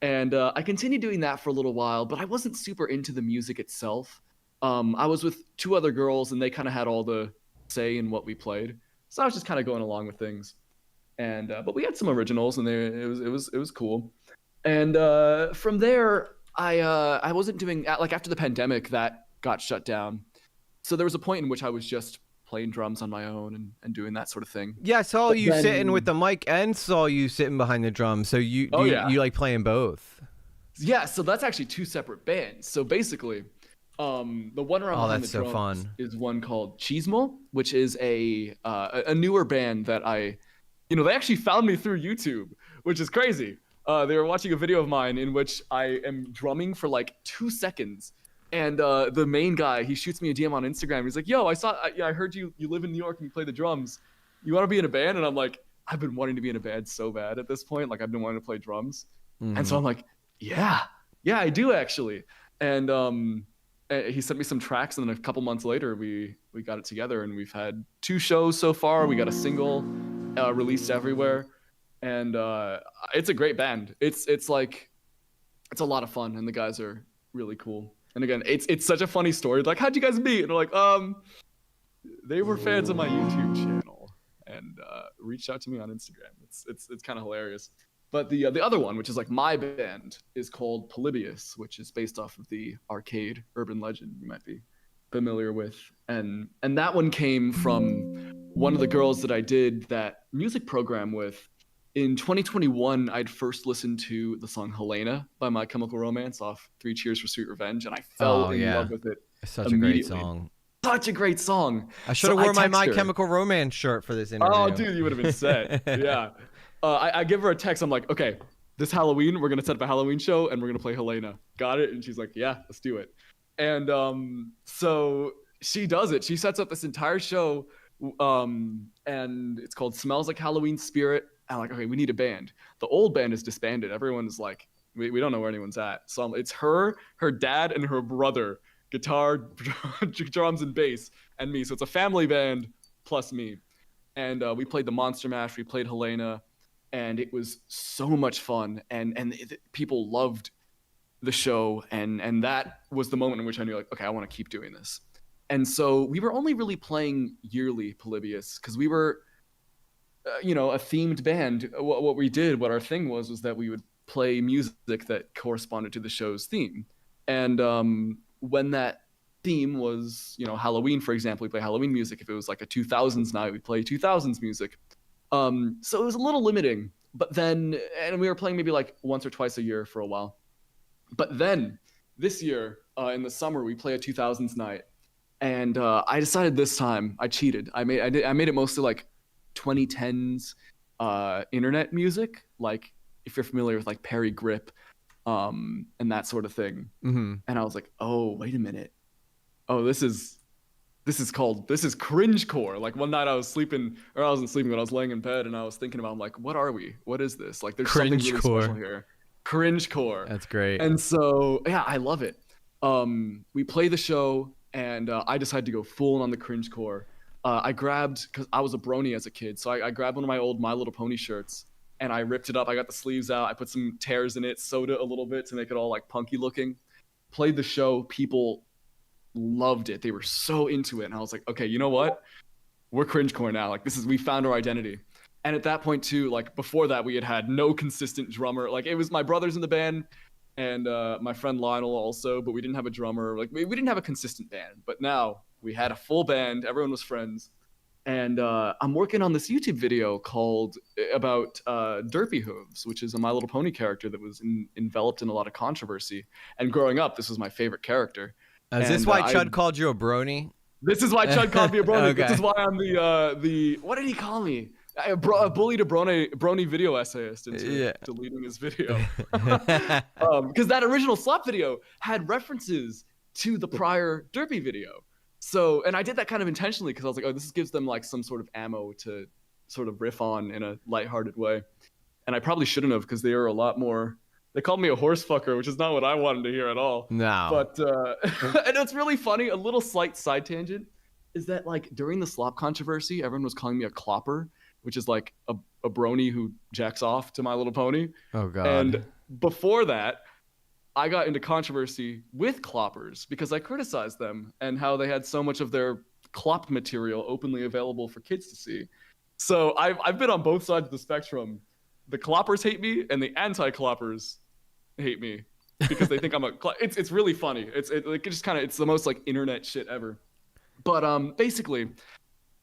And I continued doing that for a little while, but I wasn't super into the music itself. I was with two other girls, and they kind of had all the say in what we played, so I was just kind of going along with things. And but we had some originals, and it was cool. And from there, I wasn't doing like after the pandemic that got shut down. So there was a point in which I was just playing drums on my own and doing that sort of thing. Yeah, I saw But you then, sitting with the mic and saw you sitting behind the drums. So oh yeah, you like playing both? yeah. So that's actually two separate bands. So basically, the one around behind the that's so drums fun. is one called Cheesemo, which is a newer band that they actually found me through YouTube, which is crazy. They were watching a video of mine in which I am drumming for like 2 seconds. And the main guy, he shoots me a DM on Instagram. He's like, yo, I heard you live in New York and you play the drums. You want to be in a band? And I'm like, I've been wanting to be in a band so bad at this point. Like, I've been wanting to play drums. And so I'm like, yeah, I do actually. And he sent me some tracks. And then a couple months later, we got it together. And we've had 2 shows so far. We got a single released everywhere. And it's a great band. It's a lot of fun. And the guys are really cool. And again, it's such a funny story. Like, how'd you guys meet? And they're like, they were fans of my YouTube channel and reached out to me on Instagram. It's kind of hilarious. But the other one, which is like my band, is called Polybius, which is based off of the arcade urban legend you might be familiar with. And that one came from one of the girls that I did that music program with. In 2021, I'd first listened to the song Helena by My Chemical Romance off 3 Cheers for Sweet Revenge, and I fell in love with it. It's such a great song. Such a great song. I should have worn my Chemical Romance shirt for this interview. Oh, dude, you would have been set. Yeah. I give her a text. I'm like, okay, this Halloween, we're going to set up a Halloween show, and we're going to play Helena. Got it? And she's like, yeah, let's do it. And so she does it. She sets up this entire show, and it's called Smells Like Halloween Spirit. I'm like, okay, we need a band. The old band is disbanded. Everyone's like, we don't know where anyone's at. So it's her dad, and her brother, guitar, drums, and bass, and me. So it's a family band plus me. And we played the Monster Mash. We played Helena, and it was so much fun. And people loved the show. And that was the moment in which I knew, like, okay, I want to keep doing this. And so we were only really playing yearly Polybius because we were a themed band. What our thing was that we would play music that corresponded to the show's theme. And when that theme was, Halloween, for example, we play Halloween music. If it was like a 2000s night, we play 2000s music. So it was a little limiting. But then, and we were playing maybe like once or twice a year for a while. But then this year, in the summer, we play a 2000s night. And I decided this time, I cheated. I made it mostly like 2010s internet music, like if you're familiar with like Perry Grip and that sort of thing. Mm-hmm. And I was like, oh, wait a minute. Oh, this is cringecore. Like one night I wasn't sleeping, but I was laying in bed and I was thinking about, I'm like, what are we? What is this? Like there's something really special here. Cringecore. That's great. And so, yeah, I love it. We play the show and I decided to go full on the cringecore. I grabbed, because I was a brony as a kid, so I grabbed one of my old My Little Pony shirts and I ripped it up. I got the sleeves out. I put some tears in it, sewed it a little bit to make it all like punky looking. Played the show. People loved it. They were so into it. And I was like, okay, you know what? We're cringecore now. Like we found our identity. And at that point too, like before that, we had no consistent drummer. Like it was my brothers in the band and my friend Lionel also, but we didn't have a drummer. Like we didn't have a consistent band. But now we had a full band. Everyone was friends. And I'm working on this YouTube video about Derpy Hooves, which is a My Little Pony character that was enveloped in a lot of controversy. And growing up, this was my favorite character. Is this why Chud called you a brony? This is why Chud called me a brony. Okay. This is why I'm the what did he call me? A bullied a brony video essayist into deleting his video. Because that original Slop video had references to the prior Derpy video. So, and I did that kind of intentionally because I was like, oh, this gives them like some sort of ammo to sort of riff on in a lighthearted way. And I probably shouldn't have because they are a lot more. They called me a horse fucker, which is not what I wanted to hear at all. No. But, and it's really funny. A little slight side tangent is that like during the Slop controversy, everyone was calling me a clopper, which is like a brony who jacks off to My Little Pony. Oh, God. And before that, I got into controversy with cloppers because I criticized them and how they had so much of their clop material openly available for kids to see. So I've been on both sides of the spectrum. The cloppers hate me and the anti-cloppers hate me because they think I'm a. It's really funny. It just kind of it's the most like internet shit ever. But basically,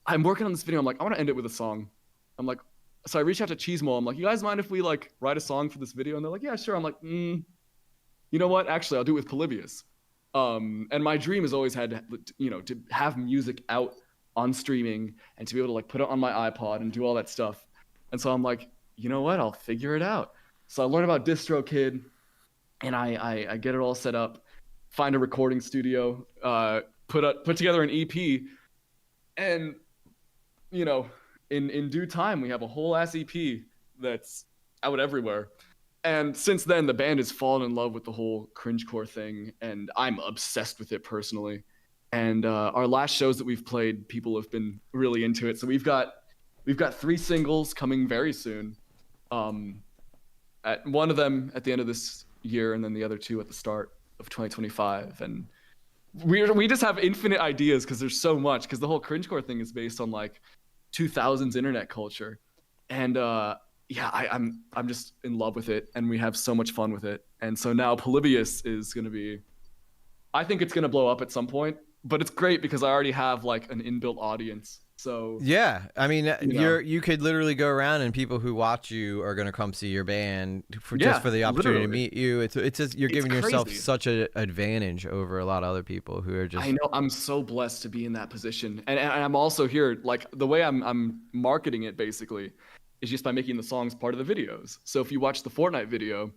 I'm working on this video. I'm like, I want to end it with a song. I'm like, so I reached out to Cheesemo. I'm like, you guys mind if we like write a song for this video? And they're like, yeah, sure. I'm like, you know what? Actually, I'll do it with Polybius. And my dream has always had to have music out on streaming and to be able to like put it on my iPod and do all that stuff. And so I'm like, you know what? I'll figure it out. So I learned about DistroKid, and I get it all set up, find a recording studio, put together an EP, and in due time we have a whole ass EP that's out everywhere. And since then, the band has fallen in love with the whole cringecore thing, and I'm obsessed with it personally. And our last shows that we've played, people have been really into it. So we've got 3 singles coming very soon. At one of them at the end of this year, and then the other 2 at the start of 2025. And we just have infinite ideas because there's so much. Because the whole cringecore thing is based on like 2000s internet culture, and I'm just in love with it, and we have so much fun with it. And so now Polybius is gonna be, I think it's gonna blow up at some point, but it's great because I already have like an inbuilt audience. So yeah, I mean, you could literally go around and people who watch you are gonna come see your band just for the opportunity to meet you. It's just you're giving yourself such an advantage over a lot of other people who are just. I know, I'm so blessed to be in that position, and I'm also here like the way I'm marketing it basically is just by making the songs part of the videos. So if you watch the Fortnite video,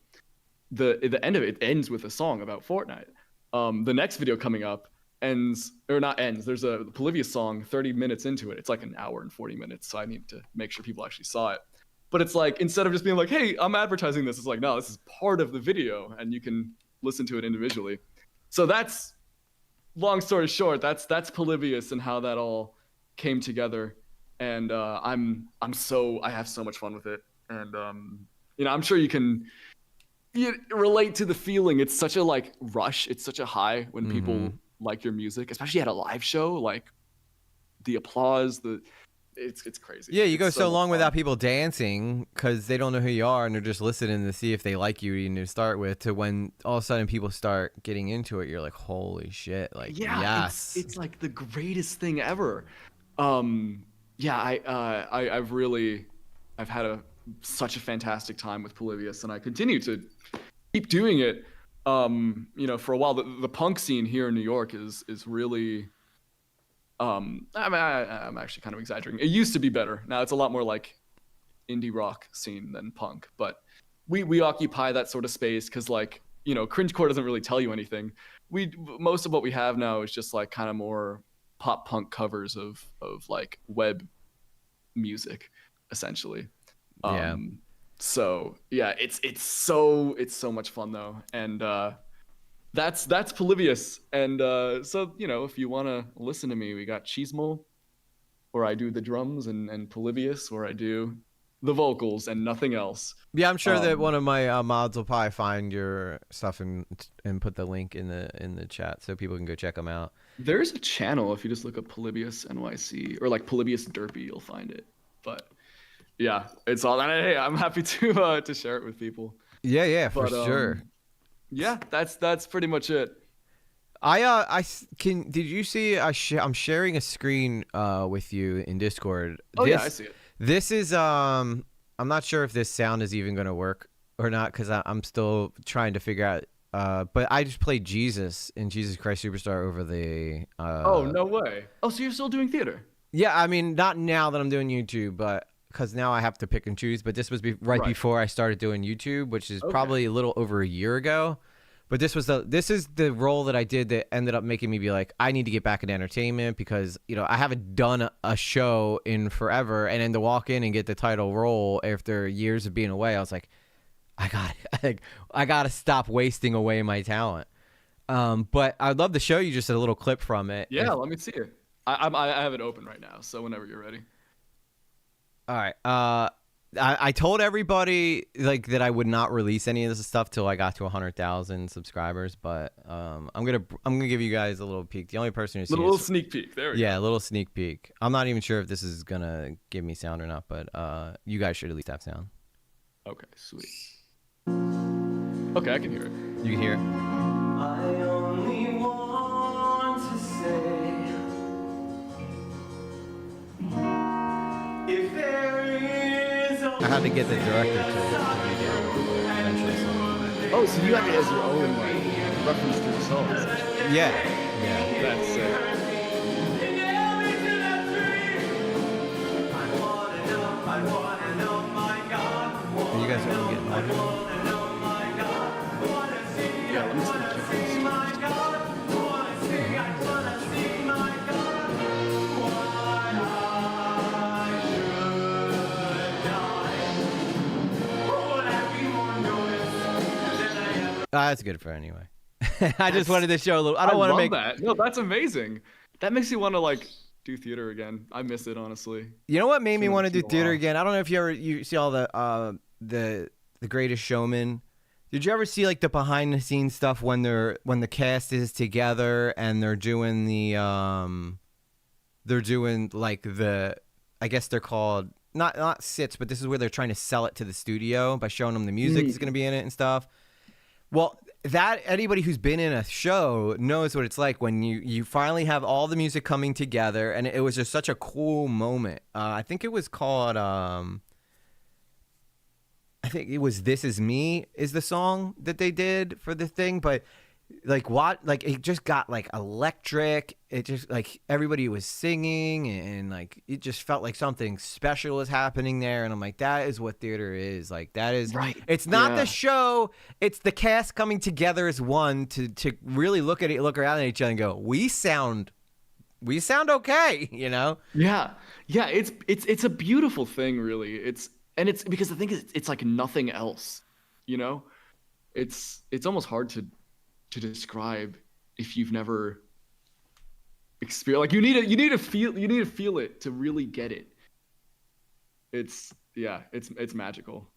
the end of it ends with a song about Fortnite. The next video coming up there's a Polybius song 30 minutes into it. It's like an hour and 40 minutes, so I need to make sure people actually saw it. But it's like, instead of just being like, hey, I'm advertising this, it's like, no, this is part of the video, and you can listen to it individually. So that's, long story short, that's Polybius and how that all came together. And I have so much fun with it. And I'm sure you can relate to the feeling. It's such a like rush. It's such a high when people like your music, especially at a live show. Like the applause, it's crazy. Yeah, you go so long without people dancing because they don't know who you are and they're just listening to see if they like you to start with, to when all of a sudden people start getting into it, you're like, holy shit, like yes, it's like the greatest thing ever. I've had such a fantastic time with Polybius, and I continue to keep doing it. For a while, the punk scene here in New York is really. I'm actually kind of exaggerating. It used to be better. Now it's a lot more like indie rock scene than punk. But we occupy that sort of space because cringecore doesn't really tell you anything. Most of what we have now is just like kind of more pop punk covers of like web music, essentially. Yeah. So yeah, it's so much fun though, and that's Polybius. And so if you want to listen to me, we got Cheesemo, where I do the drums, and Polybius, where I do the vocals and nothing else. Yeah, I'm sure that one of my mods will probably find your stuff and put the link in the chat so people can go check them out. There's a channel, if you just look up Polybius NYC or like Polybius Derpy, you'll find it. But yeah, it's all. And hey, I'm happy to share it with people. Yeah, for sure. Yeah, that's pretty much it. Did you see? I'm sharing a screen with you in Discord. Yeah, I see it. This is I'm not sure if this sound is even gonna work or not because I'm still trying to figure out. But I just played Jesus in Jesus Christ Superstar over the. Oh, no way! Oh, so you're still doing theater? Yeah, I mean, not now that I'm doing YouTube, but because now I have to pick and choose. But this was right before I started doing YouTube, which is probably a little over a year ago. But this is the role that I did that ended up making me be like, I need to get back into entertainment because I haven't done a show in forever, and then to walk in and get the title role after years of being away, I was like, I gotta stop wasting away my talent. But I'd love to show you just a little clip from it. Yeah, let me see it. I have it open right now, so whenever you're ready. All right. I told everybody like that I would not release any of this stuff till I got to 100,000 subscribers, but I'm gonna give you guys a little peek. The only person who's seen Little sneak peek. There we go. Yeah, a little sneak peek. I'm not even sure if this is gonna give me sound or not, but you guys should at least have sound. Okay, sweet. Okay, I can hear it. You can hear it? I only want to say, if there is I had to get the director to eventually. Oh, so you have it as your own like reference to the songs. Yeah. That's sick. Are you guys really getting audio? Yeah, let me see. That's good for anyway. I just wanted to show a little. I don't want to make that. No, that's amazing. That makes me want to like do theater again. I miss it honestly. You know what made me want to do It's been a theater while. again? I don't know if you see all the Greatest Showman. Did you ever see like the behind the scenes stuff when the cast is together and they're doing like I guess they're called not sits, but this is where they're trying to sell it to the studio by showing them the music is going to be in it and stuff. Well, that anybody who's been in a show knows what it's like when you finally have all the music coming together, and it was just such a cool moment. I think it was called I think it was "This Is Me" is the song that they did for the thing, but like it just got like electric. It just like everybody was singing and like it just felt like something special was happening there. And I'm like, that is what theater is. Like that is Right. It's not Yeah. the show. It's the cast coming together as one to really look around at each other and go, we sound okay, you know? Yeah, yeah. It's a beautiful thing, really. It's because the thing is, it's like nothing else. You know, it's almost hard to describe if you've never experienced. Like you need to feel it to really get it. It's magical.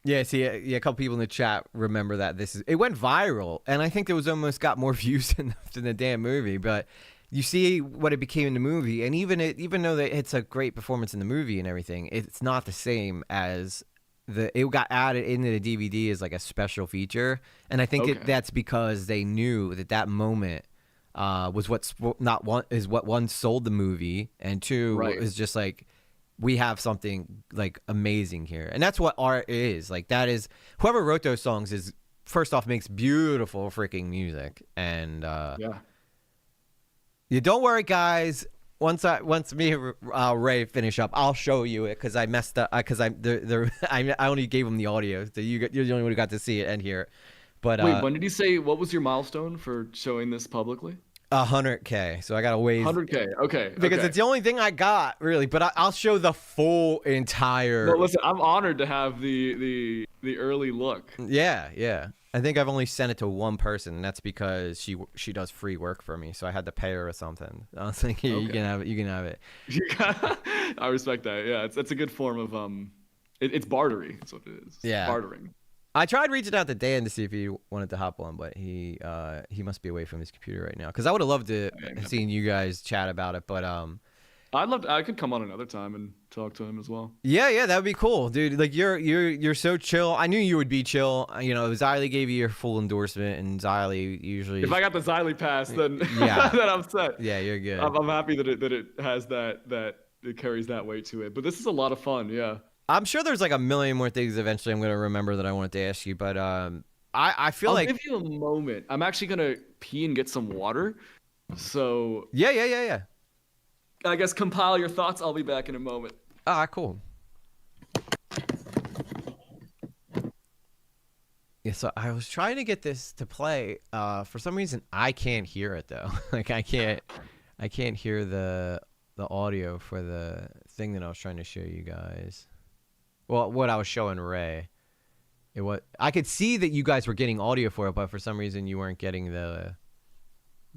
Yeah, see, a couple people in the chat remember that it went viral, and I think it was almost got more views than the damn movie. But you see what it became in the movie, and even though it's a great performance in the movie and everything, it's not the same as it got added into the DVD as like a special feature, and I think that's because they knew that moment was what one sold the movie, and two is just like, we have something like amazing here. And that's what art is. Like that is, whoever wrote those songs is, first off, makes beautiful freaking music. And you don't worry, guys. Once me and Ray finish up, I'll show you it, because I messed up, because I only gave him the audio, so you're the only one who got to see it and hear it. But wait, when did you say, what was your milestone for showing this publicly? 100K. So I got to wait 100K. Okay. because it's the only thing I got, really. But I'll show the full entire. No, listen, I'm honored to have the early look. Yeah. I think I've only sent it to one person, and that's because she does free work for me, so I had to pay her or something. I was like, you can have it. You can have it. I respect that. Yeah, it's a good form of it's bartery. That's what it is. Yeah. Bartering. I tried reaching out to Dan to see if he wanted to hop on, but he must be away from his computer right now. Because I would have loved to have seen you guys chat about it, but I could come on another time and talk to him as well. Yeah, that would be cool, dude. Like you're so chill. I knew you would be chill. You know, Xylee gave you your full endorsement, and Xylee usually. If I got the Xylee pass, then Yeah. then I'm set. Yeah, you're good. I'm happy that it has that it carries that weight to it. But this is a lot of fun. Yeah. I'm sure there's like a million more things eventually I'm gonna remember that I wanted to ask you, but I feel I'll like give you a moment. I'm actually gonna pee and get some water. So yeah. I guess compile your thoughts. I'll be back in a moment. Cool. Yeah, so I was trying to get this to play. For some reason, I can't hear it though. Like I can't hear the audio for the thing that I was trying to show you guys. Well, what I was showing Ray. I could see that you guys were getting audio for it, but for some reason you weren't getting the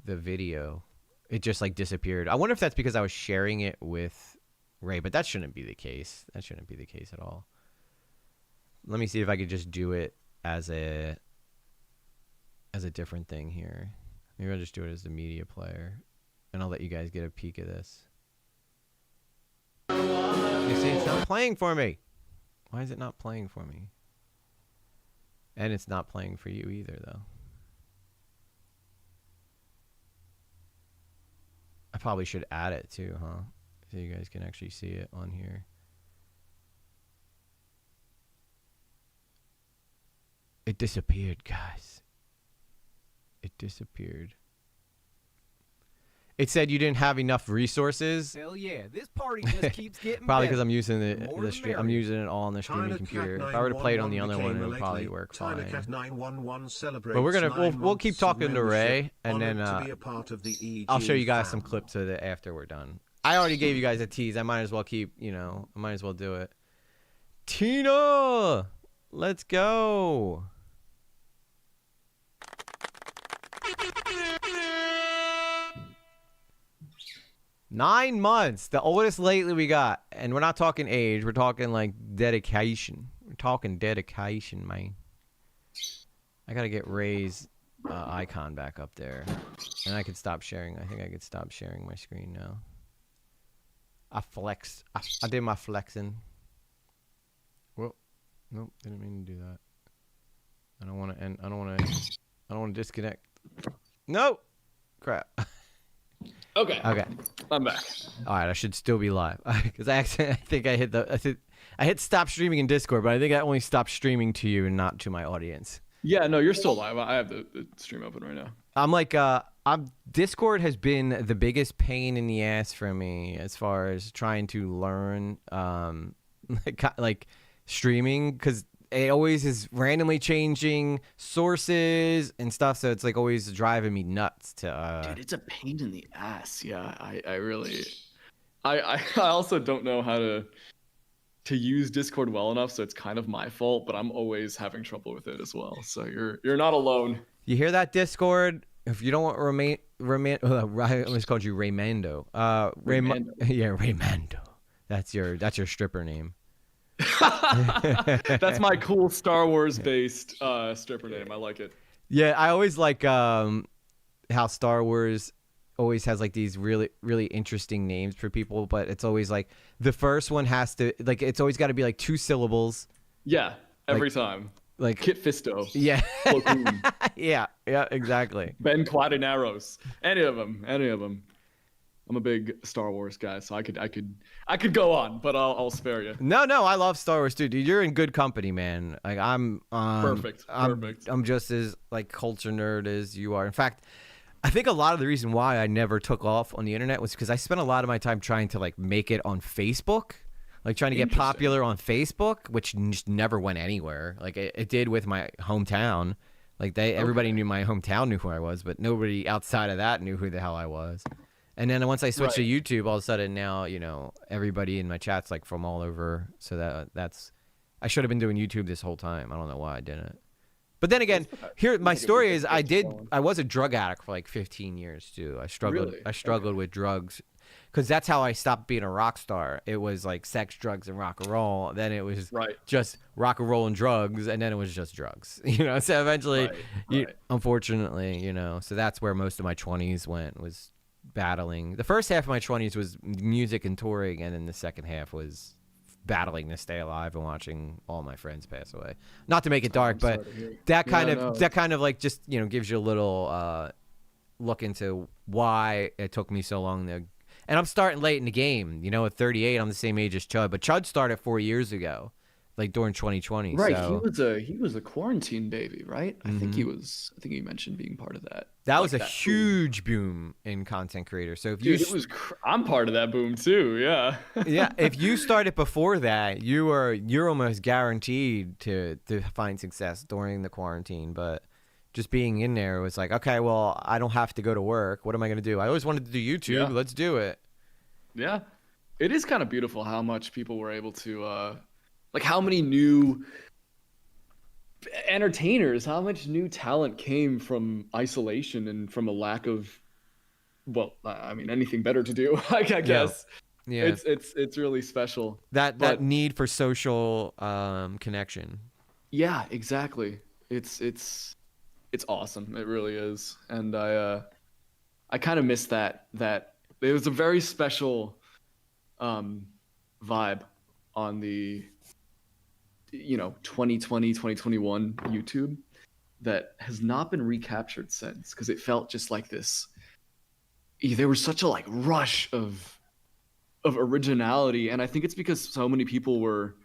video. It just like disappeared. I wonder if that's because I was sharing it with Ray, but that shouldn't be the case. That shouldn't be the case at all. Let me see if I could just do it as a different thing here. Maybe I'll just do it as the media player, and I'll let you guys get a peek of this. You see, it's not playing for me. Why is it not playing for me? And it's not playing for you either, though. I probably should add it too, huh? So you guys can actually see it on here. It disappeared, guys. It disappeared. It said you didn't have enough resources. Hell yeah, this party just keeps getting Probably better. because I'm using The more the the stream. I'm merrier. using it all on the streaming computer. If I were to play it on the other one, it would probably work fine. But we're gonna we'll keep talking to Ray, and then I'll show you guys some clips of it after we're done. I already gave you guys a tease. I might as well keep, I might as well do it. Tina, let's go. Nine months, the oldest lately we got. And we're not talking age, we're talking like dedication. We're talking dedication, man. I gotta get Ray's icon back up there. And I can stop sharing. I think I could stop sharing my screen now. I flexed. I did my flexing. Well, nope, didn't mean to do that. I don't want to end. I don't want to disconnect. No, crap. Okay. Okay. I'm back. All right, I should still be live because I think I hit stop streaming in Discord, but I think I only stopped streaming to you and not to my audience. Yeah, no, you're still live. I have the stream open right now. I'm like, Discord has been the biggest pain in the ass for me as far as trying to learn, like streaming, because it always is randomly changing sources and stuff. So it's like always driving me nuts to. Dude, it's a pain in the ass. Yeah, I really, I also don't know how to use Discord well enough, so it's kind of my fault. But I'm always having trouble with it as well. So you're not alone. You hear that, Discord? If you don't want I almost called you Raymundo. Raymundo. Yeah, Raymundo. That's your stripper name. That's my cool Star Wars based stripper name. I like it. Yeah, I always like how Star Wars always has like these really, really interesting names for people, but it's always like the first one has to like it's always got to be like 2 syllables. Yeah, every time. Like Kit Fisto. Yeah. Plo Koon, yeah, exactly. Ben Quadinaros. Any of them. I'm a big Star Wars guy, so I could go on, but I'll spare you. No, I love Star Wars too, dude. You're in good company, man. Like I'm Perfect. I'm just as like culture nerd as you are. In fact, I think a lot of the reason why I never took off on the internet was because I spent a lot of my time trying to like make it on Facebook, like trying to get popular on Facebook, which just never went anywhere. Like it did with my hometown. Like everybody knew my hometown knew who I was, but nobody outside of that knew who the hell I was. And then once I switched to YouTube, all of a sudden now, everybody in my chat's like from all over. So that's I should have been doing YouTube this whole time. I don't know why I didn't. But then again, here my story is I was a drug addict for like 15 years too. I struggled with drugs because that's how I stopped being a rock star. It was like sex, drugs, and rock and roll. Then it was just rock and roll and drugs, and then it was just drugs. So eventually, unfortunately, so that's where most of my 20s went, was battling. The first half of my 20s was music and touring, and then the second half was battling to stay alive and watching all my friends pass away. Not to make it dark, but that kind of like just gives you a little look into why it took me so long to. And I'm starting late in the game. At 38, I'm the same age as Chud, but Chud started 4 years ago, like during 2020. Right, so. he was a quarantine baby, right? I think he mentioned being part of that. That was a huge boom in content creators. So if I'm part of that boom too. Yeah. Yeah. If you started before that, you're almost guaranteed to find success during the quarantine. But just being in there was like, okay, well, I don't have to go to work. What am I going to do? I always wanted to do YouTube. Yeah. Let's do it. Yeah. It is kind of beautiful how much people were able to, like how many new entertainers, how much new talent came from isolation and from a lack of, anything better to do, I guess. Yeah. It's really special. That need for social connection Yeah, exactly. It's awesome. It really is. And I kind of miss that it was a very special um vibe on the 2020 2021 YouTube that has not been recaptured since, because it felt just like this. There was such a like rush of originality, and I think it's because so many people were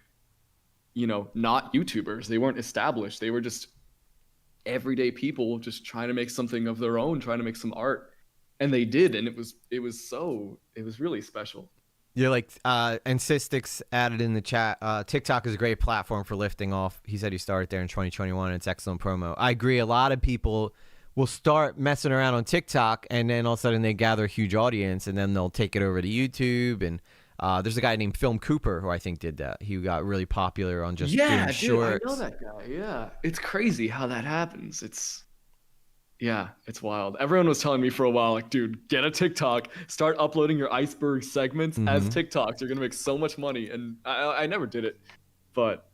not YouTubers. They weren't established. They were just everyday people just trying to make something of their own, trying to make some art. And they did, and it was really special. You're like, and Systix added in the chat, TikTok is a great platform for lifting off. He said he started there in 2021. And it's excellent promo. I agree. A lot of people will start messing around on TikTok, and then all of a sudden they gather a huge audience, and then they'll take it over to YouTube. And there's a guy named Film Cooper who I think did that. He got really popular on just doing shorts. I know that guy. Yeah, it's crazy how that happens. It's wild. Everyone was telling me for a while, like, dude, get a TikTok, start uploading your iceberg segments as TikToks. You're gonna make so much money. And I never did it, but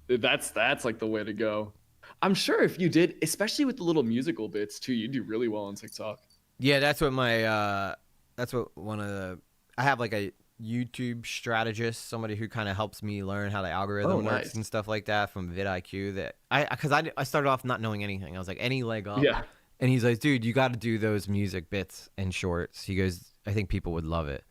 that's like the way to go. I'm sure if you did, especially with the little musical bits too, you'd do really well on TikTok. Yeah, that's what I have like a YouTube strategist, somebody who kind of helps me learn how the algorithm works and stuff like that from vidIQ. That I started off not knowing anything. I was like, any leg up. Yeah. And he's like, dude, you got to do those music bits and shorts. He goes, I think people would love it.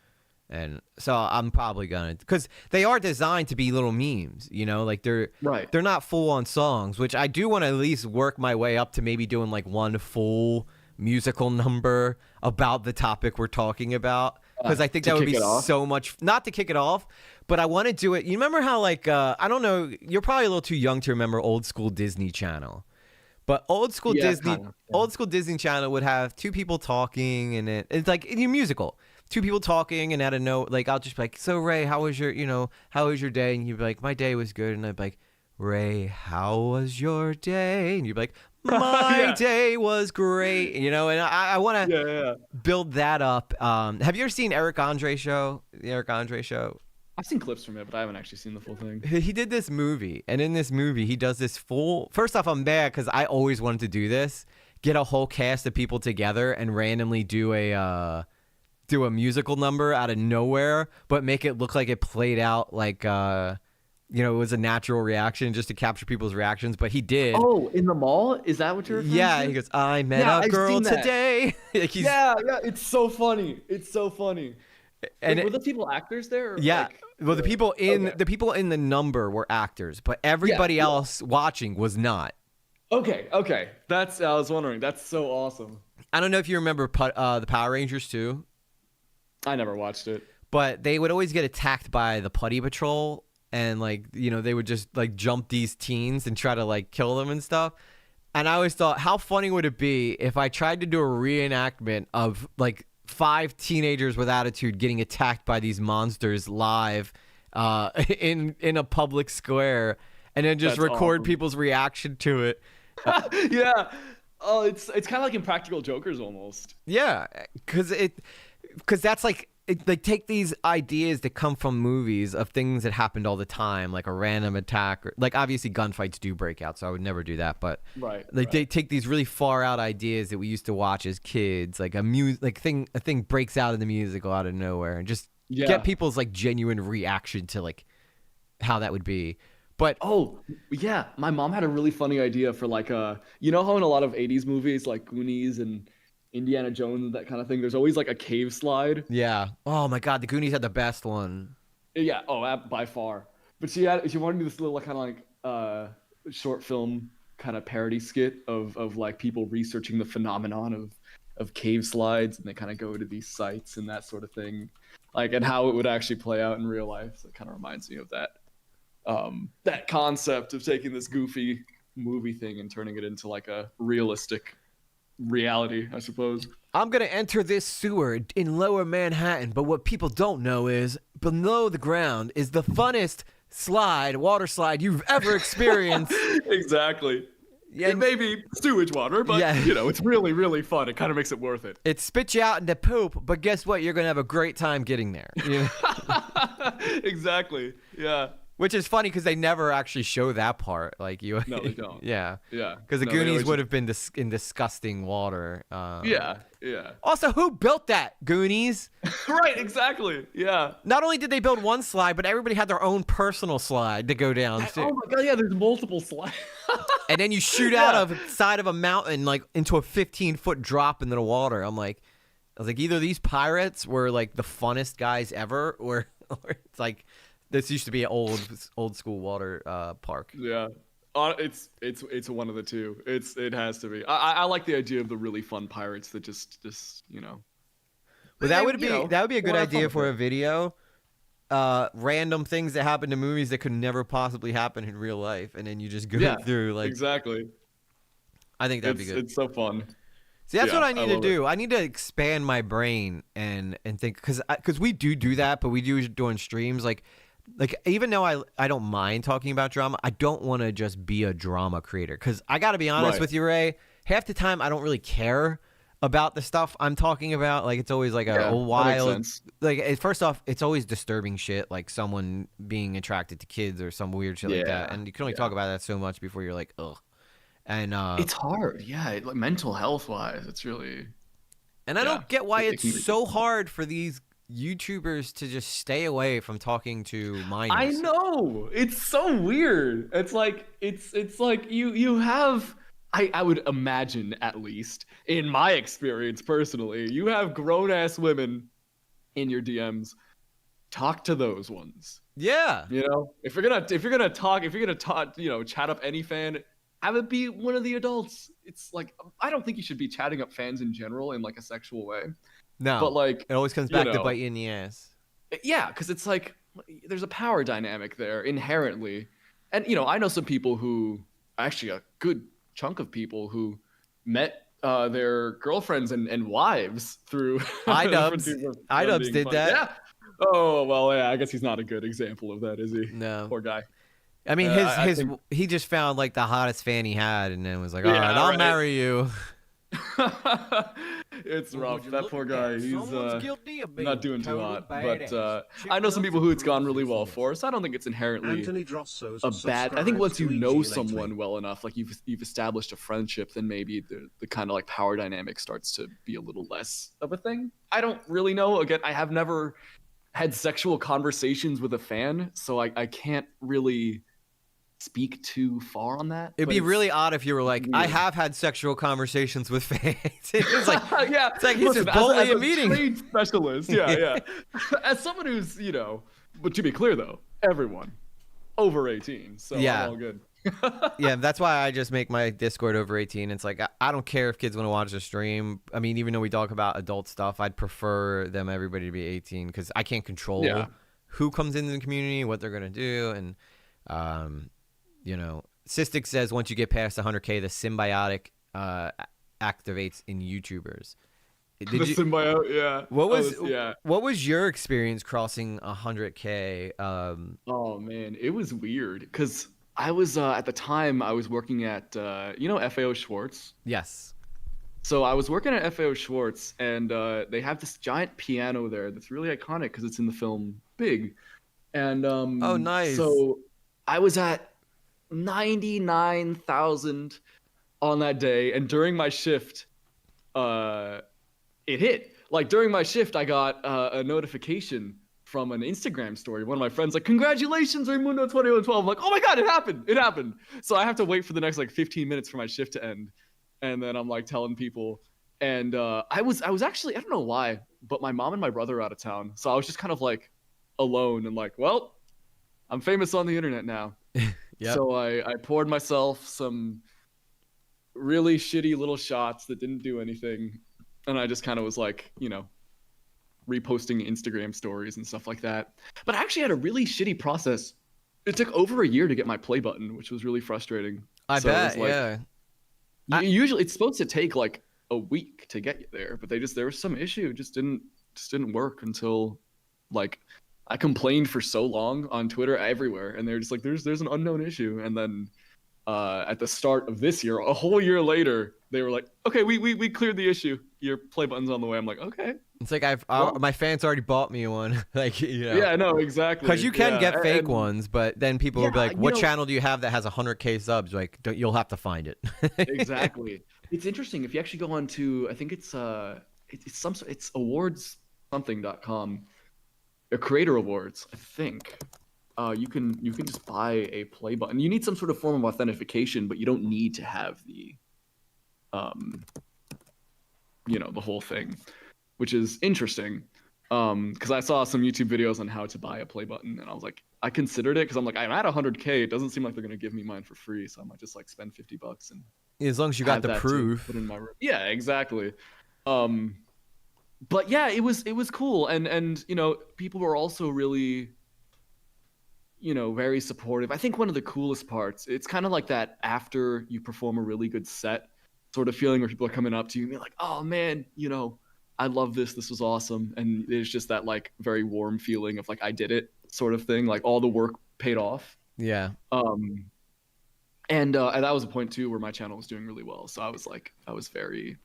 And so I'm probably gonna, because they are designed to be little memes, like they're not full on songs, which I do want to at least work my way up to maybe doing like one full musical number about the topic we're talking about. Because I think that would be so much, not to kick it off, but I want to do it. You remember how like, I don't know, you're probably a little too young to remember old school Disney Channel. But old school Disney Channel would have two people talking, and it's like in your musical. Two people talking, and out of no, like I'll just be like, so Ray, how was your day? And you'd be like, my day was good. And I'd be like, Ray, how was your day? And you'd be like, my day was great. And I want to build that up. Have you ever seen Eric Andre show? The Eric Andre show? I've seen clips from it, but I haven't actually seen the full thing. He did this movie, and in this movie, he does this full. First off, I'm mad because I always wanted to do this. Get a whole cast of people together and randomly do a musical number out of nowhere, but make it look like it played out like it was a natural reaction just to capture people's reactions. But he did. Oh, in the mall? Is that what you're referring to? He goes, I met a girl today. Like it's so funny. It's so funny. And were the people actors there? Well, the people in the number were actors, but everybody else watching was not. Okay. I was wondering. That's so awesome. I don't know if you remember the Power Rangers too. I never watched it. But they would always get attacked by the Putty Patrol, and they would just like jump these teens and try to like kill them and stuff. And I always thought, how funny would it be if I tried to do a reenactment of like 5 teenagers with attitude getting attacked by these monsters live in a public square, and then just record people's reaction to it. Yeah. Oh, it's kind of like Impractical Jokers almost. Yeah, because that's like they take these ideas that come from movies of things that happened all the time, like a random attack, or like obviously gunfights do break out, so I would never do that. But they take these really far out ideas that we used to watch as kids, like a thing breaks out in the musical out of nowhere, and just get people's like genuine reaction to like how that would be. But my mom had a really funny idea for like how in a lot of 80s movies like Goonies and Indiana Jones and that kind of thing, there's always like a cave slide. Yeah. Oh my God, the Goonies had the best one. Yeah. Oh, by far. But she wanted to do this little kind of like short film kind of parody skit of like people researching the phenomenon of cave slides, and they kind of go to these sites and that sort of thing, like, and how it would actually play out in real life. So it kind of reminds me of that concept of taking this goofy movie thing and turning it into like a realistic reality, I suppose. I'm gonna enter this sewer in lower Manhattan, but what people don't know is below the ground is the funnest water slide you've ever experienced. Exactly. Yeah, it may be sewage water, but it's really, really fun. It kind of makes it worth it. It spits you out into poop, but guess what? You're gonna have a great time getting there. Exactly. Yeah. Which is funny because they never actually show that part. Like you, No, they don't. yeah, Yeah. because the No, they Goonies always would have been in disgusting water. Yeah. Yeah. Also, who built that Goonies? Right. Exactly. Yeah. Not only did they build one slide, but everybody had their own personal slide to go down too. Oh my god. Yeah. There's multiple slides. And then you shoot out of the side of a mountain, like into a 15-foot drop into the water. I was like, either these pirates were like the funnest guys ever, or it's like this used to be an old school water park. Yeah. It's one of the two. It has to be. I like the idea of the really fun pirates that just you know. But that would be a good we'll have idea fun for with a video. Random things that happen to movies that could never possibly happen in real life, and then you just go through like. Exactly. I think that'd be good. It's so fun. See, that's Yeah, what I need I to love do. I need to expand my brain and think because we do that, but we do during streams. Like even though I don't mind talking about drama, I don't want to just be a drama creator. Because I got to be honest Right. with you, Ray. Half the time, I don't really care about the stuff I'm talking about. Like it's always like Yeah, a that makes wild. sense. Like first off, it's always disturbing shit, like someone being attracted to kids or some weird shit like that. Yeah, And you can only talk about that so much before you're like, ugh. And It's hard. Yeah. Like mental health wise, it's really. And I don't get why it can it's be so difficult. hard for these YouTubers to just stay away from talking to minors. I know. It's so weird. It's like you have. I would imagine, at least in my experience personally, you have grown ass women in your DMs. Talk to those ones. Yeah. You know, if you're gonna talk, you know, chat up any fan, have it be one of the adults. It's like I don't think you should be chatting up fans in general in like a sexual way. No. But like it always comes you back to know, bite you in the ass. yeah, because it's like there's a power dynamic there inherently, and you know I know some people who actually a good chunk of people who met their girlfriends and wives through iDubbbz. them iDubbbz being did fun. that. Yeah. Oh well, yeah. I guess he's not a good example of that, is he? No. Poor guy. I mean, I think- he just found like the hottest fan he had, and then was like, Yeah, all right, I'll right. marry you. It's What rough. would you That look poor at? guy. He's Someone's guilty of being not doing too total hot. badass. But Chick I know some loves people a who it's good gone really well performance. for. So I don't think it's inherently Anthony Drosso's a bad. I think once you subscribed know 3G someone lately. well enough, like you've established a friendship, then maybe the kind of like power dynamic starts to be a little less of a thing. I don't really know. Again, I have never had sexual conversations with a fan, so I can't really speak too far on that. It'd but be it's- really odd if you were like, I weird. have had sexual conversations with fans. It's like, yeah, it's like he's listen, just bullying as a a meeting. trade specialist. Yeah. As someone who's, you know, but to be clear though, everyone over 18, so Yeah. I'm all good. Yeah, that's why I just make my Discord over 18. It's like I don't care if kids want to watch the stream. I mean, even though we talk about adult stuff, I'd prefer everybody to be 18 because I can't control Yeah. who comes into the community, what they're gonna do, and you know, Cystic says once you get past 100K, the symbiotic activates in YouTubers. Did The you? symbiote, yeah. What was yeah? what was your experience crossing 100K? Oh man, it was weird because I was at the time I was working at you know FAO Schwartz. Yes. So I was working at FAO Schwartz, and they have this giant piano there that's really iconic because it's in the film Big. And Oh, nice. So I was at 99,000 on that day, and during my shift, it hit. Like during my shift, I got a notification from an Instagram story. One of my friends like, "Congratulations, Raymundo2112." I'm like, "Oh my god, it happened! It happened!" So I have to wait for the next like 15 minutes for my shift to end, and then I'm like telling people. And I was actually, I don't know why, but my mom and my brother are out of town, so I was just kind of like alone and like, well, I'm famous on the internet now. Yep. So I poured myself some really shitty little shots that didn't do anything, and I just kind of was like, you know, reposting Instagram stories and stuff like that. But I actually had a really shitty process. It took over a year to get my play button, which was really frustrating. I So it bet. was like- Yeah. Usually it's supposed to take like a week to get you there, but there was some issue. It just didn't work until like I complained for so long on Twitter everywhere, and they're just like, there's an unknown issue. And then at the start of this year, a whole year later, they were like, okay, we cleared the issue. Your play button's on the way. I'm like, okay, It's like Well- my fans already bought me one. Like, you know. Yeah, no, exactly. Because you can Yeah, get fake and- ones, but then people will be Yeah, like, you "What know- channel do you have that has 100K subs?" Like, you'll have to find it. Exactly. It's interesting if you actually go on to, I think it's it's awards something.com, creator awards, I think. You can just buy a play button. You need some sort of form of authentication, but you don't need to have the the whole thing, which is interesting. Because I saw some YouTube videos on how to buy a play button, and I was like, I considered it because I'm like, I'm at 100K. It doesn't seem like they're gonna give me mine for free, so I might just like spend $50 and As long as you got have the that to proof. put in my room. Yeah, exactly. But yeah, it was cool, and people were also really very supportive. I think one of the coolest parts, it's kind of like that after you perform a really good set sort of feeling where people are coming up to you and be like, oh man, I love this. This was awesome. And there's just that like very warm feeling of like, I did it sort of thing. Like all the work paid off. Yeah. And that was a point too where my channel was doing really well. So I was very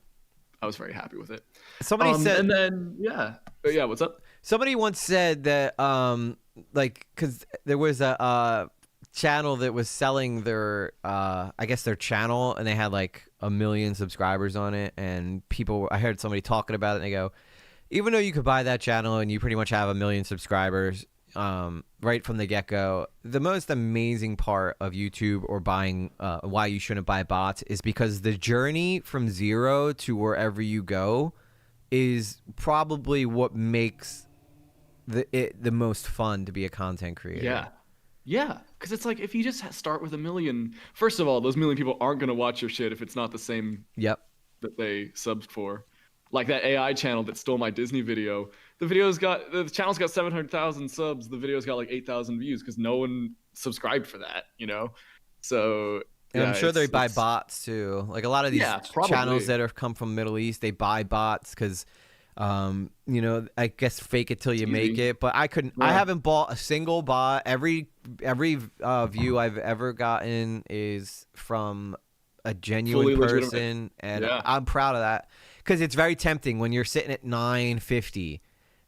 happy with it. Somebody said, and then yeah, what's up? somebody once said that, like, because there was a channel that was selling their, I guess their channel, and they had like 1 million subscribers on it, and I heard somebody talking about it, and they go, even though you could buy that channel and you pretty much have 1 million subscribers, right from the get-go, the most amazing part of YouTube or buying, why you shouldn't buy bots is because the journey from zero to wherever you go is probably what makes the most fun to be a content creator. Yeah, because it's like if you just start with 1 million, first of all, those 1 million people aren't gonna watch your shit if it's not the same Yep. that they subbed for. Like that AI channel that stole my Disney video. The channel's got 700,000 subs. The video's got like 8,000 views because no one subscribed for that. So. And yeah, I'm sure they buy it's- bots too. Like a lot of these probably. channels that have come from Middle East, they buy bots because, I guess fake it till you make easy. it. But I Yeah. haven't bought a single bot. Every view I've ever gotten is from a genuine Fully legitimate. person, and Yeah. I'm proud of that because it's very tempting when you're sitting at 950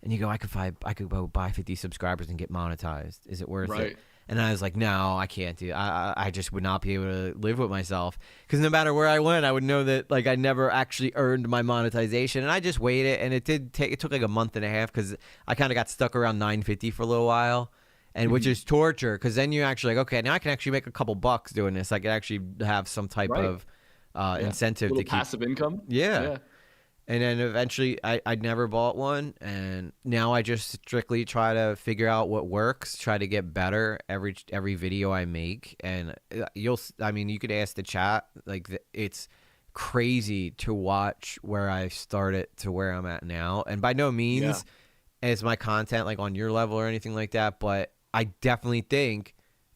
and you go, I could go buy 50 subscribers and get monetized. Is it worth Right. it? And I was like, no, I can't do. I just would not be able to live with myself because no matter where I went, I would know that like I never actually earned my monetization. And I just waited, and it took like a month and a half because I kind of got stuck around 950 for a little while, and which is torture because then you're actually like, okay, now I can actually make a couple bucks doing this. I can actually have some type Right. of incentive to Little keep. passive income. Yeah. And then eventually I never bought one, and now I just strictly try to figure out what works, try to get better every video I make. And you could ask the chat, like it's crazy to watch where I started to where I'm at now. And by no means is my content like on your level or anything like that, but I definitely think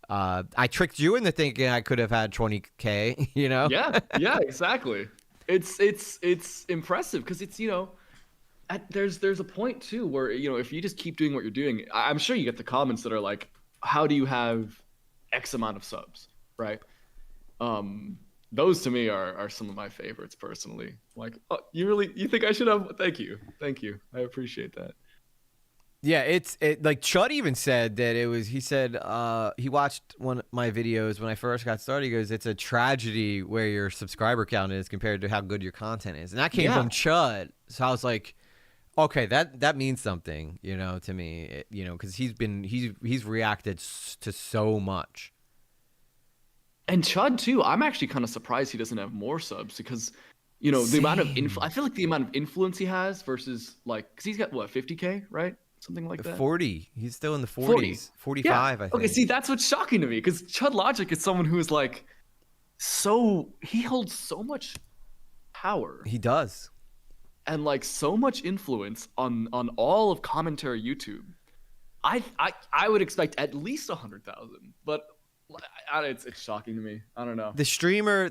I tricked you into thinking I could have had 20K, Yeah, exactly. It's impressive because it's there's a point too where if you just keep doing what you're doing, I'm sure you get the comments that are like, how do you have X amount of subs, right? Those to me are some of my favorites personally. Like, oh, you think I should have? Thank you, I appreciate that. Yeah, it like Chud even said that he said he watched one of my videos when I first got started. He goes, it's a tragedy where your subscriber count is compared to how good your content is. And that came from Chud. So I was like, okay, that means something, to me, because he's reacted to so much. And Chud too, I'm actually kind of surprised he doesn't have more subs because the amount of I feel like the amount of influence he has versus like, because he's got what, 50K, right? Something like that. 40. He's still in the 40s. 40. 45, Yeah. I think. Okay, see, that's what's shocking to me because Chud Logic is someone who is like he holds so much power He does. and like so much influence on all of commentary YouTube. I would expect at least 100,000, but it's shocking to me. I don't know. The streamer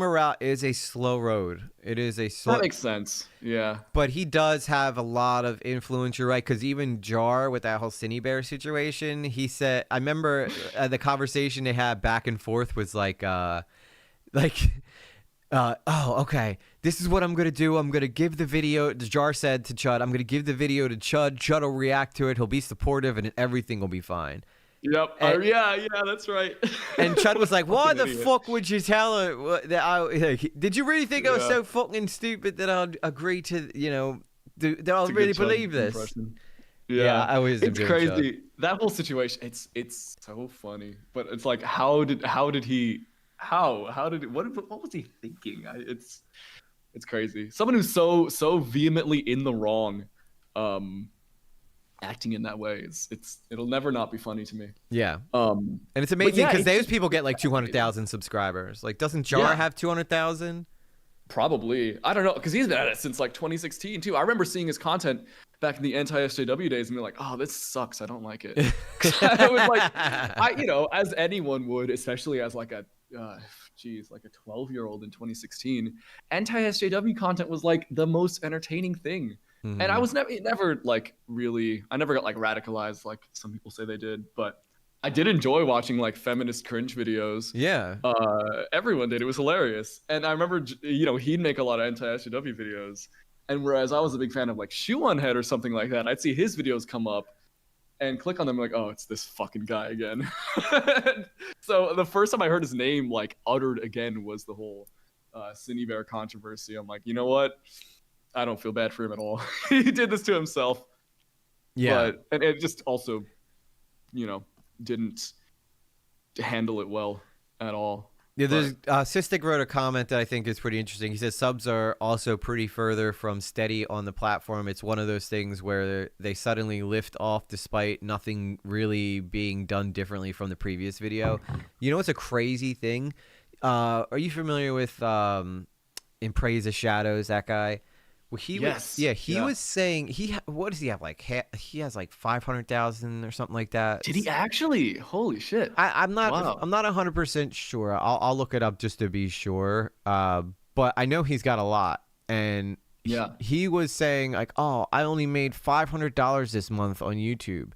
route is a slow road. It is a slow. That makes sense. Yeah. But he does have a lot of influence. You're right, because even Jar with that whole Cinny Bear situation, he said. I remember the conversation they had back and forth was like Okay. This is what I'm gonna do. I'm gonna give the video. Jar said to Chud, "I'm gonna give the video to Chud. Chud will react to it. He'll be supportive, and everything will be fine." Yep. And- yeah, that's right. And Chud was like, "Why the idiot. fuck would you tell her that did you really think I was so fucking stupid that I'd agree to, that I'll really believe this?" Impression. Yeah, I always It's do crazy. Chud. That whole situation. It's so funny, but it's like, how did he? What was he thinking? It's crazy. Someone who's so vehemently in the wrong, acting in that way. It'll never not be funny to me. Yeah. Um, And it's amazing yeah, because it's those just- people get like 200,000 subscribers. Like, doesn't Jar Yeah. have 200,000? Probably. I don't know, because he's been at it since like 2016 too. I remember seeing his content back in the anti-SJW days and being like, "Oh, this sucks. I don't like it." I was like, as anyone would, especially as like a, like a 12-year-old in 2016, anti-SJW content was like the most entertaining thing. Mm-hmm. And I was never like really, I never got like radicalized like some people say they did, but I did enjoy watching like feminist cringe videos. Yeah. Everyone did. It was hilarious. And I remember, he'd make a lot of anti-SJW videos. And whereas I was a big fan of like Shoe on Head or something like that, I'd see his videos come up and click on them like, oh, it's this fucking guy again. So the first time I heard his name like uttered again was the whole Cindy Bear controversy. I'm like, you know what? I don't feel bad for him at all. He did this to himself. Yeah. But, and it just also, didn't handle it well at all. Yeah, there's Cystic wrote a comment that I think is pretty interesting. He says subs are also pretty further from steady on the platform. It's one of those things where they suddenly lift off despite nothing really being done differently from the previous video. You know what's a crazy thing? Are you familiar with In Praise of Shadows, that guy? Well, he was saying what does he have, like he has like 500,000 or something like that. Did he actually? Holy shit! I'm not Wow. I'm not 100% sure. I'll look it up just to be sure. But I know he's got a lot, and he was saying like, oh, I only made $500 this month on YouTube,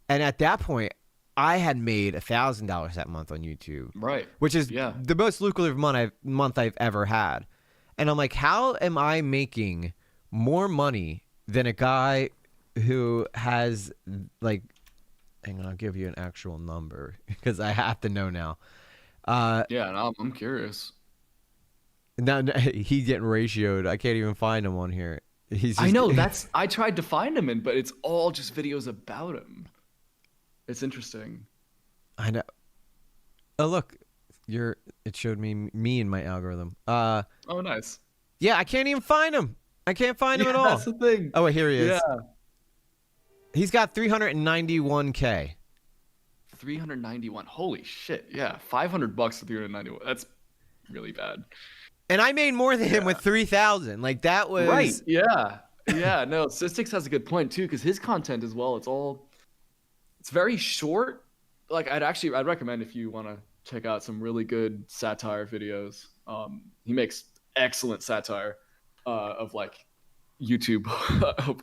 and at that point, I had made $1,000 that month on YouTube, Right. which is the most lucrative month I've ever had. And I'm like, how am I making more money than a guy who has like, hang on, I'll give you an actual number because I have to know now. No, I'm curious. Now he's getting ratioed. I can't even find him on here. I know I tried to find him but it's all just videos about him. It's interesting. I know. Oh, look. It showed me in my algorithm. Oh, nice. Yeah, I can't even find him. I can't find him at all. That's the thing. Oh, wait, here he is. Yeah. He's got 391K. 391. Holy shit. Yeah. $500 for 391. That's really bad. And I made more than him with 3,000. Like, that was Right. Yeah. Yeah. No, Cystix has a good point too, because his content as well, it's very short. Like, I'd recommend if you want to check out some really good satire videos. He makes excellent satire of like YouTube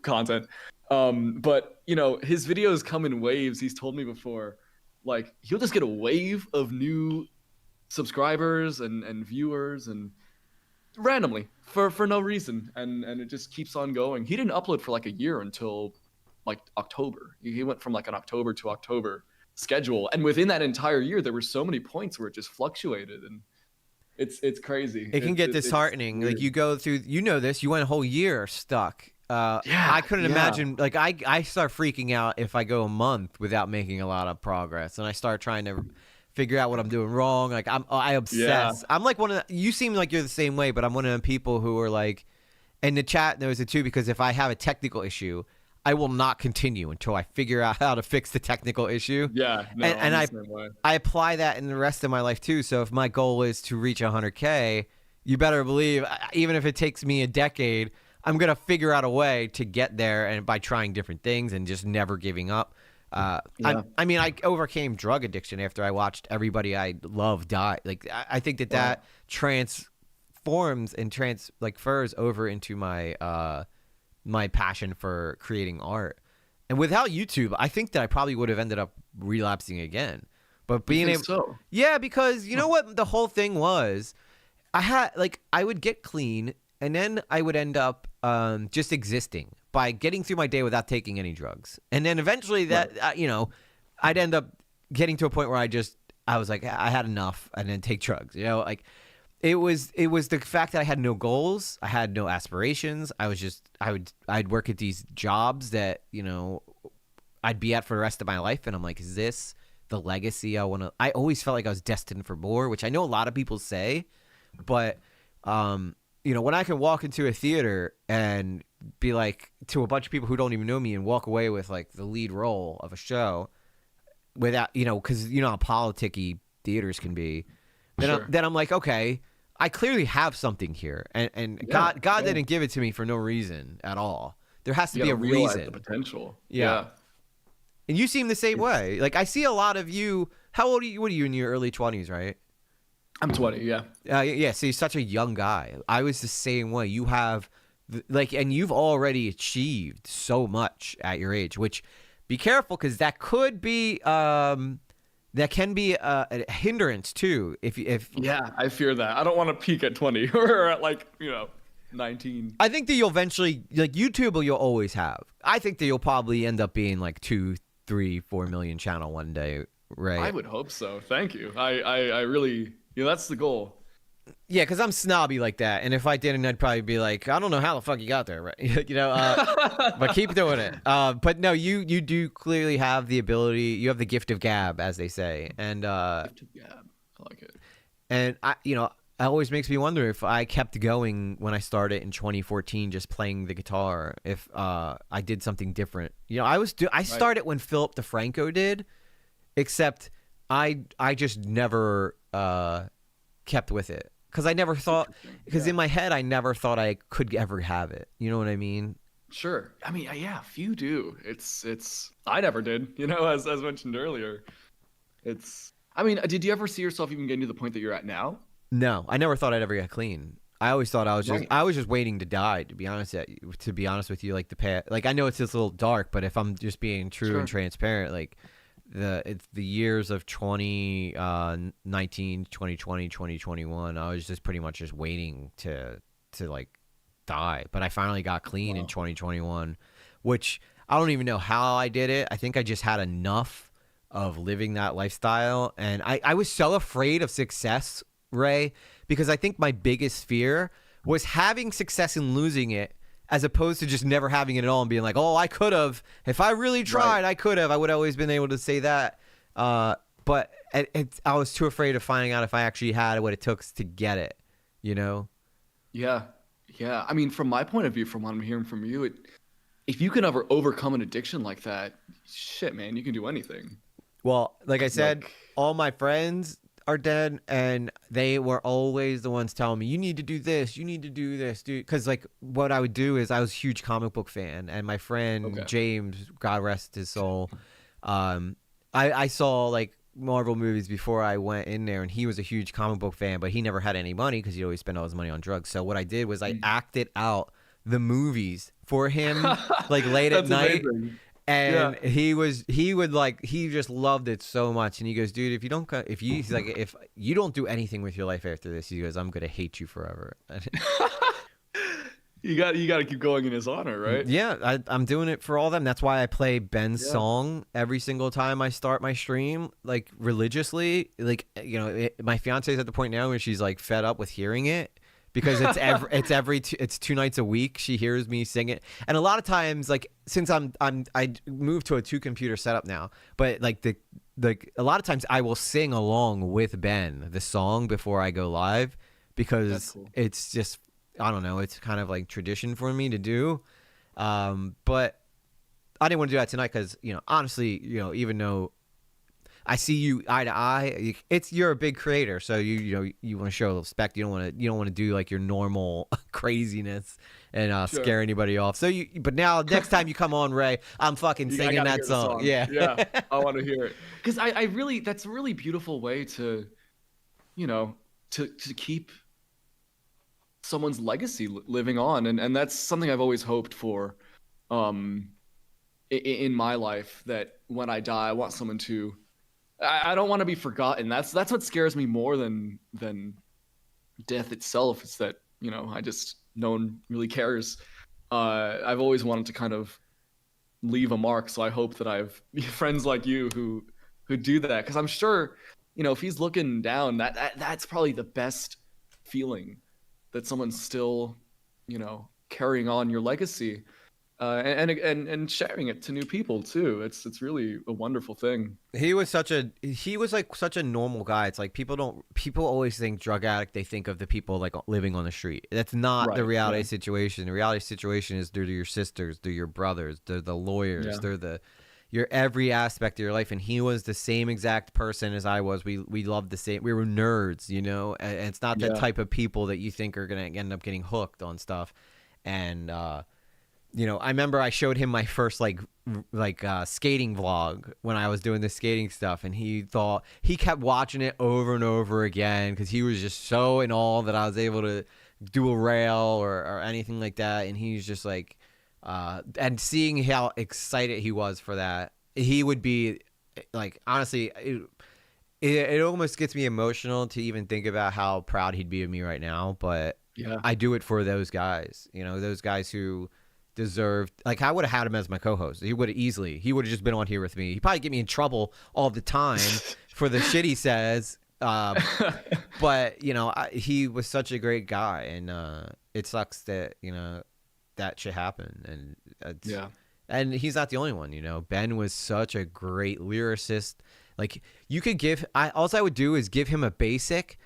content. But his videos come in waves. He's told me before, like he'll just get a wave of new subscribers and viewers and randomly for no reason, and it just keeps on going. He didn't upload for like a year until like October. He went from like an October to October schedule, and within that entire year there were so many points where it just fluctuated, and it's crazy. It can get disheartening. Like, you go through, this, you went a whole year stuck. I couldn't imagine, like, I start freaking out if I go a month without making a lot of progress, and I start trying to figure out what I'm doing wrong. Like, I obsess. I'm like one of the, you seem like you're the same way, but I'm one of the people who are like, and the chat knows it too, because if I have a technical issue, I will not continue until I figure out how to fix the technical issue. Yeah, no, and I I apply that in the rest of my life too. So if my goal is to reach 100K, you better believe, even if it takes me a decade, I'm gonna figure out a way to get there, and by trying different things and just never giving up. I overcame drug addiction after I watched everybody I love die. Like, I think that transforms and transfers over into my my passion for creating art. And without YouTube, I think that I probably would have ended up relapsing again. But being able, so? yeah, because you know what the whole thing was, I would get clean, and then I would end up just existing by getting through my day without taking any drugs, and then eventually that I'd end up getting to a point where I was like, I had enough, and then take drugs. Like it was the fact that I had no goals, I had no aspirations. I'd work at these jobs that I'd be at for the rest of my life, and I'm like, is this the legacy I want to? I always felt like I was destined for more, which I know a lot of people say, but when I can walk into a theater and be like to a bunch of people who don't even know me and walk away with like the lead role of a show without, because how politicky theaters can be, then I'm like, okay, I clearly have something here, and God didn't give it to me for no reason at all. There has to be a reason. The potential. Yeah. And you seem the same way. Like I see a lot of you. How old are you? What are you, in your early 20s, right? I'm 20. Yeah. Yeah. So you're such a young guy. I was the same way. You have and you've already achieved so much at your age. Which, be careful, because that could be that can be a hindrance too. If yeah, I fear that. I don't want to peak at 20 or at 19. I think that you'll eventually, like, YouTube you'll always have. I think that you'll probably end up being like 2, 3, 4 million channel one day, right? I would hope so. Thank you. I really, that's the goal. Yeah, because I'm snobby like that, and if I didn't, I'd probably be like, I don't know how the fuck you got there, right? But keep doing it. But no, you do clearly have the ability. You have the gift of gab, as they say, and Gift of gab. I like it. And it always makes me wonder if I kept going when I started in 2014, just playing the guitar. If I did something different, I started when Philip DeFranco did, except I just never kept with it because I never thought, because in my head I never thought I could ever have it. You know what I mean? Sure. I mean, yeah, few do. It's I never did. As mentioned earlier, I mean, did you ever see yourself even getting to the point that you're at now? No, I never thought I'd ever get clean. I always thought I was just waiting to die. To be honest with you, like the past, like I know it's just a little dark, but if I'm just being true and transparent, like the years of 2019, 2020, 2021, I was just pretty much just waiting to like die. But I finally got clean in 2021, which I don't even know how I did it. I think I just had enough of living that lifestyle, and I was so afraid of success, Ray, because I think my biggest fear was having success and losing it, as opposed to just never having it at all and being like, oh, I could have, if I really tried, I could have. I would have always been able to say that. But I was too afraid of finding out if I actually had what it took to get it, Yeah. Yeah. I mean, from my point of view, from what I'm hearing from you, if you can ever overcome an addiction like that, shit, man, you can do anything. Well, like I said, all my friends are dead, and they were always the ones telling me, you need to do this, dude. Because like what I would do is, I was a huge comic book fan, and my friend James, God rest his soul, I saw like Marvel movies before I went in there, and he was a huge comic book fan, but he never had any money because he always spent all his money on drugs. So what I did was I acted out the movies for him, like late at night. Amazing. And he just loved it so much. And he goes, dude, if you don't do anything with your life after this, he goes, I'm going to hate you forever. You got to keep going in his honor, right? Yeah, I'm doing it for all of them. That's why I play Ben's song every single time I start my stream, like religiously. Like, my fiance is at the point now where she's like fed up with hearing it. Because it's 2 nights a week she hears me sing it, and a lot of times, like, since I moved to a 2-computer setup now, but like a lot of times I will sing along with Ben the song before I go live, because it's just, I don't know, it's kind of like tradition for me to do, but I didn't want to do that tonight because honestly, even though I see you eye to eye, you're a big creator, so you want to show respect. You don't want to do like your normal craziness and scare anybody off. So but now next time you come on, Ray, I'm fucking singing that song. Yeah, I want to hear it, because I really, that's a really beautiful way to, to keep someone's legacy living on, and that's something I've always hoped for, in my life, that when I die, I want someone to. I don't want to be forgotten. That's what scares me more than death itself. It's that, no one really cares. I've always wanted to kind of leave a mark, so I hope that I have friends like you who do that, because I'm sure, if he's looking down, that's probably the best feeling, that someone's still, carrying on your legacy, and sharing it to new people too. It's really a wonderful thing. He was like such a normal guy. It's like people always think drug addict, they think of the people like living on the street. That's not the reality situation. The reality situation is they're your sisters, they're your brothers, they're the lawyers, they're your every aspect of your life. And he was the same exact person as I was. We loved the same. We were nerds, and it's not the type of people that you think are gonna end up getting hooked on stuff. And I remember I showed him my first skating vlog when I was doing the skating stuff, and he kept watching it over and over again because he was just so in awe that I was able to do a rail or anything like that. And he's just like, and seeing how excited he was for that, he would be like, honestly, it almost gets me emotional to even think about how proud he'd be of me right now. But I do it for those guys, those guys who deserved, like, I would have had him as my co-host. He would have just been on here with me. He'd probably get me in trouble all the time for the shit he says. But he was such a great guy, and it sucks that that should happen. And and he's not the only one. Ben was such a great lyricist. Like, you could all I would do is give him a basic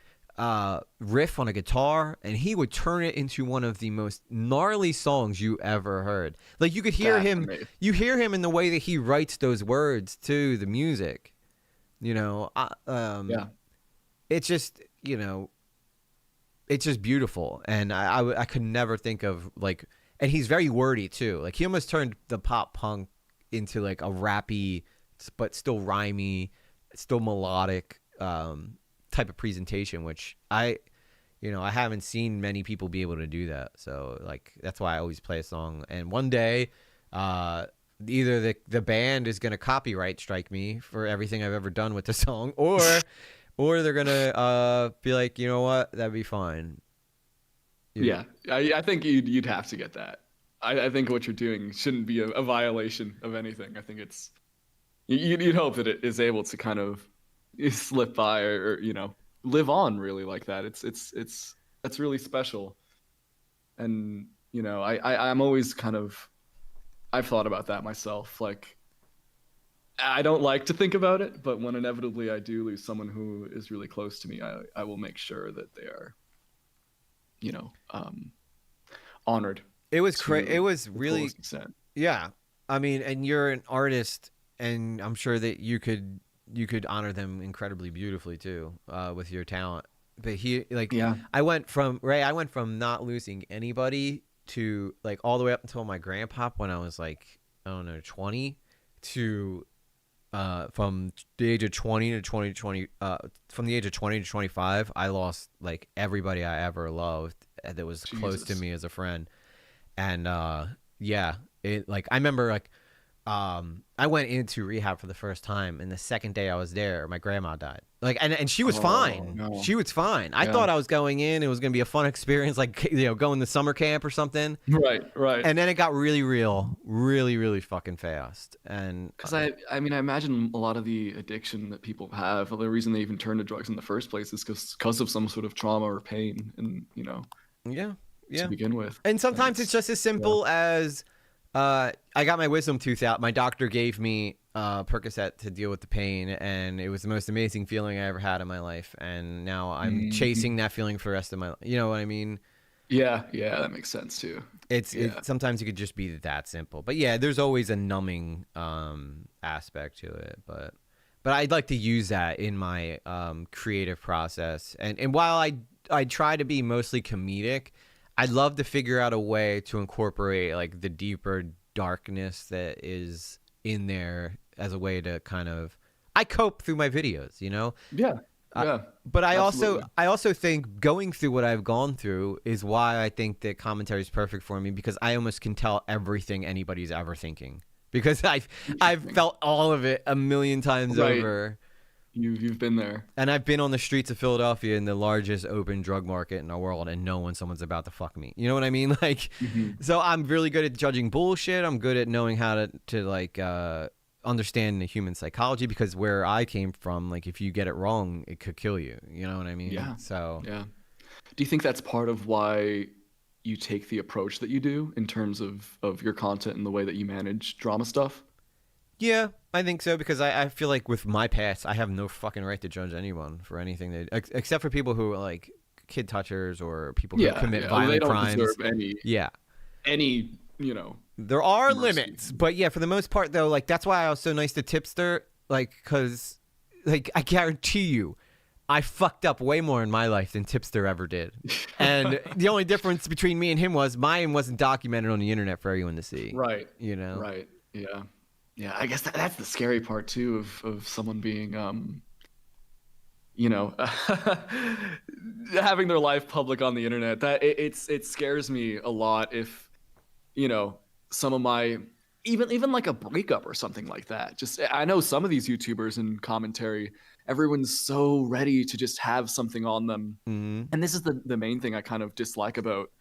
riff on a guitar, and he would turn it into one of the most gnarly songs you ever heard. Like, you could hear him. You hear him in the way that he writes those words to the music. It's just it's just beautiful. And I could never think of like, and he's very wordy too. Like, he almost turned the pop punk into like a rappy but still rhymey, still melodic type of presentation, which I haven't seen many people be able to do that. So like, that's why I always play a song. And one day, either the band is gonna copyright strike me for everything I've ever done with the song, or they're gonna be like, you know what, that'd be fine. I think you'd have to get that. I think what you're doing shouldn't be a violation of anything. I think it's you'd hope that it is able to kind of slip by or live on really like that. That's really special. And I'm always kind of, I've thought about that myself. Like, I don't like to think about it, but when inevitably I do lose someone who is really close to me, I will make sure that they are honored. It was really, yeah. I mean, and you're an artist, and I'm sure that you could honor them incredibly beautifully too, with your talent. But I went from not losing anybody to like all the way up until my grandpa when I was like, I don't know, 20, to from the age of 20 to 20, from the age of 20 to 25, I lost like everybody I ever loved that was close to me as a friend. And it, like, I remember like I went into rehab for the first time, and the second day I was there, my grandma died. Like, and she was fine. No. She was fine. I thought I was going in, it was going to be a fun experience, like, going to summer camp or something. Right. And then it got really real, really, really fucking fast. And because I imagine a lot of the addiction that people have, the reason they even turn to drugs in the first place is because of some sort of trauma or pain, and to begin with. And sometimes it's just as simple as I got my wisdom tooth out. My doctor gave me Percocet to deal with the pain, and it was the most amazing feeling I ever had in my life. And now I'm chasing that feeling for the rest of my life. You know what I mean? Yeah, that makes sense too. Sometimes it could just be that simple. But yeah, there's always a numbing aspect to it. But I'd like to use that in my creative process. And while I try to be mostly comedic, I'd love to figure out a way to incorporate like the deeper darkness that is in there as a way to kind of, I cope through my videos, Yeah. But I absolutely. also think going through what I've gone through is why I think that commentary is perfect for me, because I almost can tell everything anybody's ever thinking, because I've felt all of it a million times over. You've been there. And I've been on the streets of Philadelphia in the largest open drug market in the world and know when someone's about to fuck me. You know what I mean? Like, so I'm really good at judging bullshit. I'm good at knowing how to like understand the human psychology, because where I came from, like, if you get it wrong, it could kill you. You know what I mean? Yeah. So Yeah. Do you think that's part of why you take the approach that you do in terms of your content and the way that you manage drama stuff? yeah, I think so, because I feel like with my past, I have no fucking right to judge anyone for anything except for people who are like kid touchers or people who commit violent they don't crimes. deserve any, There are mercy. limits, but yeah, for the most part though, like that's why I was so nice to Tipster, like, because like I guarantee you, I fucked up way more in my life than Tipster ever did. And the only difference between me and him was mine wasn't documented on the internet for everyone to see. Right. You know? Right. Yeah. Yeah. I guess that's the scary part too of someone being, having their life public on the internet. That it scares me a lot if, some of my, even like a breakup or something like that. Just, I know some of these YouTubers in commentary, everyone's so ready to just have something on them. Mm-hmm. And this is the main thing I kind of dislike about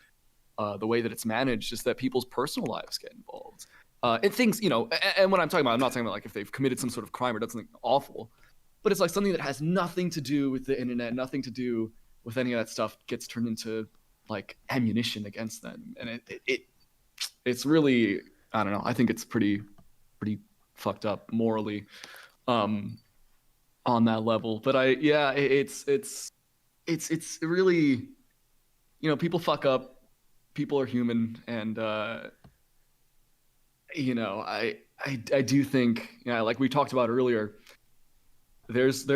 the way that it's managed, is that people's personal lives get involved. And things, and what I'm talking about, I'm not talking about like if they've committed some sort of crime or done something awful, but it's like something that has nothing to do with the internet, nothing to do with any of that stuff, gets turned into like ammunition against them. And it's really, I don't know, I think it's pretty fucked up morally on that level. But it's really, people fuck up, people are human, and I do think, like we talked about earlier, there's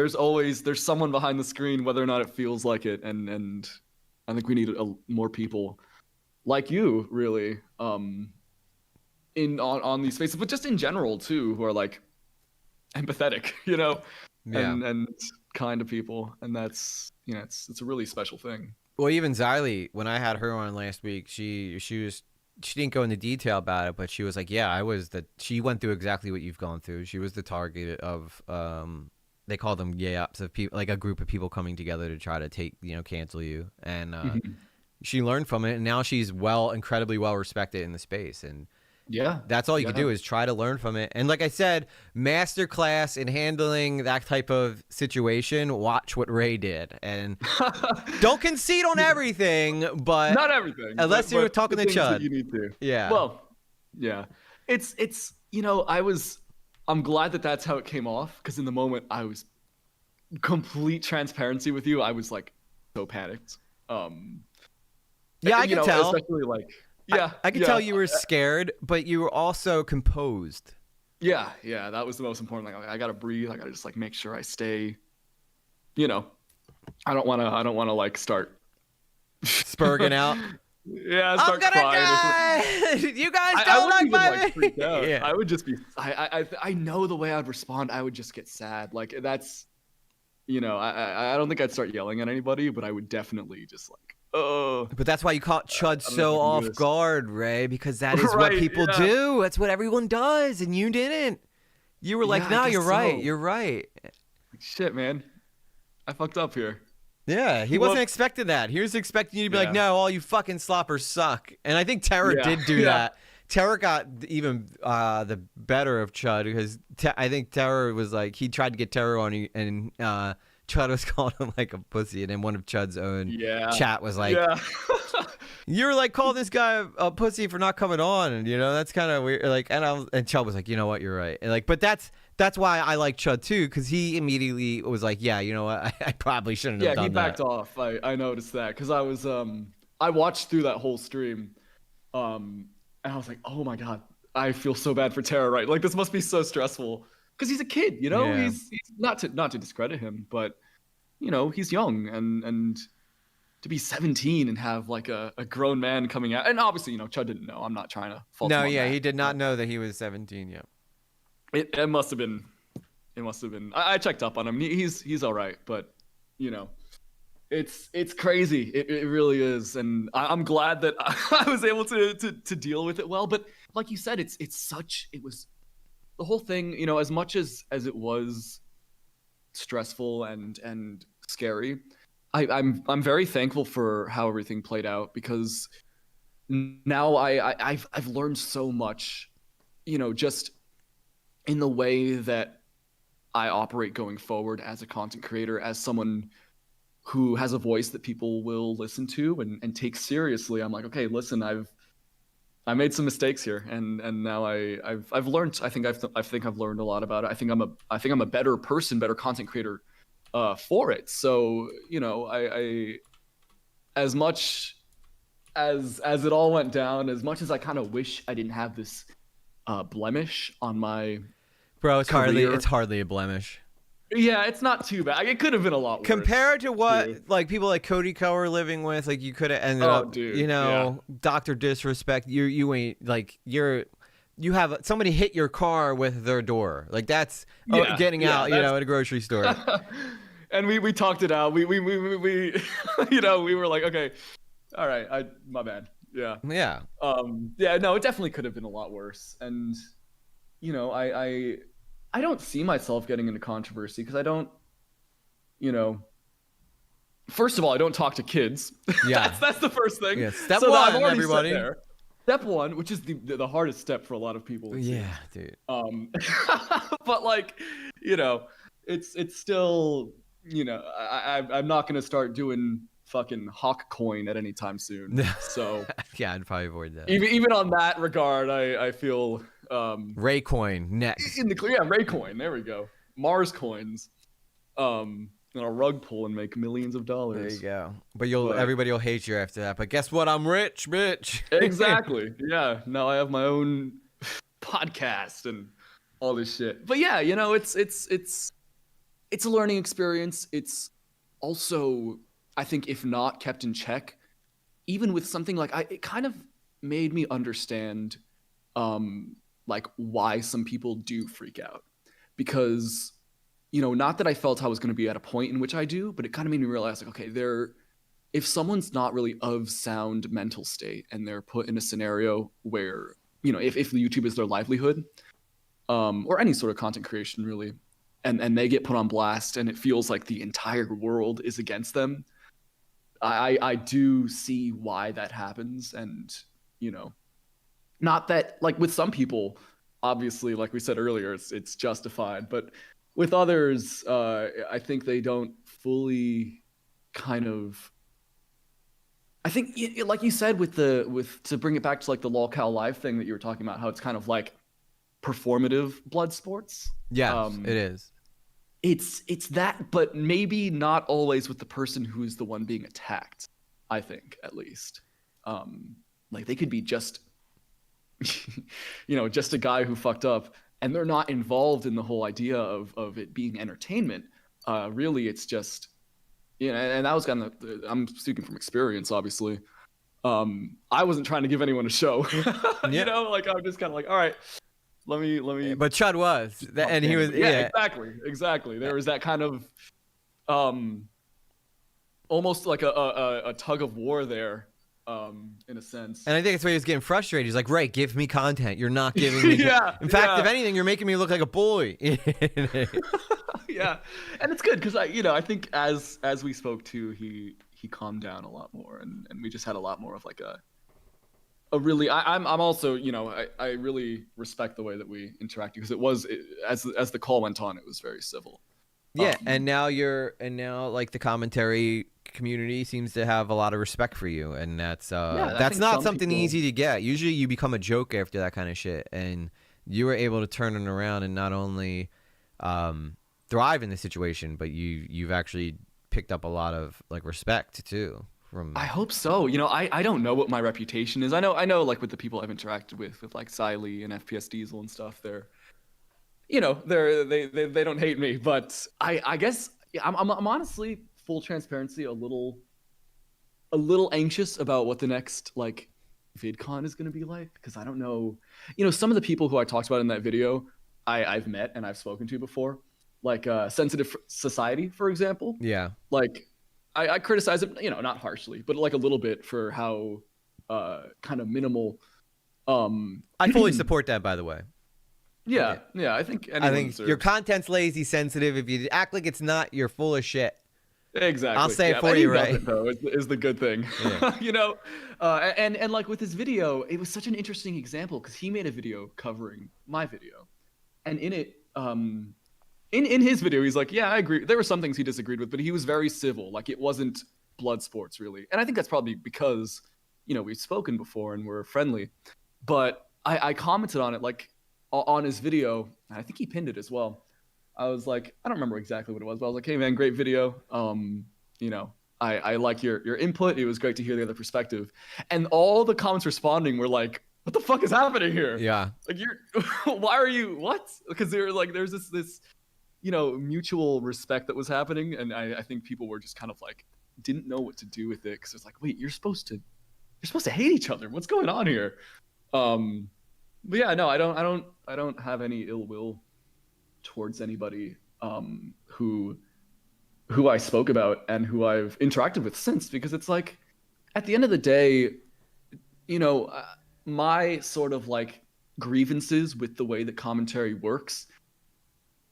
someone behind the screen, whether or not it feels like it, and I think we need more people like you, really, on these spaces, but just in general too, who are like empathetic, and kind of people, and that's, it's a really special thing. Well, even Xylee, when I had her on last week, she didn't go into detail about it, but she was like, yeah, she went through exactly what you've gone through. She was the target of, they call them yaps, of people, like a group of people coming together to try to cancel you. And she learned from it, and now she's incredibly well respected in the space. And yeah, that's all you can do, is try to learn from it. And like I said, masterclass in handling that type of situation. Watch what Ray did, and don't concede on everything, but not everything, unless you're talking to Chud. You need to. Yeah. Well, yeah. It's I'm glad that that's how it came off, because in the moment I was complete transparency with you. I was like so panicked. Yeah, I can tell. Especially like. Yeah, I could tell you were scared, but you were also composed. Yeah, that was the most important thing. I gotta breathe. I gotta just like make sure I stay. I don't want to like start spurging out. Yeah, I'm gonna die. You guys don't like my freak out. Yeah. I would just be. I know the way I'd respond. I would just get sad. Like that's. I don't think I'd start yelling at anybody, but I would definitely just like. Oh. But that's why you caught Chud so off guard, Ray, because that is what people do. That's what everyone does, and you didn't. You were like, no, you're right. So. You're right. Shit, man. I fucked up here. Yeah, he wasn't expecting that. He was expecting you to be like, no, all you fucking sloppers suck. And I think Terra did do that. Terra got even the better of Chud, because I think Terra was like, he tried to get Terra on, and Chud was calling him like a pussy, and then one of Chud's own chat was like, "You're like calling this guy a pussy for not coming on," and that's kind of weird. Like, and Chud was like, "You know what? You're right." And like, but that's why I like Chud too, because he immediately was like, "Yeah, you know what? I probably shouldn't have done that." Yeah, he backed off. I noticed that, because I was I watched through that whole stream, and I was like, "Oh my god, I feel so bad for Terra, right? Like, this must be so stressful." Because he's a kid, he's not to discredit him, but he's young, and to be 17 and have like a grown man coming out, and obviously Chud didn't know. I'm not trying to fault him on that, he did not know that he was 17 yet. It must have been. I checked up on him. He's all right, but it's crazy. It really is, and I'm glad that I was able to deal with it well. But like you said, it was. The whole thing, as much as it was stressful and scary. I'm very thankful for how everything played out, because now I've learned so much, just in the way that I operate going forward as a content creator, as someone who has a voice that people will listen to and take seriously. I'm like, okay, listen, I made some mistakes here, and now I've learned. I think I've learned a lot about it. I think I'm a better person, better content creator for it. So I as much as it all went down, as much as I kind of wish I didn't have this blemish on my Bro, it's career. hardly a blemish. Yeah, it's not too bad. It could have been a lot worse. Compared to what too. like people like Cody Co are living with, like you could have ended Oh, up, dude, Dr. Disrespect. You ain't like you have somebody hit your car with their door. Like that's getting out, at a grocery store. And we talked it out. We we were like, okay, all right, my bad. Yeah. Yeah. No, it definitely could have been a lot worse. And I don't see myself getting into controversy, because I don't, first of all, I don't talk to kids. Yeah. that's the first thing. Yeah. Step so one, I've already everybody. said there. Step one, which is the hardest step for a lot of people. Yeah, dude. But like, it's still, I'm not gonna start doing fucking hawk coin at any time soon. So Yeah, I'd probably avoid that. even on that regard, I feel Raycoin next. in the clear. Yeah, Raycoin. There we go. Mars coins. And a rug pull and make millions of dollars. There you go. But everybody will hate you after that. But guess what? I'm rich, bitch. Exactly. Yeah. Now I have my own podcast and all this shit. But yeah, it's a learning experience. It's also, I think, if not kept in check, even with something like it kind of made me understand like why some people do freak out. Because not that I felt I was going to be at a point in which I do, but it kind of made me realize, like, okay, if someone's not really of sound mental state and they're put in a scenario where, if YouTube is their livelihood, or any sort of content creation really, and they get put on blast and it feels like the entire world is against them, I do see why that happens. And, not that, like, with some people, obviously, like we said earlier, it's justified, but with others, I think they don't fully kind of. I think, like you said, to bring it back to like the lolcow live thing that you were talking about, how it's kind of like performative blood sports. Yeah, it is. It's that, but maybe not always with the person who is the one being attacked. I think, at least, like they could be just, just a guy who fucked up, and they're not involved in the whole idea of it being entertainment. Really, it's just, and that was kind of, I'm speaking from experience, obviously. I wasn't trying to give anyone a show, like I'm just kind of like, all right, let me. But Chud was, and he was, yeah. Exactly. There was that kind of, almost like a tug of war there. In a sense. And I think that's why he was getting frustrated. He's like, Ray, give me content. You're not giving me In fact, if anything, you're making me look like a bully. Yeah. And it's good because I think as we spoke to, he calmed down a lot more, and we just had a lot more of like a really, I'm also, I really respect the way that we interacted, because it was, as the call went on, it was very civil. Yeah, and now like the commentary community seems to have a lot of respect for you, and that's not something easy to get. Usually you become a joke after that kind of shit, and you were able to turn it around and not only thrive in the situation, but you've actually picked up a lot of like respect too. I hope so. I don't know what my reputation is. I know like with the people I've interacted with like Siley and FPS Diesel and stuff, they don't hate me, but I guess I'm honestly, full transparency, a little anxious about what the next like VidCon is going to be like, because I don't know. Some of the people who I talked about in that video, I've met and I've spoken to before, like Sensitive Society, for example. Yeah. Like I criticize it, not harshly, but like a little bit for how kind of minimal. I fully support that, by the way. Yeah, yeah. I think I anyone think deserves. your content's lazy sensitive. If you act like it's not, you're full of shit. Exactly. I'll say it yeah, for and you, he Ray. doesn't, though, is the good thing. Yeah. You know, and like with his video, it was such an interesting example because he made a video covering my video, and in it, in his video, he's like, yeah, I agree. There were some things he disagreed with, but he was very civil. Like it wasn't blood sports really, and I think that's probably because we've spoken before and we're friendly. But I commented on it like on his video, and I think he pinned it as well. I was like, I don't remember exactly what it was, but I was like, hey man, great video. I like your input. It was great to hear the other perspective. And all the comments responding were like, what the fuck is happening here? Yeah. Like why are you, what? Because they were like, there's this, mutual respect that was happening. And I think people were just kind of like, didn't know what to do with it. Cause it's like, wait, you're supposed to hate each other. What's going on here? But yeah, no, I don't have any ill will towards anybody who I spoke about and who I've interacted with since, because it's like at the end of the day, my sort of like grievances with the way that commentary works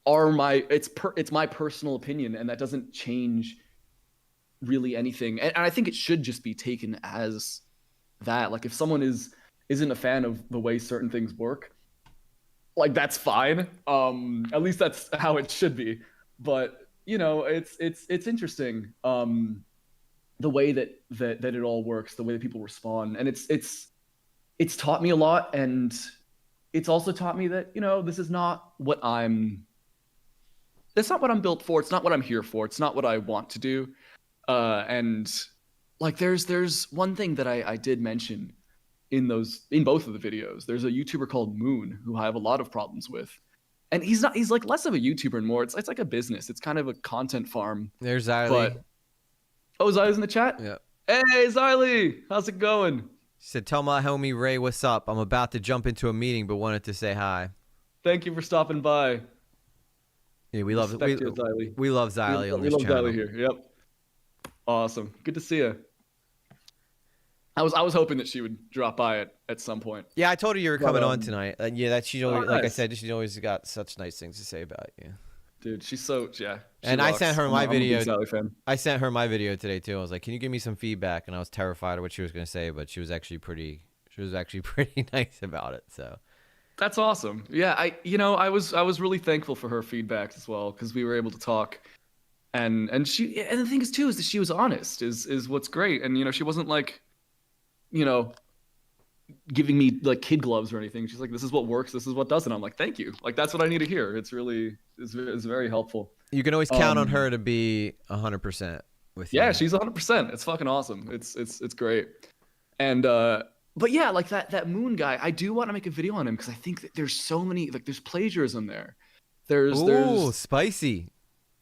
are it's my personal opinion, and that doesn't change really anything. And I think it should just be taken as that. Like if someone isn't a fan of the way certain things work, like that's fine. At least that's how it should be. But it's interesting the way that it all works, the way that people respond, and it's taught me a lot, and it's also taught me that this is not what I'm built for. It's not what I'm here for. It's not what I want to do. And like there's one thing that I did mention in both of the videos. There's a YouTuber called Moon who I have a lot of problems with. And he's like less of a YouTuber and more. It's like a business. It's kind of a content farm. There's Ziley. Ziley's in the chat? Yeah. Hey, Ziley, how's it going? She said, tell my homie Ray what's up. I'm about to jump into a meeting, but wanted to say hi. Thank you for stopping by. Yeah, we love Ziley. We love Ziley on this channel. We love Ziley here. Yep. Awesome. Good to see you. I was hoping that she would drop by at some point. Yeah, I told her you were coming on tonight. Yeah, that she's always, like I nice. said, she's always got such nice things to say about you. Dude, she's so yeah. And I sent her my video. I'm a big Ziley fan. I sent her my video today too. I was like, "Can you give me some feedback?" And I was terrified of what she was going to say, but she was actually pretty nice about it. So that's awesome. Yeah, I was really thankful for her feedback as well, because we were able to talk, and the thing is too is that she was honest is what's great, and she wasn't like, giving me like kid gloves or anything. She's like, this is what works, this is what doesn't. I'm like, thank you. Like that's what I need to hear. It's very helpful. you can always count on her to be 100% with you. Yeah, she's 100%. It's fucking awesome. It's great. And but yeah, like that Moon guy, I do want to make a video on him because I think that there's so many, like there's plagiarism there. There's spicy.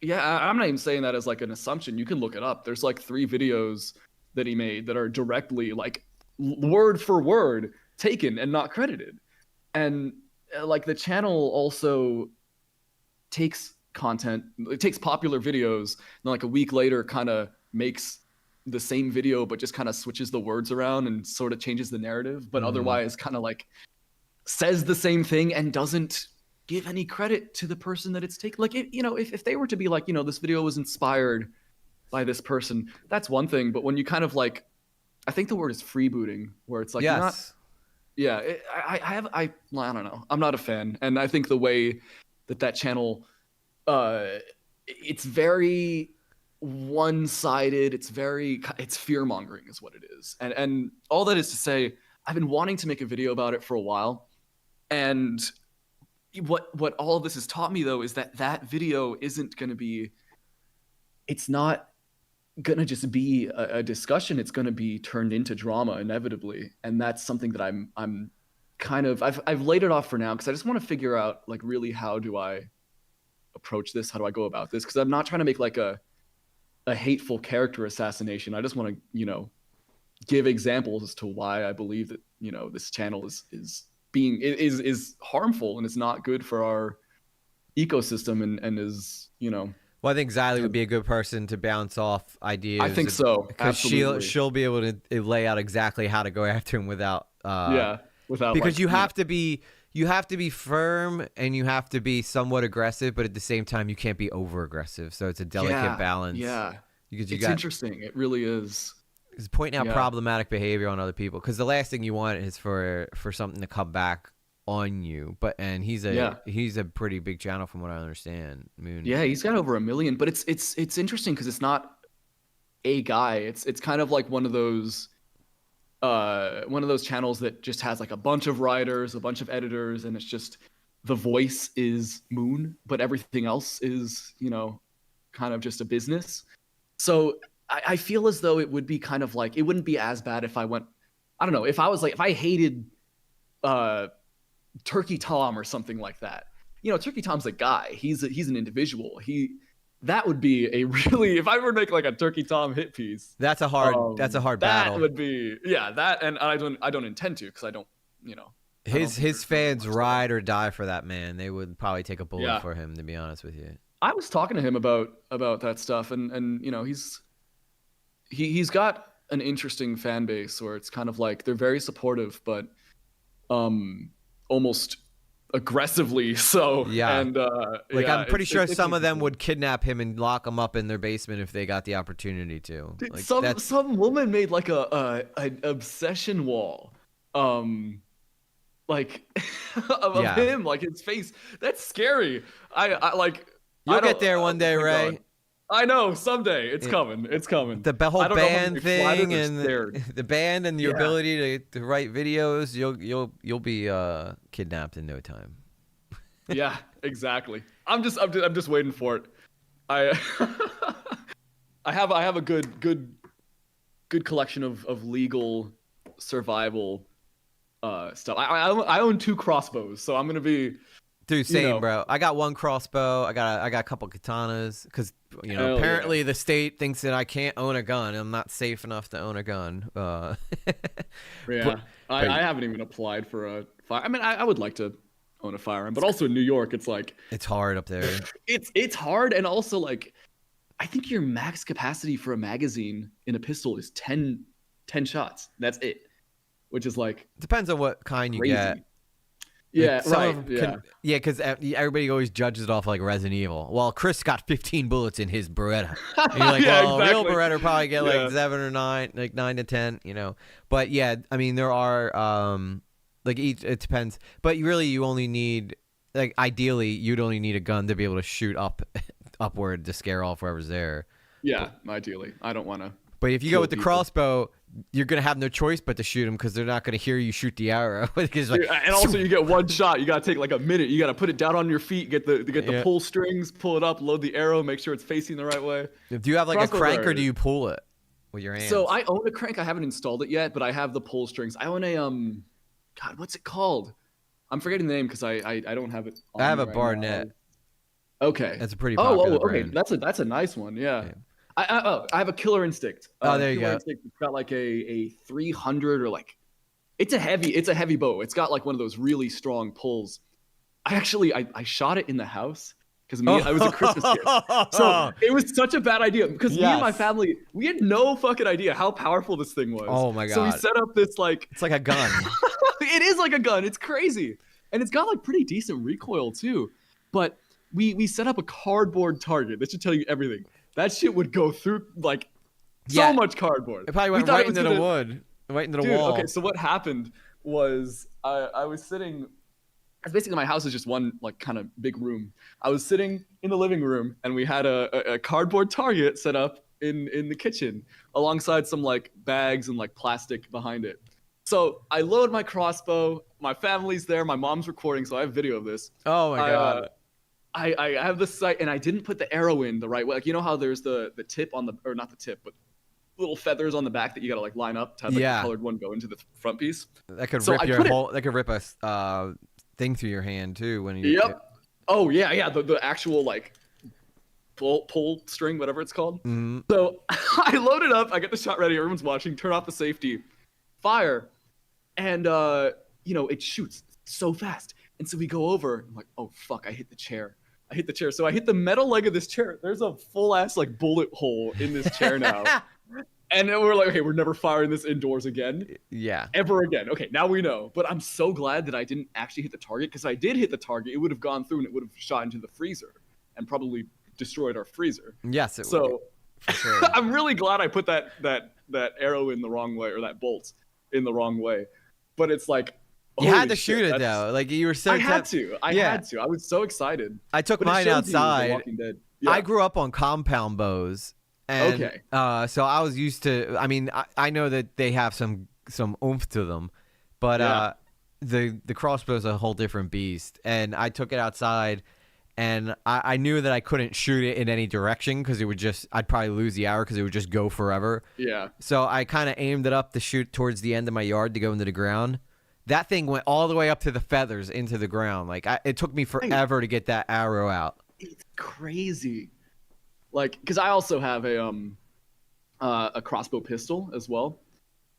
Yeah, I'm not even saying that as like an assumption. You can look it up. There's like 3 videos that he made that are directly like word for word taken and not credited. And like the channel also takes content, it takes popular videos, and like a week later kind of makes the same video but just kind of switches the words around and sort of changes the narrative, but otherwise kind of like says the same thing and doesn't give any credit to the person that it's taken. Like if they were to be like, this video was inspired by this person, that's one thing. But when you kind of like, I think the word is freebooting, where it's like, Yes. I don't know. I'm not a fan. And I think the way that channel, it's very one-sided. It's fear-mongering is what it is. And all that is to say, I've been wanting to make a video about it for a while. And what all of this has taught me though, is that video isn't going to be, it's not gonna just be a discussion. It's gonna be turned into drama inevitably, and that's something that I'm kind of I've laid it off for now because I just want to figure out like really how do I approach this? How do I go about this? Because I'm not trying to make like a hateful character assassination. I just want to give examples as to why I believe that this channel is harmful and is not good for our ecosystem and is Well, I think Xylee would be a good person to bounce off ideas. I think so. Because she'll be able to lay out exactly how to go after him without. Without because you have to be you have to be firm and you have to be somewhat aggressive, but at the same time you can't be over aggressive. So it's a delicate balance. Yeah. Because It's interesting. It really is. Is pointing out problematic behavior on other people, because the last thing you want is for something to come back on you. And he's a pretty big channel from what I understand. Moon. Yeah, he's got over 1 million, but it's interesting because it's not a guy. It's kind of like one of those channels that just has like a bunch of writers, a bunch of editors, and it's just the voice is Moon, but everything else is, you know, kind of just a business. So I feel as though it would be kind of like, it wouldn't be as bad if I went, I don't know, if I hated Turkey Tom or something like that. You know, Turkey Tom's a guy. He's an individual. That would be a really, if I were to make like a Turkey Tom hit piece. That's a hard battle. That would be, that, and I don't intend to, because I don't, you know. His fans ride or die for that man. They would probably take a bullet for him, to be honest with you. I was talking to him about that stuff, and you know, he's got an interesting fan base where it's kind of like they're very supportive, but almost aggressively so. Yeah. And I'm pretty sure some of them would kidnap him and lock him up in their basement if they got the opportunity to. Dude, Like, some woman made like an obsession wall, like of him, like his face. That's scary. I like. You'll get there one day, Ray. God. I know, someday it's coming. It's coming. The whole band thing and the the band and your ability to write videos, you'll be kidnapped in no time. Yeah, exactly. I'm just waiting for it. I have a good collection of legal survival stuff. I own 2 crossbows, so I'm gonna be. Dude, same, bro. I got 1 crossbow. I got a couple katanas because apparently the state thinks that I can't own a gun. I'm not safe enough to own a gun. I haven't even applied for a fire. I mean, I would like to own a firearm, but also in New York, it's like it's hard up there. It's hard, and also like I think your max capacity for a magazine in a pistol is 10 shots. That's it, which is like depends on what kind crazy. You get. Yeah, right. Because everybody always judges it off like Resident Evil. Well, Chris got 15 bullets in his Beretta. And you're like, well, exactly. Real Beretta probably get like 7 or 9, like 9 to 10, you know. But yeah, I mean, there are like each. It depends. But you only need, like, ideally, you'd only need a gun to be able to shoot upward to scare off whoever's there. Yeah, ideally, I don't want to. But if you go with the crossbow, you're gonna have no choice but to shoot them because they're not gonna hear you shoot the arrow. Like, and also, you get 1 shot. You gotta take like a minute. You gotta put it down on your feet, get the pull strings, pull it up, load the arrow, make sure it's facing the right way. Do you have like a crank or do you pull it with your hands? So I own a crank. I haven't installed it yet, but I have the pull strings. I own a God, what's it called? I'm forgetting the name because I don't have it. I have a Barnett. Okay, that's a pretty popular okay. brand. That's a nice one. Yeah. I have a Killer Instinct. There you go. Instinct. It's got like a 300 or like, it's a heavy bow. It's got like one of those really strong pulls. I shot it in the house because I was a Christmas gift. So it was such a bad idea because me and my family, we had no fucking idea how powerful this thing was. Oh my God. So we set up this like. It's like a gun. It is like a gun. It's crazy. And it's got like pretty decent recoil too. But we set up a cardboard target. That should tell you everything. That shit would go through like so much cardboard. It probably went right into the wood, right into the wall. Okay, so what happened was I was sitting. Basically, my house is just one like kind of big room. I was sitting in the living room, and we had a cardboard target set up in the kitchen alongside some like bags and like plastic behind it. So I load my crossbow. My family's there. My mom's recording, so I have video of this. Oh my God. I have the sight, and I didn't put the arrow in the right way. Like, you know how there's the tip on the, or not the tip, but little feathers on the back that you got to like line up to have like, the colored one go into the front piece. That could rip your whole. That could rip a thing through your hand too when you. Yep. Oh yeah. The actual like pull string, whatever it's called. Mm-hmm. So I load it up. I get the shot ready. Everyone's watching. Turn off the safety. Fire, and it shoots so fast. And so we go over. I'm like, oh fuck! I hit the chair. So I hit the metal leg of this chair. There's a full ass like bullet hole in this chair now. And then we're like, okay, we're never firing this indoors again. Yeah. Ever again. Okay, now we know. But I'm so glad that I didn't actually hit the target, because if I did hit the target, it would have gone through and it would have shot into the freezer and probably destroyed our freezer. Yes. It So would. Sure. I'm really glad I put that arrow in the wrong way, or that bolt in the wrong way. But it's like, You had holy to shoot shit, it though. Like you were so. I had to. I Yeah. had to. I was so excited. I took But it mine shows you The outside. Walking Dead. Yeah. I grew up on compound bows. And, Okay. So I was used to. I mean, I know that they have some oomph to them, but Yeah. the crossbow is a whole different beast. And I took it outside, and I knew that I couldn't shoot it in any direction because it would just. I'd probably lose the arrow because it would just go forever. Yeah. So I kind of aimed it up to shoot towards the end of my yard to go into the ground. That thing went all the way up to the feathers into the ground. Like it took me forever to get that arrow out. It's crazy. Like, because I also have a crossbow pistol as well,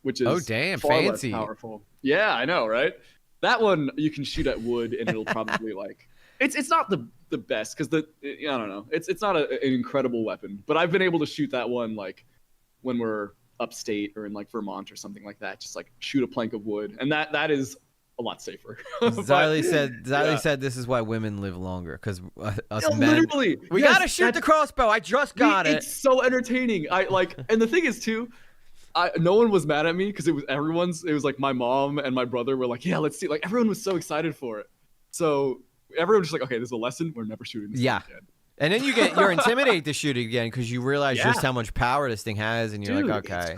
which is Oh, damn, far less fancy. powerful. Yeah, I know, right? That one you can shoot at wood and it'll probably like it's not the best because I don't know, it's not an incredible weapon, but I've been able to shoot that one like when we're upstate or in like Vermont or something like that, just like shoot a plank of wood, and that is a lot safer. Ziley yeah. said this is why women live longer because us No, men. literally, We yes, gotta shoot the that's- crossbow. I just got it. It's so entertaining. I like, and the thing is too, no one was mad at me because it was like my mom and my brother were like, yeah, let's see. Like everyone was so excited for it. So everyone was just like, okay, this is a lesson. We're never shooting this Yeah. thing again. And then you're intimidated to shoot it again because you realize Yeah. just how much power this thing has, and you're Dude, like, okay,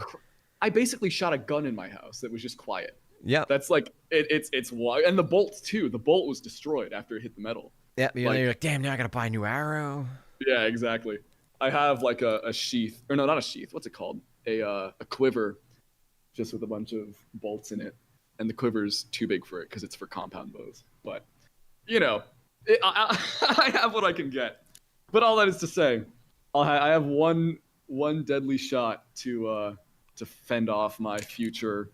I basically shot a gun in my house that was just quiet. yeah, That's like it's wild. And the bolt too. The bolt was destroyed after it hit the metal. yeah. You're like- like, damn, now I gotta buy a new arrow. Yeah, exactly. I have like a sheath, or no, not a sheath. What's it called? A quiver, just with a bunch of bolts in it, and the quiver's too big for it because it's for compound bows. But you know, I have what I can get. But all that is to say, I have one deadly shot to fend off my future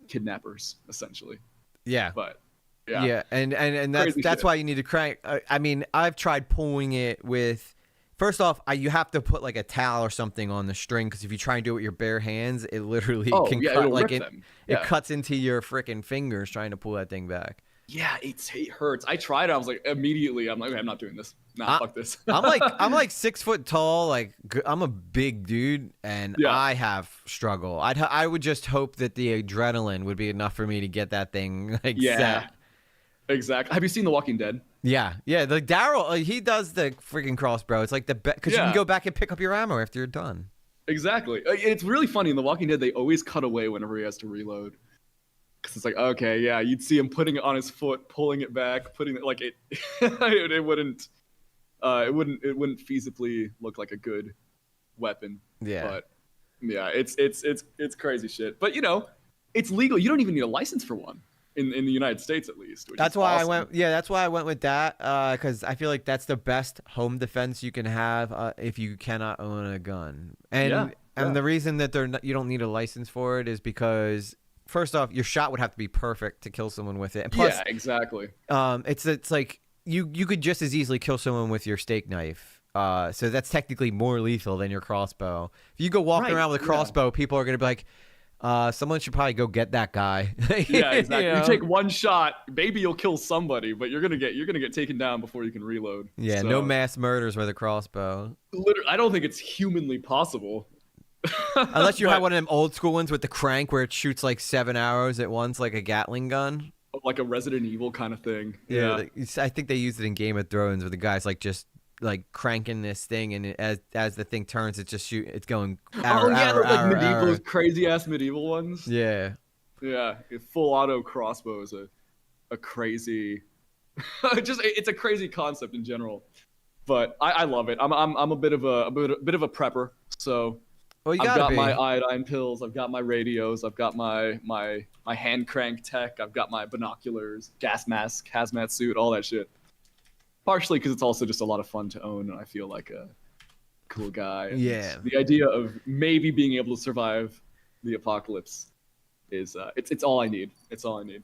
kidnappers, essentially. Yeah, But yeah, yeah, and Crazy that's shit. why you need to crank. I mean, I've tried pulling it with. First off, you have to put like a towel or something on the string because if you try and do it with your bare hands, it literally Oh, can yeah, cut it'll like rip it. them. It Yeah. cuts into your freaking fingers trying to pull that thing back. Yeah, it hurts. I tried it. I was like, immediately, I'm like, okay, I'm not doing this. Nah, fuck this. I'm like 6 foot tall. Like I'm a big dude, and Yeah. I have struggle. I would just hope that the adrenaline would be enough for me to get that thing like Yeah, set. exactly. Have you seen The Walking Dead? Yeah. The Daryl, he does the freaking crossbow. It's like the because you Yeah. can go back and pick up your ammo after you're done. Exactly. It's really funny in The Walking Dead. They always cut away whenever he has to reload. Because it's like, okay, yeah, you'd see him putting it on his foot, pulling it back, putting it like it. it wouldn't feasibly look like a good weapon. Yeah. But yeah, it's crazy shit. But you know, it's legal. You don't even need a license for one in the United States, at least. Which That's is why awesome. I went. Yeah, that's why I went with that. Because I feel like that's the best home defense you can have if you cannot own a gun. And Yeah. the reason that you don't need a license for it is because first off, your shot would have to be perfect to kill someone with it. And plus, Yeah, exactly. it's like you could just as easily kill someone with your steak knife. So that's technically more lethal than your crossbow. If you go walking Right, around with a yeah. crossbow, people are gonna be like, someone should probably go get that guy. Yeah, exactly. You know? You take one shot, maybe you'll kill somebody, but you're gonna get taken down before you can reload. Yeah, So, no mass murders with a crossbow. Literally, I don't think it's humanly possible. Unless you But- have one of them old school ones with the crank where it shoots like 7 arrows at once, like a Gatling gun. Like a Resident Evil kind of thing. Like, I think they used it in Game of Thrones where the guy's like just like cranking this thing, and as the thing turns, it's going. Arrow, Oh yeah, arrow, those like arrow, medieval, arrow. those crazy ass medieval ones. Yeah. Yeah, a full auto crossbow is a crazy, it's a crazy concept in general. But I love it. I'm a bit of a prepper, so. Well, you I've gotta got be. my iodine pills. I've got my radios. I've got my hand crank tech. I've got my binoculars, gas mask, hazmat suit, all that shit. Partially because it's also just a lot of fun to own, and I feel like a cool guy. And Yeah. The idea of maybe being able to survive the apocalypse is it's all I need. It's all I need.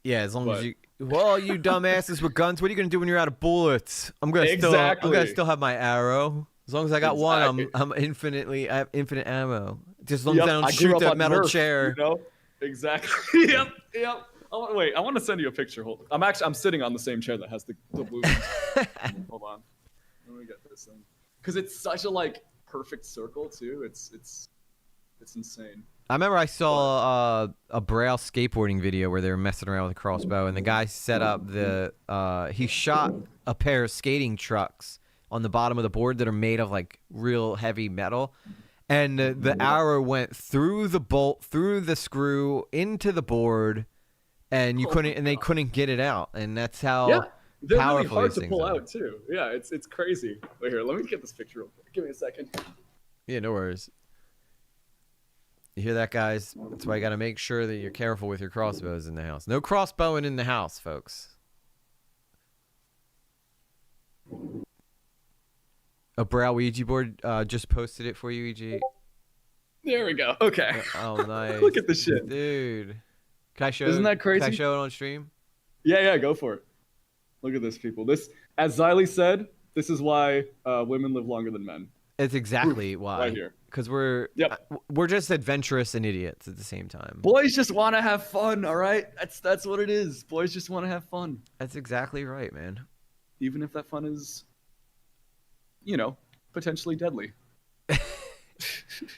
Yeah, as long as But- you. Well, you dumbasses with guns, what are you gonna do when you're out of bullets? I'm gonna Exactly. still have my arrow. As long as I got one, Exactly. I have infinite ammo. Just as long as I don't I grew shoot up the on metal Nerf, chair. You know? Exactly. Yep. Wait, I want to send you a picture. I'm sitting on the same chair that has the blue. Hold on. Let me get this thing. Because it's such a like perfect circle too. It's insane. I remember I saw a Braille skateboarding video where they were messing around with a crossbow, and the guy set up he shot a pair of skating trucks on the bottom of the board that are made of like real heavy metal, and the arrow went through the bolt, through the screw, into the board, and they couldn't get it out, and that's how they're really powerful hard these to things pull are. out too. Yeah, it's crazy. Wait here, let me get this picture real quick. Give me a second. Yeah, no worries. You hear that, guys? That's why you got to make sure that you're careful with your crossbows in the house. No crossbowing in the house, folks. A Braille Ouija board just posted it for you, EG. There we go. Okay. Oh, nice. Look at this shit. Dude. Can I show Isn't that crazy? Can I show it on stream? Yeah, go for it. Look at this, people. This, as Xylee said, this is why women live longer than men. It's exactly why. Right here. Because we're just adventurous and idiots at the same time. Boys just want to have fun, all right? That's what it is. Boys just want to have fun. That's exactly right, man. Even if that fun is, potentially deadly.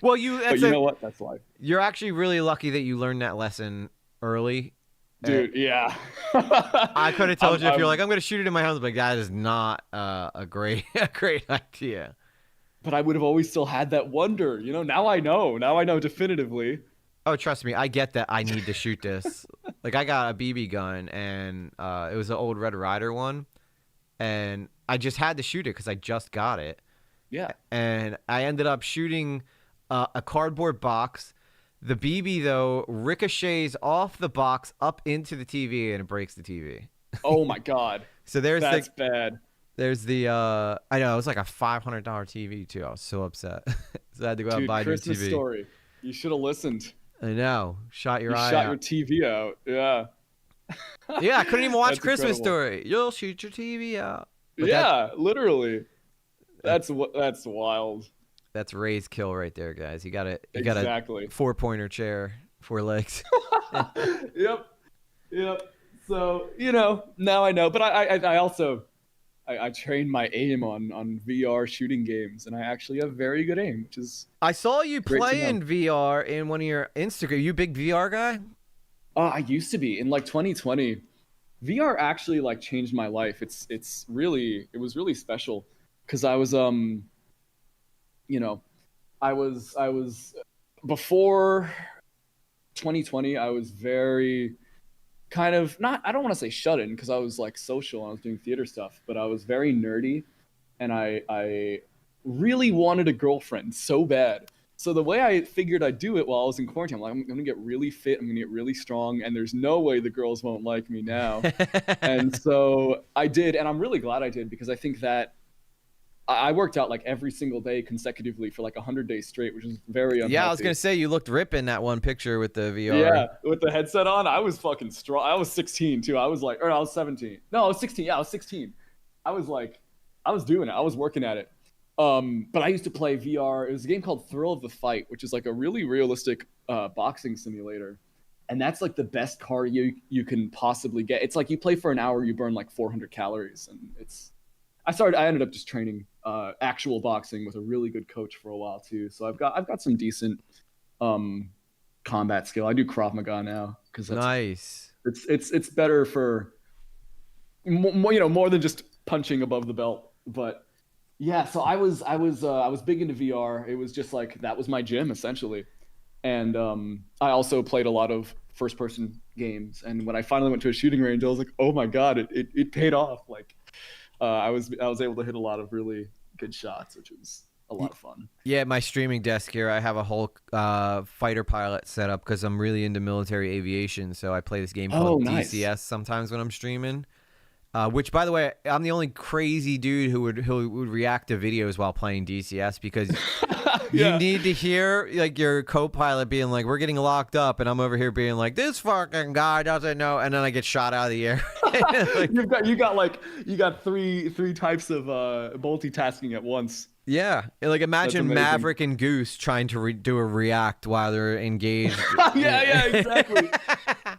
Well, But you know what? That's life. You're actually really lucky that you learned that lesson early. Dude, yeah. I could have told you if you're like, I'm going to shoot it in my house, but that is not a great idea. But I would have always still had that wonder. Now I know. Now I know definitively. Oh, trust me. I get that I need to shoot this. Like, I got a BB gun, and it was an old Red Ryder one. And I just had to shoot it because I just got it. Yeah. And I ended up shooting a cardboard box. The BB, though, ricochets off the box up into the TV, and it breaks the TV. Oh, my God. So That's bad. There's the I know it was like a $500 TV too. I was so upset, so I had to go out and buy a new Christmas TV. story. You should have listened. I know, shot your You eye shot out. your TV out. Yeah. Yeah, I couldn't even watch That's Christmas incredible. Story. You'll shoot your TV out. But Yeah, literally. That's wild. That's Ray's kill right there, guys. You got a Exactly. 4-pointer chair, 4 legs. Yep. So now I know, but I also I trained my aim on VR shooting games, and I actually have very good aim, which is I saw you Great to play know. in VR in one of your Instagram. You a big VR guy? I used to be in like 2020. VR actually like changed my life. It was really special because I was I was before 2020 I was very kind of not, I don't want to say shut in because I was like social and I was doing theater stuff, but I was very nerdy and I really wanted a girlfriend so bad. So the way I figured I'd do it while I was in quarantine, I'm like, I'm gonna get really fit, I'm gonna get really strong, and there's no way the girls won't like me now. And so I did, and I'm really glad I did because I think that I worked out like every single day consecutively for like 100 days straight, which is very unhealthy. Yeah, I was gonna say you looked ripping that one picture with the VR. Yeah, with the headset on, I was fucking strong. I was 16 too. I was 17. No, I was 16. Yeah, I was 16. I was doing it. I was working at it. But I used to play VR. It was a game called Thrill of the Fight, which is like a really realistic boxing simulator. And that's like the best cardio you can possibly get. It's like you play for an hour, you burn like 400 calories. And I ended up just training actual boxing with a really good coach for a while too. So I've got some decent combat skill. I do Krav Maga now because that's Nice. it's better for more than just punching above the belt. But yeah, so I was big into VR. It was just like that was my gym essentially. And I also played a lot of first person games. And when I finally went to a shooting range, I was like, oh my God, it paid off. Like I was able to hit a lot of really good shots, which was a lot of fun. Yeah, my streaming desk here, I have a whole fighter pilot set up because I'm really into military aviation. So I play this game called DCS sometimes when I'm streaming. Which, by the way, I'm the only crazy dude who would react to videos while playing DCS because Yeah. you need to hear like your co-pilot being like, "We're getting locked up," and I'm over here being like, "This fucking guy doesn't know," and then I get shot out of the air. Like, you got three types of multitasking at once. Yeah, like imagine amazing. Maverick and Goose trying to do a react while they're engaged. Yeah, exactly.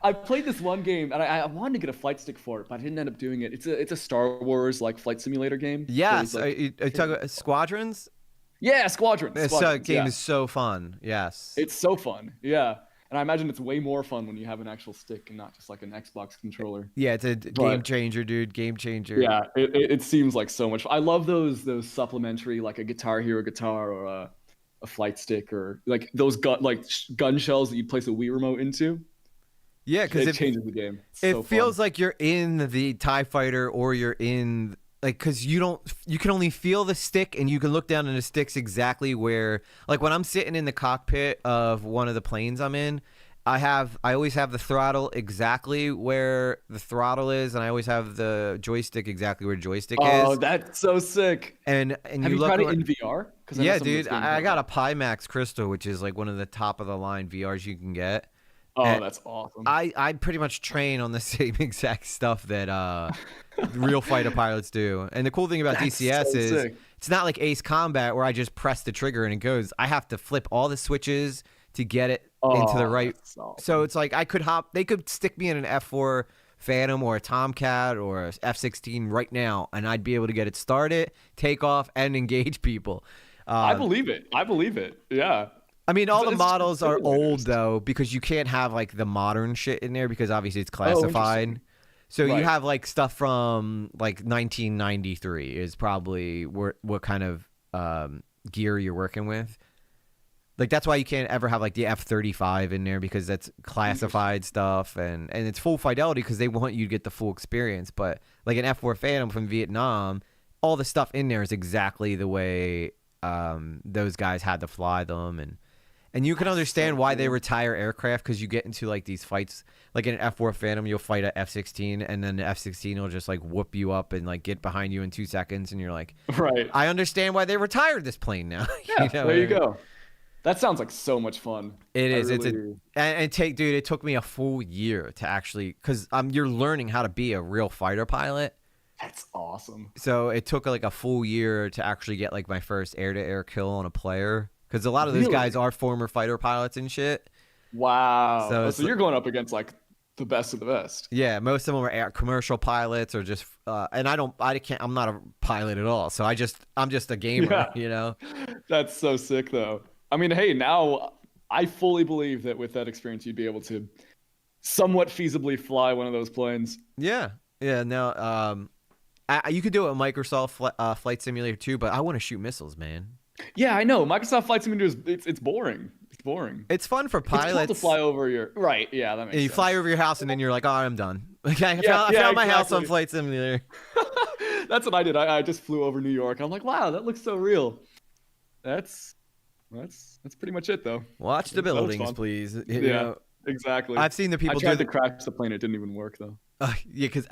I played this one game, and I wanted to get a flight stick for it, but I didn't end up doing it. It's a Star Wars like flight simulator game. Yes, So it's, like, I talk about Squadrons. yeah, Squadron. This game is so fun. Yes, It's so fun. Yeah. And I imagine it's way more fun when you have an actual stick and not just like an Xbox controller. yeah, it's a game changer, dude. Game changer. Yeah, it seems like so much. I love those supplementary, like a Guitar Hero guitar or a flight stick or like those gun shells that you place a Wii remote into. Yeah, because it changes the game. It's it so feels fun. like you're in the TIE Fighter or you're in like because you can only feel the stick and you can look down and the stick's exactly where like when I'm sitting in the cockpit of one of the planes I'm in, I always have the throttle exactly where the throttle is, and I always have the joystick exactly where the joystick is. Oh, that's so sick. And Have you look tried it like, in VR? yeah, dude, I got a Pimax Crystal, which is like one of the top of the line VRs you can get. Oh, And that's awesome. I pretty much train on the same exact stuff that real fighter pilots do. And the cool thing about That's DCS so is sick. it's not like Ace Combat where I just press the trigger and it goes. I have to flip all the switches to get it into the right. That's awesome. So it's like they could stick me in an F4 Phantom or a Tomcat or a F-16 right now, and I'd be able to get it started, take off, and engage people. I believe it. Yeah. I mean, all the It's models are simulators. old though because you can't have like the modern shit in there because obviously it's classified. interesting. So you Right. have like stuff from like 1993 is probably what kind of gear you're working with. Like that's why you can't ever have like the F-35 in there because that's classified stuff and it's full fidelity because they want you to get the full experience. But like an F-4 Phantom from Vietnam, all the stuff in there is exactly the way those guys had to fly them and you can understand why they retire aircraft because you get into like these fights like in an F-4 Phantom you'll fight a F-16 and then the F-16 will just like whoop you up and like get behind you in 2 seconds and you're like, Right. I understand why they retired this plane now. Yeah, know there what I you mean? go. That sounds like so much fun. It is. Really... It took me a full year to actually because you're learning how to be a real fighter pilot. That's awesome. So it took like a full year to actually get like my first air-to-air kill on a player because a lot of those Really? guys are former fighter pilots and shit. Wow. So So you're going up against like the best of the best. Yeah, most of them are commercial pilots or just and I'm not a pilot at all. So I'm just a gamer, Yeah. you know. That's so sick though. I mean, hey, now I fully believe that with that experience you'd be able to somewhat feasibly fly one of those planes. Yeah. Yeah, no you could do it with Microsoft Flight Simulator too, but I want to shoot missiles, man. Yeah, I know. Microsoft Flight Simulator it's boring. It's boring. It's fun for It's cool pilots. to fly over your right. Yeah, that makes You sense. fly over your house and then you're like, oh, I'm done. Okay, I Yeah, found my house on exactly. Flight Simulator. That's what I did. I just flew over New York. I'm like, wow, that looks so real. That's pretty much it though. Watch the That was buildings, fun. please. You Yeah, know, exactly. I've seen the people I tried do to crash the plane. It didn't even work though. yeah, because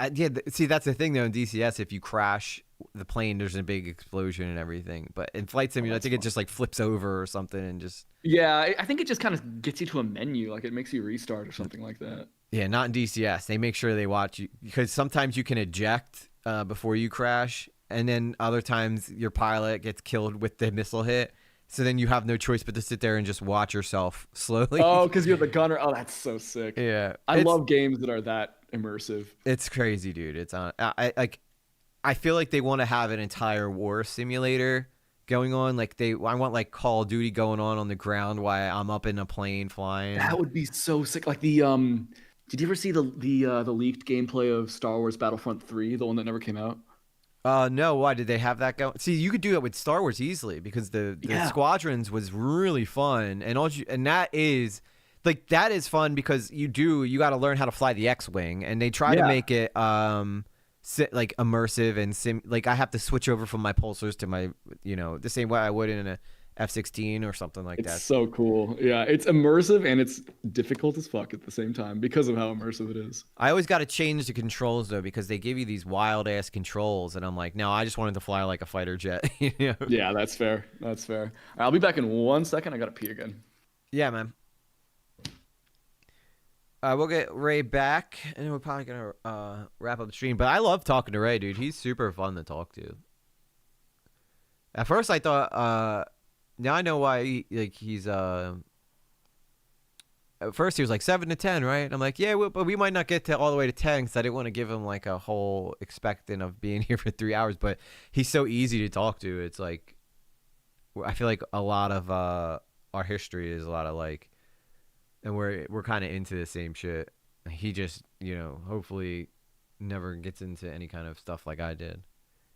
see, that's the thing though in DCS. If you crash the plane, there's a big explosion and everything. But in Flight Simulator, I think it just like flips over or something and just Yeah, I think it just kind of gets you to a menu, like it makes you restart or something like that. yeah, not in DCS. They make sure they watch you because sometimes you can eject before you crash, and then other times your pilot gets killed with the missile hit. So then you have no choice but to sit there and just watch yourself slowly. Oh, because you're the gunner. Oh, that's so sick. yeah, I It's- love games that are that immersive. It's crazy, dude. It's on. I feel like they want to have an entire war simulator going on. Like I want like Call of Duty going on the ground while I'm up in a plane flying. That would be so sick. Like the did you ever see the leaked gameplay of Star Wars Battlefront 3, the one that never came out? No, why did they have that go? See, you could do it with Star Wars easily because the Yeah. Squadrons was really fun, and that is fun because you got to learn how to fly the X-wing, and they try to Yeah. make it like immersive and like I have to switch over from my pulsars to my the same way I would in a F-16 or something like It's that. so cool. Yeah, it's immersive and it's difficult as fuck at the same time because of how immersive it is. I always got to change the controls though because they give you these wild ass controls, and I'm like, no, I just wanted to fly like a fighter jet. You know? Yeah, that's fair. That's fair. All right, I'll be back in 1 second. I gotta pee again. Yeah, man. We'll get Ray back, and we're probably gonna wrap up the stream. But I love talking to Ray, dude. He's super fun to talk to. At first, I thought. Now I know why. He's. At first, he was like 7 to 10, right? And I'm like, yeah, but we might not get to all the way to 10 because I didn't want to give him like a whole expectant of being here for 3 hours. But he's so easy to talk to. It's like, I feel like a lot of our history is a lot of like, and we're kind of into the same shit. He just, hopefully never gets into any kind of stuff like I did.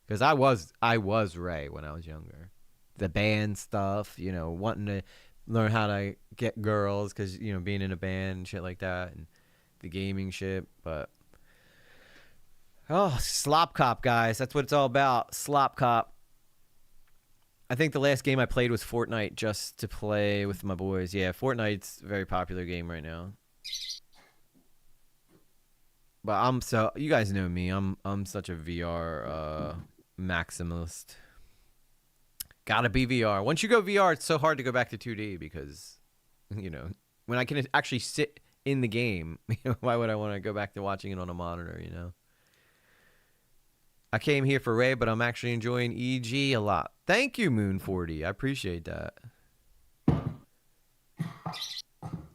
Because I was Ray when I was younger. The band stuff, wanting to learn how to get girls because, being in a band and shit like that, and the gaming shit. But, Slop Cop, guys. That's what it's all about. Slop Cop. I think the last game I played was Fortnite just to play with my boys. Yeah, Fortnite's a very popular game right now. But you guys know me. I'm such a VR maximalist. Gotta be VR. Once you go VR, it's so hard to go back to 2D because, when I can actually sit in the game, why would I want to go back to watching it on a monitor, I came here for Ray, but I'm actually enjoying EG a lot. Thank you, Moon40. I appreciate that.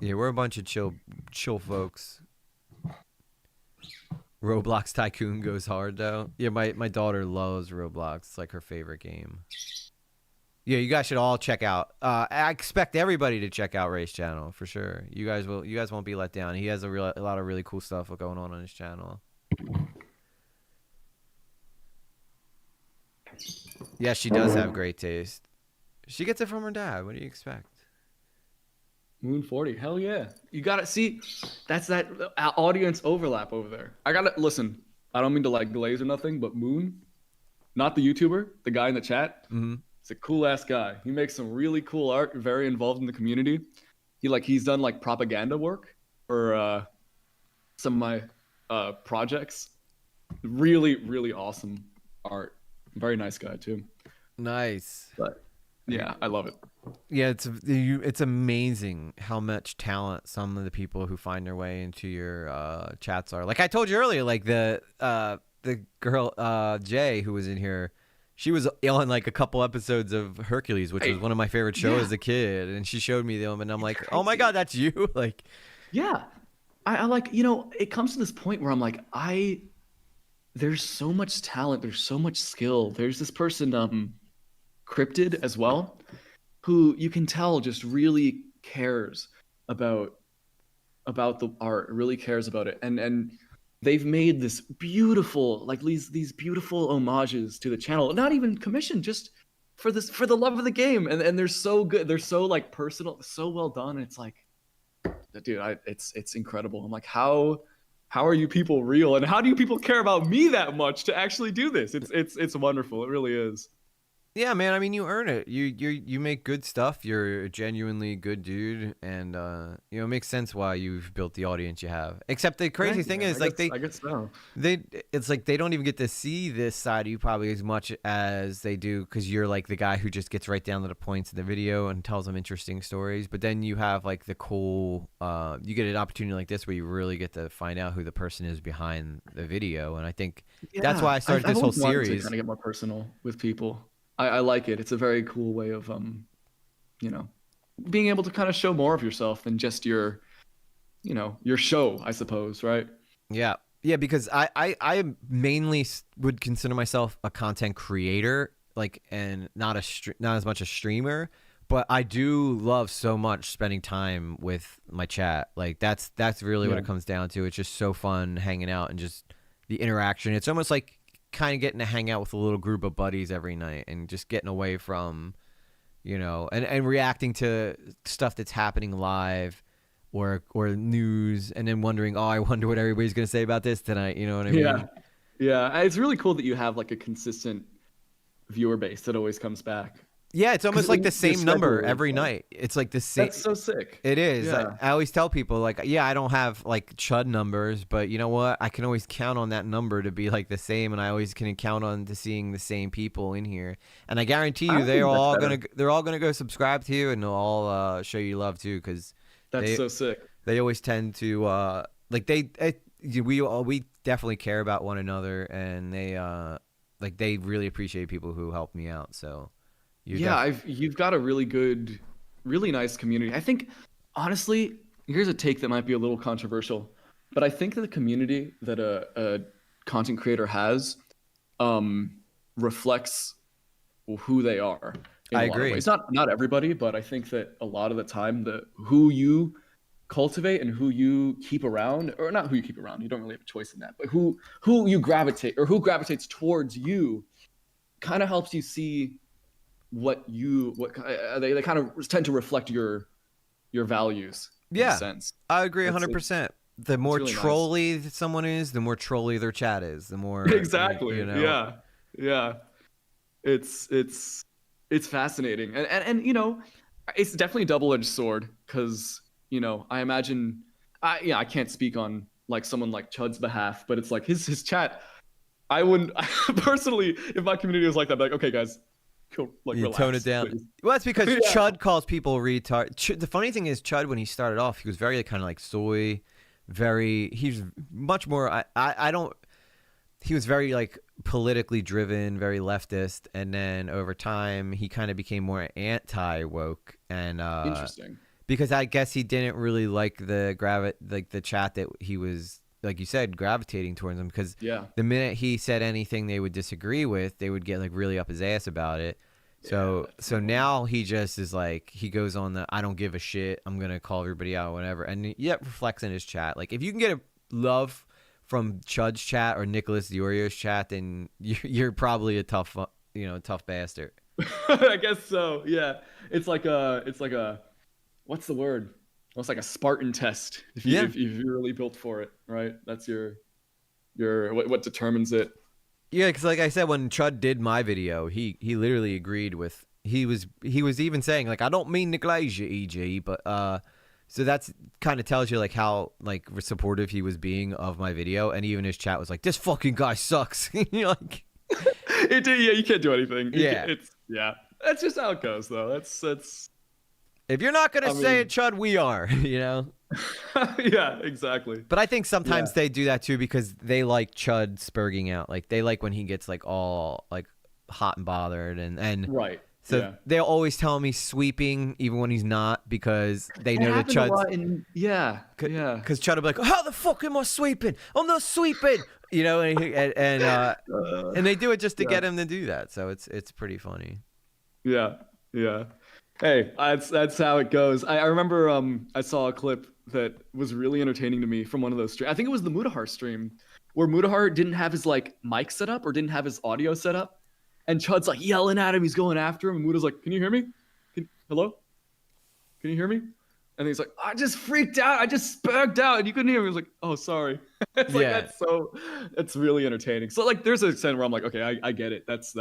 Yeah, we're a bunch of chill folks. Roblox Tycoon goes hard, though. Yeah, my daughter loves Roblox. It's like her favorite game. Yeah, you guys should all check out. I expect everybody to check out Ray's channel for sure. You guys won't be let down. He has a lot of really cool stuff going on his channel. Yeah, she does have great taste. She gets it from her dad. What do you expect? Moon 40, hell yeah! You gotta see. That's that audience overlap over there. I gotta listen. I don't mean to like glaze or nothing, but Moon, not the YouTuber, the guy in the chat. Mm-hmm. He's a cool ass guy. He makes some really cool art. Very involved in the community. He's done like propaganda work for some of my projects. Really, really awesome art. Very nice guy too. Nice. But yeah, I love it. Yeah, it's amazing how much talent some of the people who find their way into your chats are. Like I told you earlier, like the girl Jay who was in here, she was on like a couple episodes of Hercules, which was one of my favorite shows as a kid, and she showed me them, and I'm like, oh my god, that's you! Like, yeah, I like it comes to this point where I'm like there's so much talent, there's so much skill. There's this person Cryptid as well, who you can tell just really cares about the art, really cares about it, and they've made this beautiful, like these beautiful homages to the channel, not even commissioned, just for the love of the game, and they're so good, they're so like personal, so well done. It's like, dude, it's incredible. I'm like, how are you people real, and how do you people care about me that much to actually do this? It's wonderful. It really is. yeah, man. I mean, you earn it. You make good stuff. You're a genuinely good dude, and it makes sense why you've built the audience you have. Except the crazy thing is, I guess so. It's like they don't even get to see this side of you probably as much as they do because you're like the guy who just gets right down to the points of the video and tells them interesting stories. But then you have like the cool, you get an opportunity like this where you really get to find out who the person is behind the video, and I think that's why I started this whole series. Trying to get more personal with people. I like it. It's a very cool way of, being able to kind of show more of yourself than just your show, I suppose, right? Yeah. Yeah, because I mainly would consider myself a content creator, like, and not as much a streamer, but I do love so much spending time with my chat. Like, that's really what it comes down to. It's just so fun hanging out and just the interaction. It's almost like kind of getting to hang out with a little group of buddies every night and just getting away from, and reacting to stuff that's happening live or news, and then wondering, I wonder what everybody's going to say about this tonight. You know what I mean? Yeah. It's really cool that you have like a consistent viewer base that always comes back. Yeah, it's almost like the same number every night. It's like the same. That's so sick. It is. Yeah. I always tell people, like, yeah, I don't have like chud numbers, but you know what? I can always count on that number to be like the same, and I always can count on to seeing the same people in here. And I guarantee you, they're all gonna go subscribe to you, and they'll all show you love too, because that's so sick. They always tend to we definitely care about one another, and they really appreciate people who help me out. So. You've got a really good, really nice community. I think, honestly, here's a take that might be a little controversial, but I think that the community that a content creator has reflects who they are. I agree. It's not everybody, but I think that a lot of the time, who you cultivate and who you keep around, or not who you keep around, you don't really have a choice in that, but who you gravitate, or who gravitates towards you, kind of helps you see they kind of tend to reflect your values. In a sense. I agree 100%. The more really trolly someone is, the more trolly their chat is. The more exactly. Yeah. It's fascinating, and you know, it's definitely a double-edged sword, because you know, I imagine I can't speak on like someone like Chud's behalf, but it's like his chat. I wouldn't personally, if my community was like that, I'd be like, okay, guys, cool, like you relax, tone it down. please. Well, that's because Chud calls people retard. The funny thing is, Chud, when he started off, he was very kind of like soy, he's much more. He was very like politically driven, very leftist, and then over time he kind of became more anti-woke, and Interesting. because I guess he didn't really like the chat that he was, like you said, gravitating towards him, because the minute he said anything they would disagree with, they would get like really up his ass about it. So now he just is like, he goes on the I don't give a shit, I'm gonna call everybody out, whatever, and it reflects in his chat. Like if you can get a love from Chud's chat or Nicholas Diorio's chat, then you're probably a tough bastard. I guess so. Yeah, it's like a what's the word? It's like a Spartan test. If you're really built for it, right? That's your what determines it. Yeah, because like I said, when Chud did my video, he literally agreed with. He was even saying like, I don't mean Nikolai EG, but so that's kind of tells you like how like supportive he was being of my video, and even his chat was like, this fucking guy sucks. You're like, you can't do anything. Yeah, that's just how it goes, though. That's. If you're not gonna say it, Chud, we are. You know. Yeah, exactly. But I think sometimes they do that too, because they like Chud spurging out. Like they like when he gets like all like hot and bothered, and right. So they'll always tell him he's sweeping even when he's not, because they know that Chud's because Chud will be like, how the fuck am I sweeping? I'm not sweeping. You know, and they do it just to get him to do that. So it's pretty funny. Yeah. Hey, that's how it goes. I remember I saw a clip that was really entertaining to me from one of those streams. I think it was the Mudahar stream, where Mudahar didn't have his like mic set up or didn't have his audio set up, and Chud's like yelling at him. He's going after him, and Mudah's like, "Can you hear me? Hello? Can you hear me?" And he's like, "I just freaked out. I just spurged out, and you couldn't hear me." He was like, "Oh, sorry." It's like that's really entertaining. So like, there's a extent where I'm like, okay, I get it. That's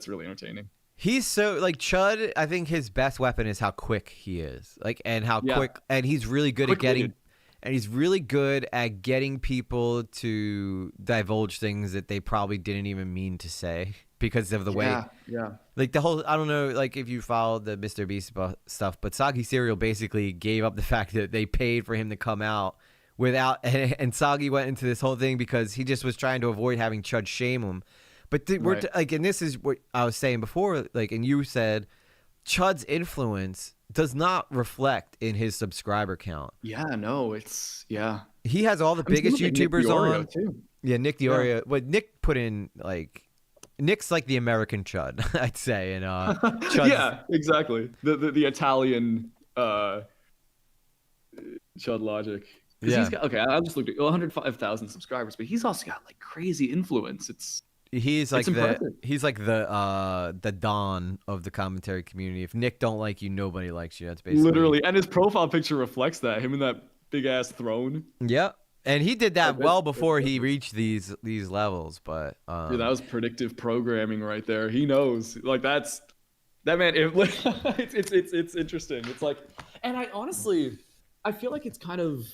really entertaining. He's so like Chud. I think his best weapon is how quick he is, like, and how quick, and he's really good at getting, and he's really good at getting people to divulge things that they probably didn't even mean to say because of the way, like the whole. I don't know, like if you followed the Mr. Beast stuff, but Soggy Cereal basically gave up the fact that they paid for him to come out without, and Soggy went into this whole thing because he just was trying to avoid having Chud shame him. But we're like, and this is what I was saying before, like, and you said Chud's influence does not reflect in his subscriber count. Yeah, no, he has all the biggest YouTubers on. Too. Yeah, Nick Diorio. What Nick put in, like, Nick's like the American Chud, I'd say, and Chud's, yeah, exactly. The Italian Chud logic. Yeah. He's got, I just looked at 105,000 subscribers, but he's also got like crazy influence. He's like the Don of the commentary community. If Nick don't like you, nobody likes you. That's basically literally, and his profile picture reflects that. Him in that big ass throne. Yeah, and he did that well before he reached these levels. But that was predictive programming right there. He knows, like that man. It's interesting. It's like, and I feel like it's kind of,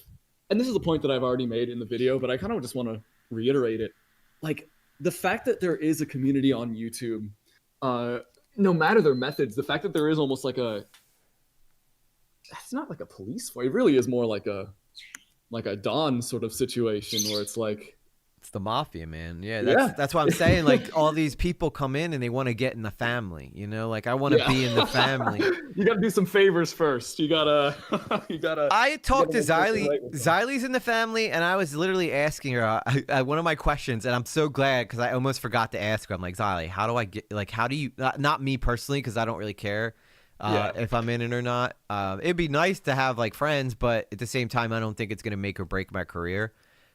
and this is a point that I've already made in the video, but I kind of just want to reiterate it, like. The fact that there is a community on YouTube, no matter their methods, the fact that there is almost like it's not like a police force. It really is more like a Don sort of situation where it's like It's the mafia, man. Yeah, Yeah. that's what I'm saying. Like all these people come in and they want to get in the family. You know, like I want to be in the family. You got to do some favors first. You gotta. I talked to make sure you're Xylee. right with them. Xylie's in the family, and I was literally asking her one of my questions, and I'm so glad because I almost forgot to ask her. I'm like, Xylee, how do I get? Like, how do you? Not me personally, because I don't really care if I'm in it or not. It'd be nice to have like friends, but at the same time, I don't think it's gonna make or break my career.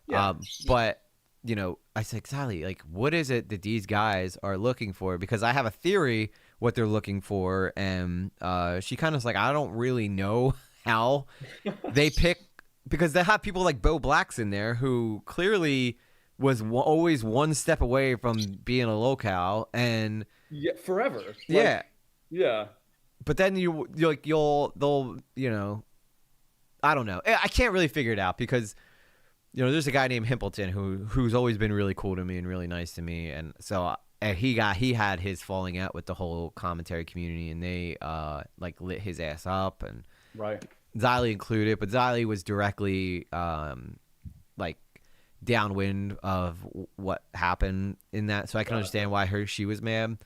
Yeah. But you know, I said, Xylee, like, what is it that these guys are looking for? Because I have a theory what they're looking for, and she kind of like, I don't really know how they pick, because they have people like Bo Black's in there who clearly was always one step away from being a locale, and Yeah, forever. yeah, Yeah. but then they'll you know, I don't know, I can't really figure it out because. You know, there's a guy named Himpleton who's always been really cool to me and really nice to me, and so he had his falling out with the whole commentary community, and they like lit his ass up, and Right. Xylee included, but Xylee was directly like downwind of what happened in that, so I can understand why she was mad,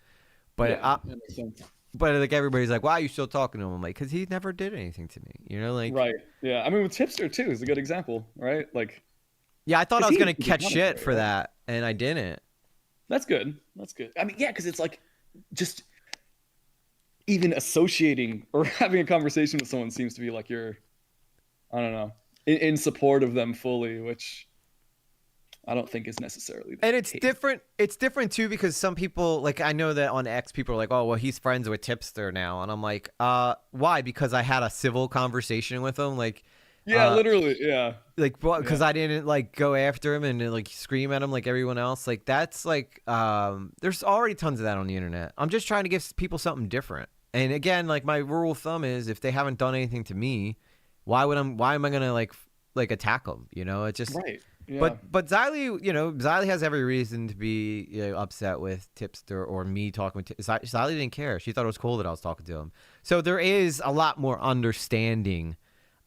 but Yeah, that makes sense. but like everybody's like, why are you still talking to him? I'm like, because he never did anything to me, you know, like Right. Yeah. I mean, with Tipster too is a good example, right? Like. yeah, I thought I was He gonna did catch shit commentary, for right? that, and I didn't. That's good. That's good. I mean, yeah, because it's like just even associating or having a conversation with someone seems to be like you're, I don't know, in support of them fully, which I don't think is necessarily the And it's case. different. It's different too because some people, like I know that on X, people are like, "Oh, well, he's friends with Tipster now," and I'm like, why? Because I had a civil conversation with him, like, Yeah, literally. Yeah. like, because I didn't like go after him and like scream at him like everyone else. Like that's like, there's already tons of that on the internet. I'm just trying to give people something different. And again, like my rule of thumb is, if they haven't done anything to me, why am I gonna like attack them? You know, it's just Right. Yeah. But Xylee, you know, Xylee has every reason to be upset with Tipster or me talking with Xylee didn't care. She thought it was cool that I was talking to him. So there is a lot more understanding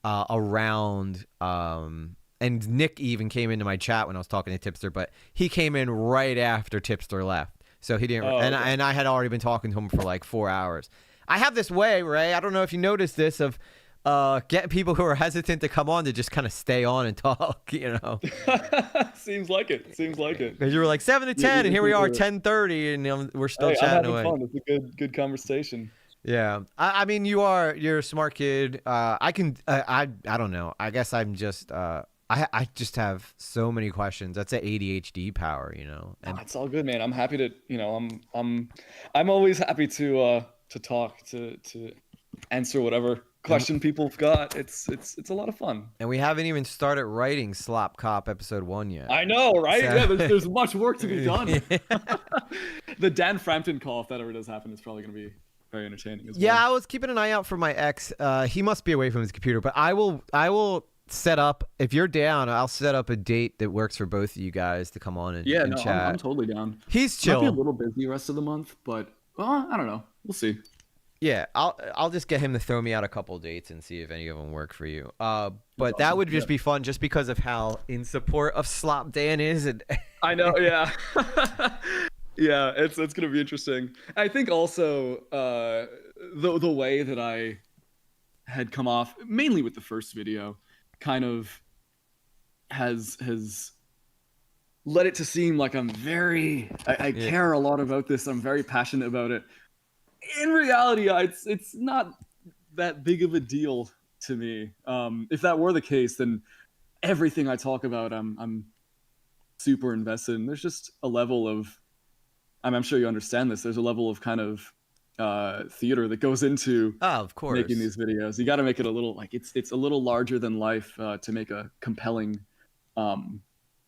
around. And Nick even came into my chat when I was talking to Tipster, but he came in right after Tipster left. So he didn't. Okay. And I had already been talking to him for like 4 hours. I have this way, Ray. I don't know if you noticed this, of getting people who are hesitant to come on to just kind of stay on and talk, you know. Seems like it. Seems like it. Because you were like 7 to 10, and here we are 10:30, and we're still Hey, I'm chatting having away. fun. It's a good conversation. Yeah, I mean, you're a smart kid. I don't know. I guess I'm just I just have so many questions. That's an ADHD power, you know. And It's all good, man. I'm happy to, I'm always happy to talk, to answer whatever question people have got. It's a lot of fun. and we haven't even started writing Slop Cop episode 1 yet. I know, right? So- Yeah, there's much work to be done. The Dan Frampton call, if that ever does happen, is probably going to be very entertaining as well. Yeah, I was keeping an eye out for my ex. He must be away from his computer, but I will set up, if you're down, I'll set up a date that works for both of you guys to come on and, Yeah, and no, chat. I'm totally down. He's Might be a chill. little busy rest of the month, but I don't know. We'll see. Yeah, I'll just get him to throw me out a couple dates and see if any of them work for you. But that awesome. would just Yeah. be fun, just because of how in support of Slop Dan is. And I know, yeah. Yeah, it's gonna be interesting. I think also the way that I had come off, mainly with the first video, kind of has led it to seem like I'm I care a lot about this. I'm very passionate about it. In reality, it's not that big of a deal to me. If that were the case, then everything I talk about, I'm super invested in. There's just a level of, I'm sure you understand this. There's a level of kind of theater that goes into oh, of course. making these videos. You got to make it a little like it's a little larger than life to make a compelling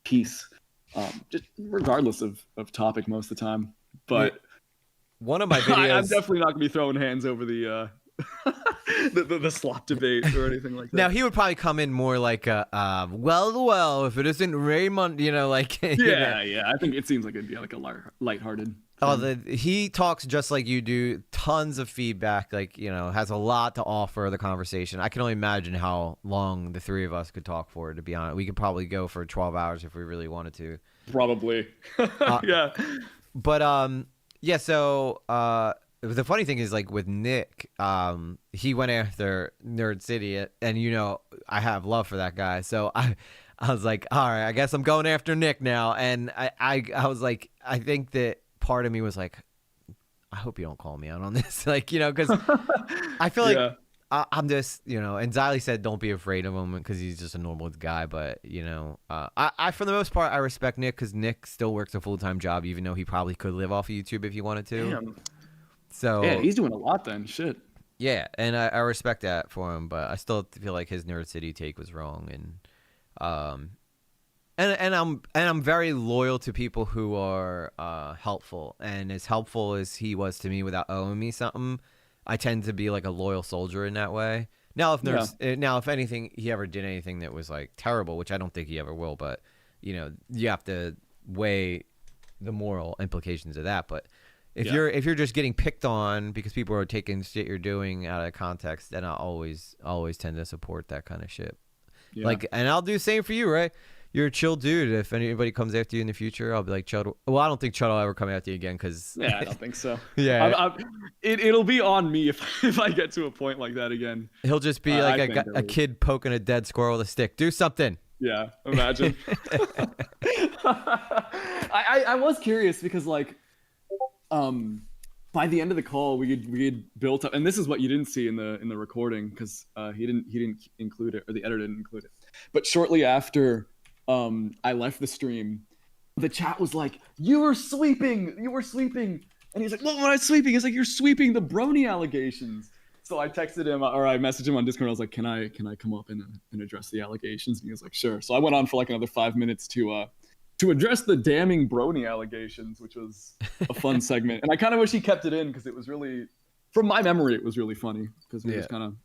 piece, just regardless of topic most of the time. But One of my I'm videos. definitely not gonna be throwing hands over the the slop debate or anything like that. Now he would probably come in more like well, if it isn't Raymond, you know, like you know. yeah. I think it seems like it'd be like a lighthearted. Oh, he talks just like you do. Tons of feedback, like, you know, has a lot to offer the conversation. I can only imagine how long the three of us could talk for. To be honest, we could probably go for 12 hours if we really wanted to. Probably. Yeah. But yeah. So the funny thing is, like with Nick, he went after Nerd City, and you know I have love for that guy. So I was like, all right, I guess I'm going after Nick now. And I was like, I think that part of me was like, I hope you don't call me out on this, like, you know, because I feel like. Yeah. I'm just, you know, and Xylee said don't be afraid of him because he's just a normal guy. But, you know, I for the most part, I respect Nick because Nick still works a full-time job, even though he probably could live off of YouTube if he wanted to. Damn. So Yeah, he's doing a lot then. Shit. yeah, and I respect that for him, but I still feel like his Nerd City take was wrong, and I'm very loyal to people who are helpful, and as helpful as he was to me without owing me something, I tend to be like a loyal soldier in that way. Now, if anything, he ever did anything that was like terrible, which I don't think he ever will, but you know, you have to weigh the moral implications of that. But if you're just getting picked on because people are taking shit you're doing out of context, then I always tend to support that kind of shit. Yeah. Like, and I'll do the same for you, right? You're a chill dude. If anybody comes after you in the future, I'll be like, Chud. Well, I don't think Chud will ever come after you again because. Yeah, I don't think so. Yeah. It'll be on me if I get to a point like that again. He'll just be like a kid poking a dead squirrel with a stick. Do something. Yeah, imagine. I was curious because like, by the end of the call we had built up, and this is what you didn't see in the recording because he didn't include it, or the editor didn't include it. But shortly after I left the stream, the chat was like, you were sweeping, and he's like, what am I sweeping? He's like, you're sweeping the brony allegations. So I texted him, or I messaged him on Discord. I was like, can I come up and address the allegations? And he was like, sure. So I went on for like another 5 minutes to address the damning brony allegations, which was a fun segment. And I kind of wish he kept it in because it was really, from my memory, it was really funny because we were just kind of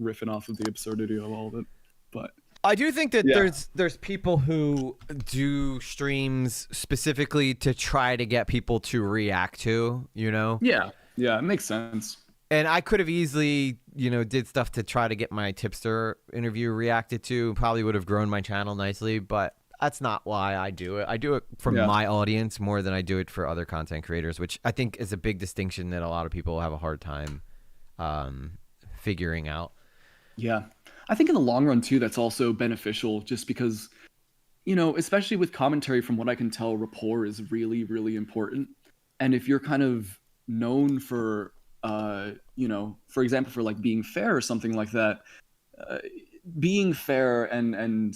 riffing off of the absurdity of all of it. But I do think that there's people who do streams specifically to try to get people to react to, you know? Yeah, it makes sense. And I could have easily, you know, did stuff to try to get my tipster interview reacted to. Probably would have grown my channel nicely, but that's not why I do it. I do it for my audience more than I do it for other content creators, which I think is a big distinction that a lot of people have a hard time figuring out. Yeah. I think in the long run, too, that's also beneficial just because, you know, especially with commentary, from what I can tell, rapport is really, really important. And if you're kind of known for, you know, for example, for like being fair or something like that, being fair and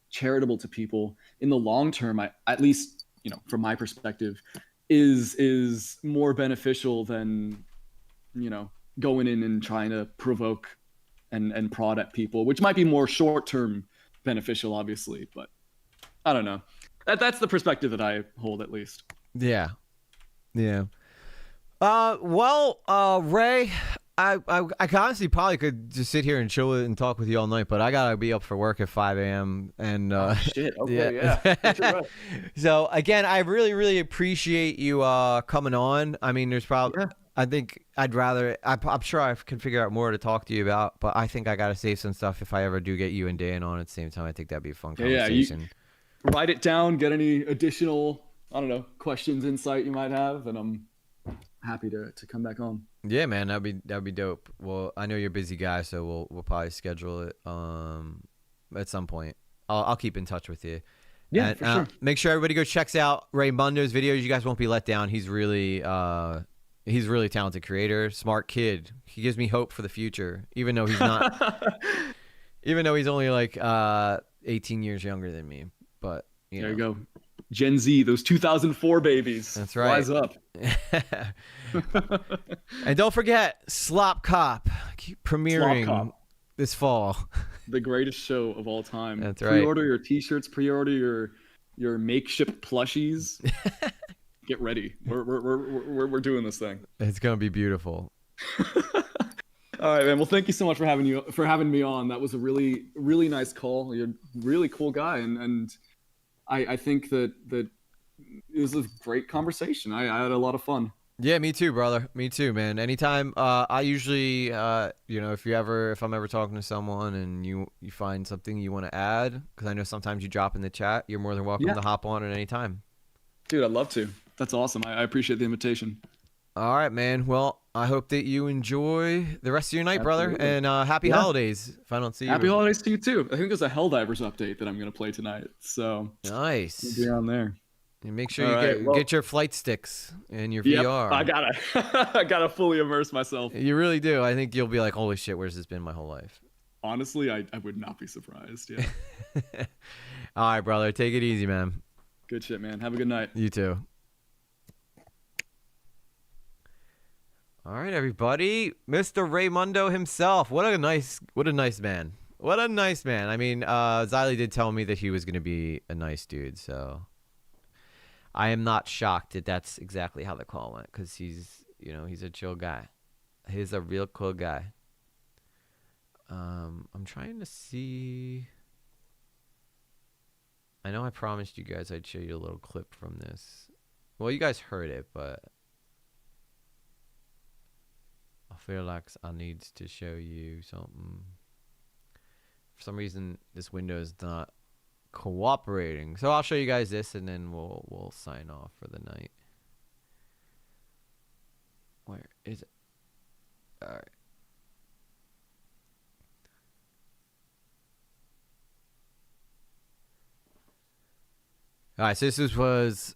charitable to people in the long term, at least, you know, from my perspective, is more beneficial than, you know, going in and trying to provoke and prod at people, which might be more short-term beneficial, obviously, but I don't know. That's the perspective that I hold, at least. Yeah. Ray, I honestly probably could just sit here and chill and talk with you all night, but I gotta be up for work at 5 a.m. and shit. Okay, yeah. So again, I really, really appreciate you coming on. I mean, there's probably. Yeah. I think I'd rather. I'm sure I can figure out more to talk to you about, but I think I gotta save some stuff if I ever do get you and Dan on at the same time. I think that'd be a fun conversation. Yeah, you write it down. Get any additional, I don't know, questions, insight you might have, and I'm happy to come back on. Yeah, man, that'd be dope. Well, I know you're a busy guy, so we'll probably schedule it at some point. I'll keep in touch with you. Yeah, and, for sure. Make sure everybody go checks out Raymundo's videos. You guys won't be let down. He's really talented creator, smart kid. He gives me hope for the future, even though he's not. Even though he's only like 18 years younger than me, but there you go. Gen Z, those 2004 babies. That's right. Rise up. And don't forget, Slop Cop keep premiering this fall. The greatest show of all time. That's right. Pre-order your t-shirts, pre-order your makeshift plushies. Get ready. We're doing this thing. It's gonna be beautiful. All right, man. Well, thank you so much for having me on. That was a really, really nice call. You're a really cool guy, and I think that it was a great conversation. I had a lot of fun. Yeah, me too, brother. Me too, man. Anytime, I usually, if I'm ever talking to someone and you find something you want to add, because I know sometimes you drop in the chat, you're more than welcome to hop on at any time. Dude, I'd love to. That's awesome. I appreciate the invitation. All right, man. Well, I hope that you enjoy the rest of your night, brother, and happy holidays. If I don't see you, happy holidays to you too. I think there's a Helldivers update that I'm gonna play tonight, so nice. We'll be on there. And make sure you get your flight sticks and your VR. I gotta fully immerse myself. You really do. I think you'll be like, holy shit, where's this been my whole life? Honestly, I would not be surprised. Yeah. All right, brother. Take it easy, man. Good shit, man. Have a good night. You too. All right, everybody. Mr. Raymundo himself. What a nice man. What a nice man. I mean, Xylee did tell me that he was going to be a nice dude, so I am not shocked that that's exactly how the call went, because he's a chill guy. He's a real cool guy. I'm trying to see. I know I promised you guys I'd show you a little clip from this. Well, you guys heard it, but I feel like I need to show you something. For some reason, this window is not cooperating. So I'll show you guys this, and then we'll sign off for the night. Where is it? All right. All right, so this was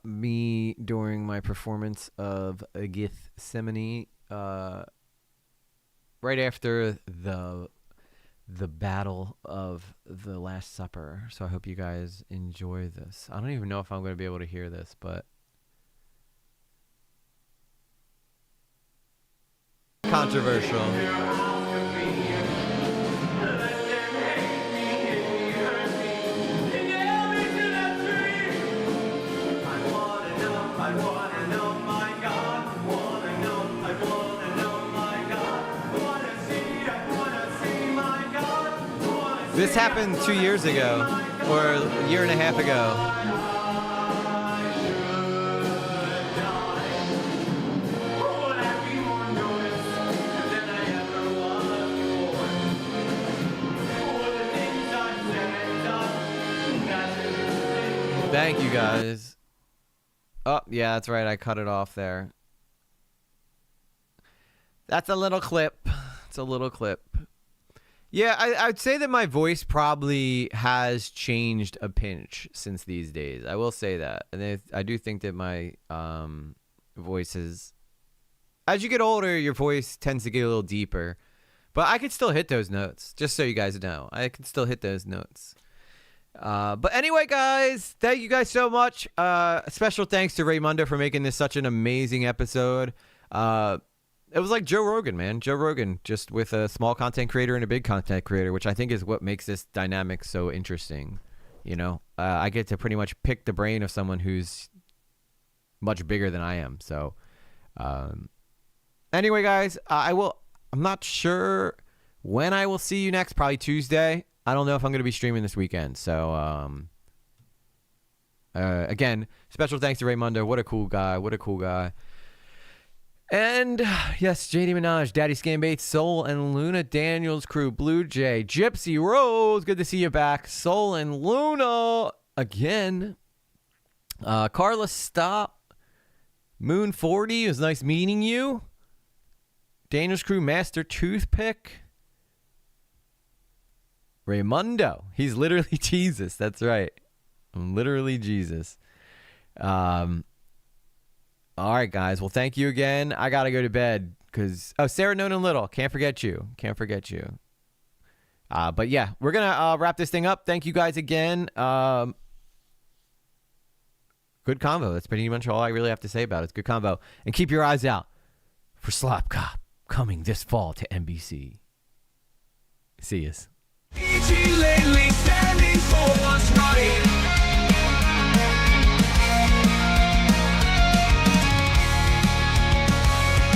me during my performance of Gethsemane, right after the battle of the Last Supper. So I hope you guys enjoy this. I don't even know if I'm going to be able to hear this, but controversial. This happened 2 years ago, or a year and a half ago. Thank you, guys. Oh, yeah, that's right. I cut it off there. That's a little clip. It's a little clip. Yeah, I'd say that my voice probably has changed a pinch since these days. I will say that. And I do think that my voice is... As you get older, your voice tends to get a little deeper. But I could still hit those notes, just so you guys know. I can still hit those notes. But anyway, guys, thank you guys so much. Special thanks to Raymundo for making this such an amazing episode. It was like Joe Rogan, man. Joe Rogan, just with a small content creator and a big content creator, which I think is what makes this dynamic so interesting. You know, I get to pretty much pick the brain of someone who's much bigger than I am. So, anyway, guys, I'm not sure when I will see you next. Probably Tuesday. I don't know if I'm going to be streaming this weekend. So, again, special thanks to Raymundo. What a cool guy. What a cool guy. And yes, JD Minaj, Daddy Scambates, Soul and Luna Daniels crew, Blue Jay, Gypsy Rose, good to see you back. Soul and Luna again. Carla Stop, Moon 40, it was nice meeting you. Daniels crew, Master Toothpick. Raymundo, he's literally Jesus. That's right. I'm literally Jesus. All right, guys. Well, thank you again. I got to go to bed because... Oh, Sarah Nonan Little. Can't forget you. Can't forget you. But yeah, we're going to wrap this thing up. Thank you guys again. Good convo. That's pretty much all I really have to say about it. It's good convo. And keep your eyes out for Slop Cop coming this fall to NBC. See yas.